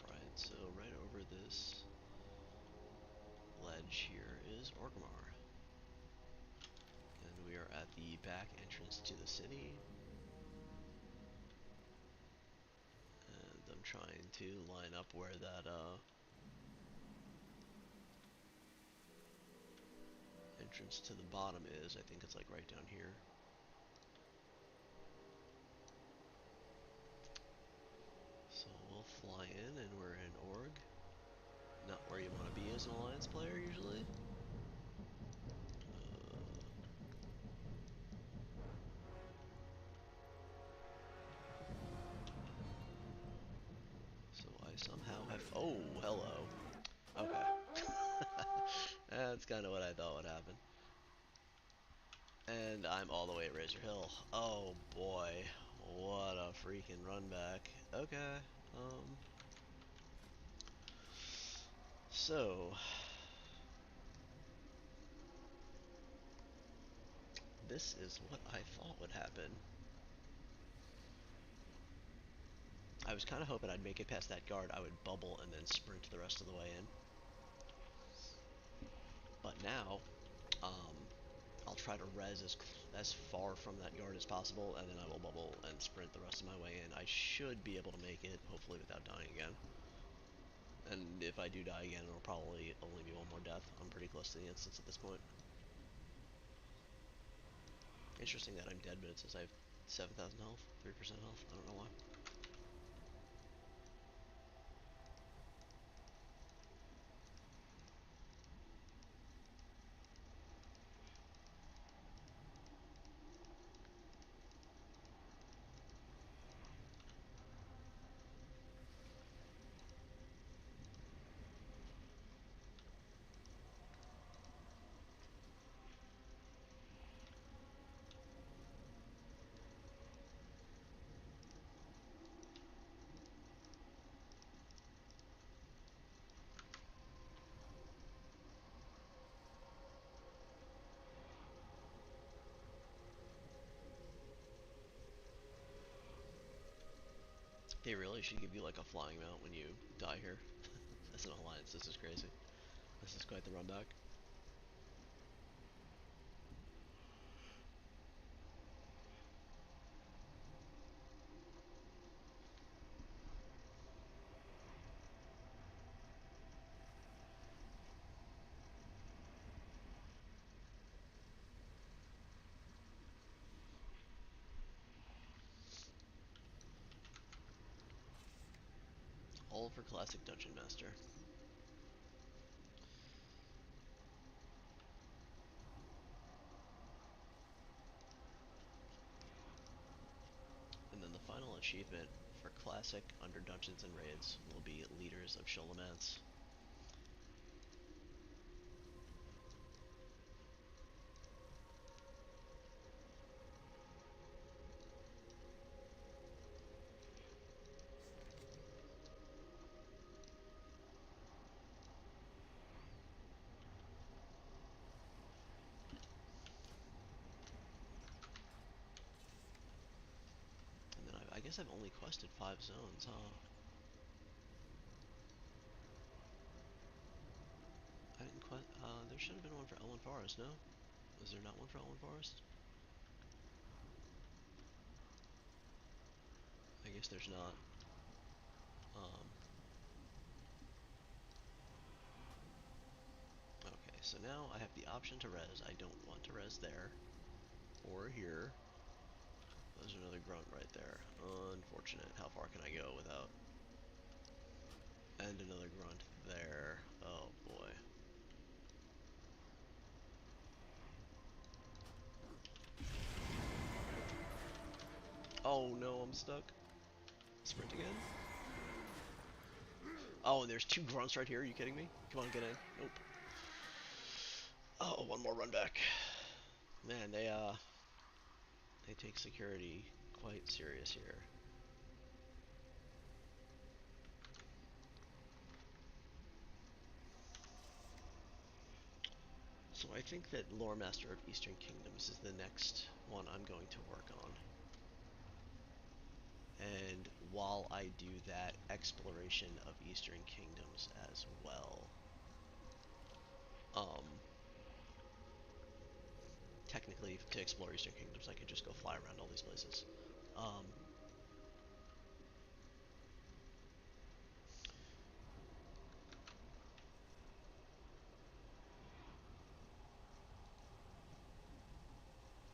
Alright, so right over this ledge here is Orgrimmar. And we are at the back entrance to the city. And I'm trying to line up where that entrance to the bottom is. I think it's like right down here. So we'll fly in, and we're in Org. Not where you want to be as an Alliance player, usually. So I somehow have... Oh, hello. Okay. That's kind of what I thought would happen. And I'm all the way at Razor Hill. Oh boy. What a freaking run back. Okay. So... This is what I thought would happen. I was kind of hoping I'd make it past that guard, I would bubble and then sprint the rest of the way in. But now, I'll try to res as far from that guard as possible, and then I will bubble and sprint the rest of my way in. I should be able to make it, hopefully without dying again. And if I do die again, it'll probably only be one more death. I'm pretty close to the instance at this point. Interesting that I'm dead, but it says I have 7,000 health, 3% health. I don't know why. They really should give you like a flying mount when you die here. As an alliance, this is crazy. This is quite the run back. all for Classic Dungeon Master. And then the final achievement for Classic under Dungeons and Raids will be Leaders of Sholomance. And then I guess I've only quested 5 zones, huh? I didn't quest. There should have been one for Elwyn Forest, no? Was there not one for Elwyn Forest? I guess there's not. Okay, so now I have the option to res. I don't want to res there. Or here. There's another grunt right there. Unfortunate. How far can I go without... And another grunt there. Oh boy. Oh no, I'm stuck. Sprint again? Oh, and there's 2 grunts right here. Are you kidding me? Come on, get in. Nope. Oh, one more run back. Man, they take security quite serious here. So I think that Lore Master of Eastern Kingdoms is the next one I'm going to work on. And while I do that, exploration of Eastern Kingdoms as well. Technically, to explore Eastern Kingdoms, I could just go fly around all these places.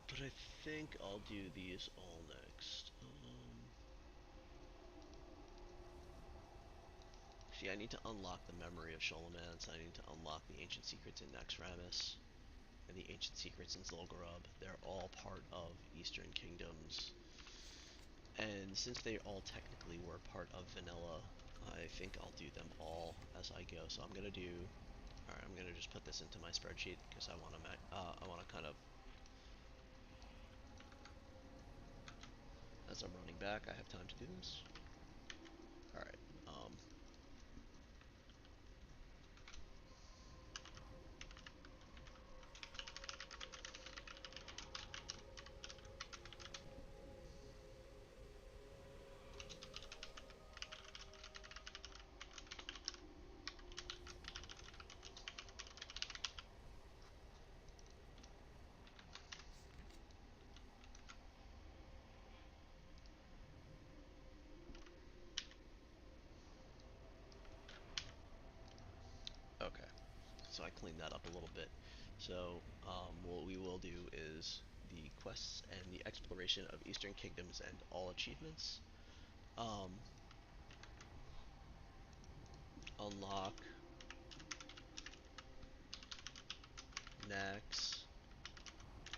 But I think I'll do these all next. See, I need to unlock the memory of Sholomance. I need to unlock the ancient secrets in Naxxramas and the ancient secrets in Zul'Gurub. They're all part of Eastern Kingdoms. And since they all technically were part of Vanilla, I think I'll do them all as I go. So I'm gonna do. Alright, I'm gonna just put this into my spreadsheet because I wanna kind of, as I'm running back, I have time to do this. Alright, okay. So I cleaned that up a little bit. So what we will do is the quests and the exploration of Eastern Kingdoms and all achievements. Unlock Nax,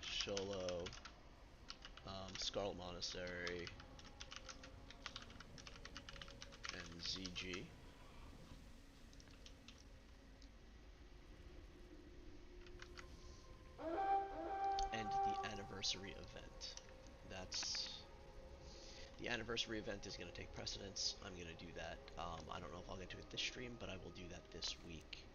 Sholo, Scarlet Monastery, and ZG. And the anniversary event. The anniversary event is going to take precedence. I'm going to do that. I don't know if I'll get to it this stream, but I will do that this week.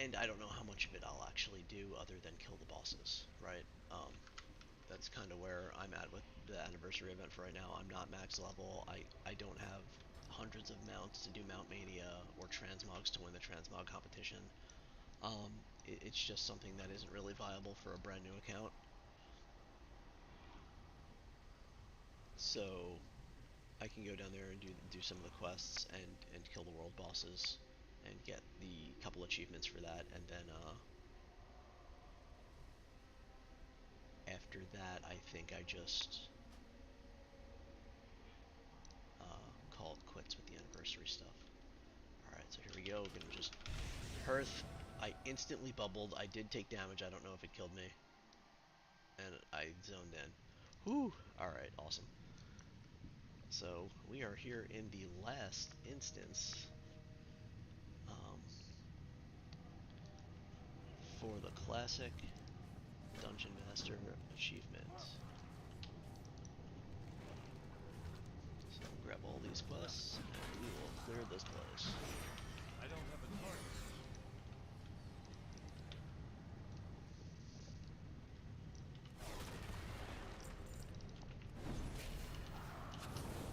And I don't know how much of it I'll actually do other than kill the bosses, right? That's kind of where I'm at with the anniversary event for right now. I'm not max level. I don't have hundreds of mounts to do Mount Mania or transmogs to win the transmog competition. It's just something that isn't really viable for a brand new account. So I can go down there and do some of the quests and kill the world bosses and get the couple achievements for that, and then after that I think I just call it quits with the anniversary stuff. Alright, so here we go. We're gonna just Hearth. I instantly bubbled. I did take damage. I don't know if it killed me. And I zoned in. Whew! Alright, awesome. So, we are here in the last instance for the classic Dungeon Master achievement. So, grab all these quests, and we will clear this place. I don't have a target.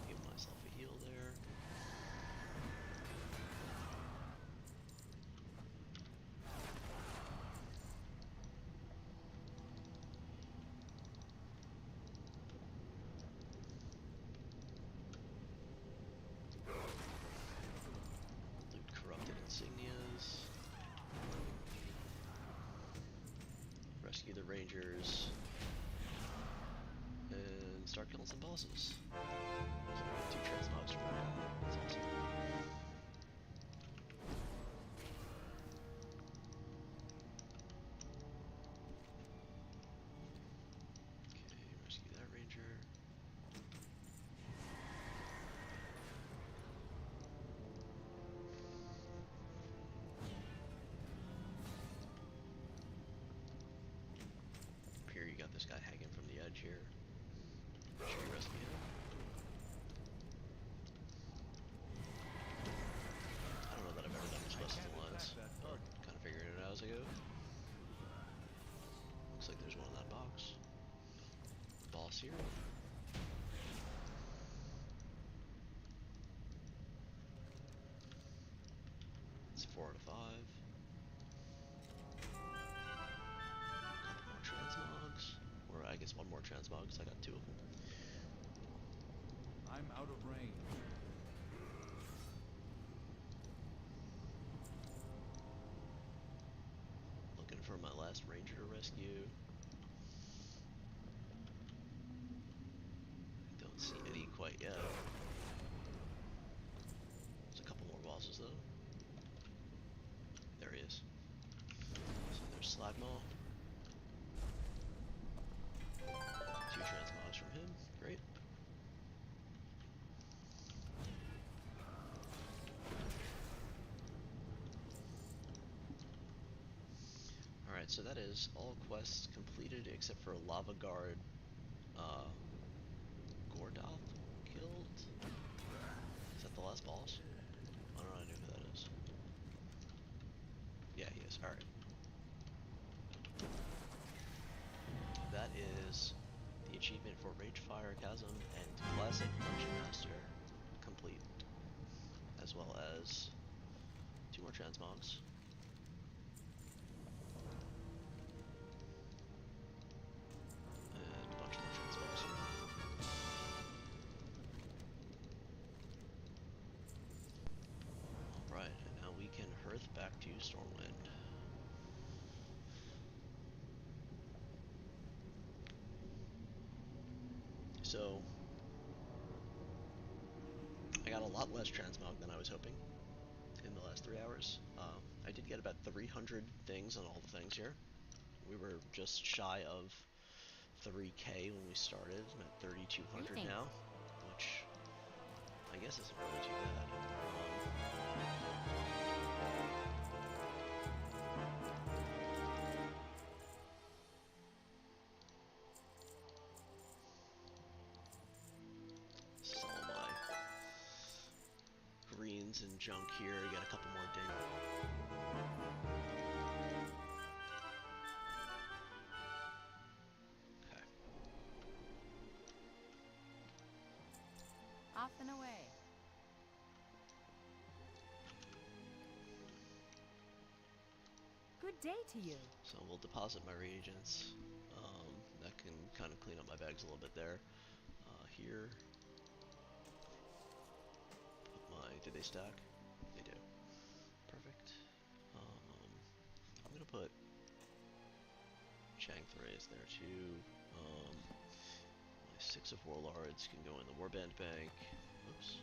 Give myself a heal there. Loot corrupted insignias. Rescue the rangers. And start killing some bosses. So, 2 transmogs from that guy. That's awesome. Okay, rescue that ranger. Up here you got this guy hanging from the edge here. Make sure you rescue him. I don't know that I've ever done this quest alliance, but kind of figuring it out as I go. Looks like there's one in that box. Boss here. It's 4 out of 5. Couple more transmogs. Or I guess one more transmog, because I got 2 of them. I'm out of range. Looking for my last ranger to rescue. I don't see any quite yet. There's a couple more bosses though. There he is. So there's Slagmaw. 2 transmogs from him. Great. Alright, so that is all quests completed except for Lava Guard Gordoth killed. Is that the last boss? I don't know who that is. Yeah, he is. Alright. That is the achievement for Ragefire Chasm and Classic Dungeon Master complete. As well as 2 more transmogs. And a bunch more transmogs here. Alright, and now we can hearth back to Stormwind. So, I got a lot less transmog than I was hoping in the last 3 hours. I did get about 300 things on all the things here. We were just shy of 3k when we started. I'm at 3,200 now, which I guess isn't really too bad. This is all my greens and junk here. Get a couple more ding. Off and away. Good day to you. So we'll deposit my reagents. That can kind of clean up my bags a little bit there. Here. Put my. Did they stack? They do. Perfect. I'm gonna put Chang Thrace there too. My 6 of Warlords can go in the Warband bank. Oops.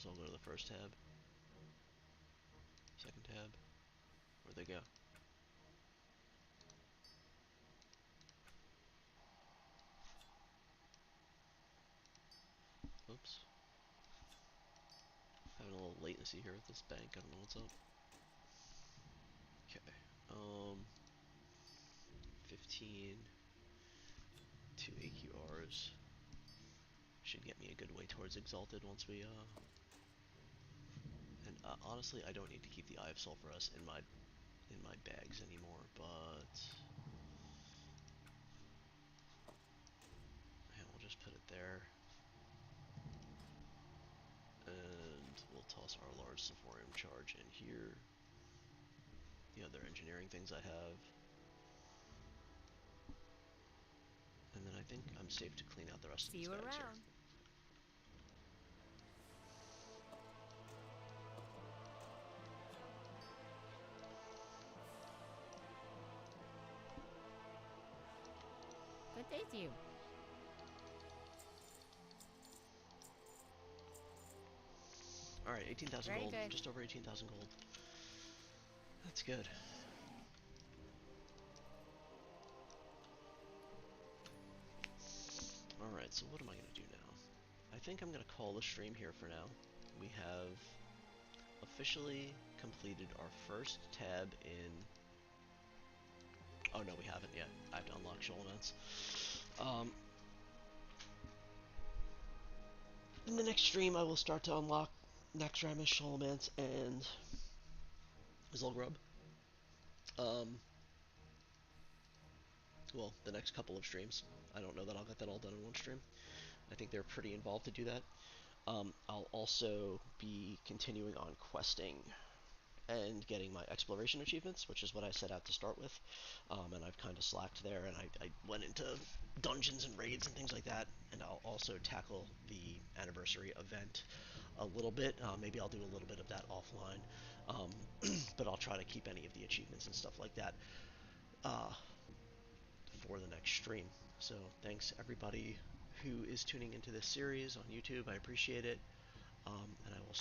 those all go to the first tab? Second tab? Where'd they go? Oops. Having a little latency here with this bank. I don't know what's up. Okay. 15. 2 AQRs. Should get me a good way towards Exalted once we, And honestly, I don't need to keep the Eye of Sulphurus in my bags anymore, but yeah, we'll just put it there, and we'll toss our large Sephorium charge in here. The other engineering things I have, and then I think I'm safe to clean out the rest of See these you bags here. around. Good day to you. Alright, 18,000 Very gold. good. Just over 18,000 gold. That's good. Alright, so what am I going to do now? I think I'm going to call the stream here for now. We have officially completed our first tab in... Oh no, we haven't yet. I have to unlock Shoal Events. In the next stream, I will start to unlock Naxxramas, Shoal Events, and Zul'Grub. Well, the next couple of streams. I don't know that I'll get that all done in one stream. I think they're pretty involved to do that. I'll also be continuing on questing and getting my exploration achievements, which is what I set out to start with. And I've kind of slacked there, and I went into dungeons and raids and things like that. And I'll also tackle the anniversary event a little bit. Maybe I'll do a little bit of that offline. But I'll try to keep any of the achievements and stuff like that for the next stream. So thanks everybody who is tuning into this series on YouTube. I appreciate it. And I will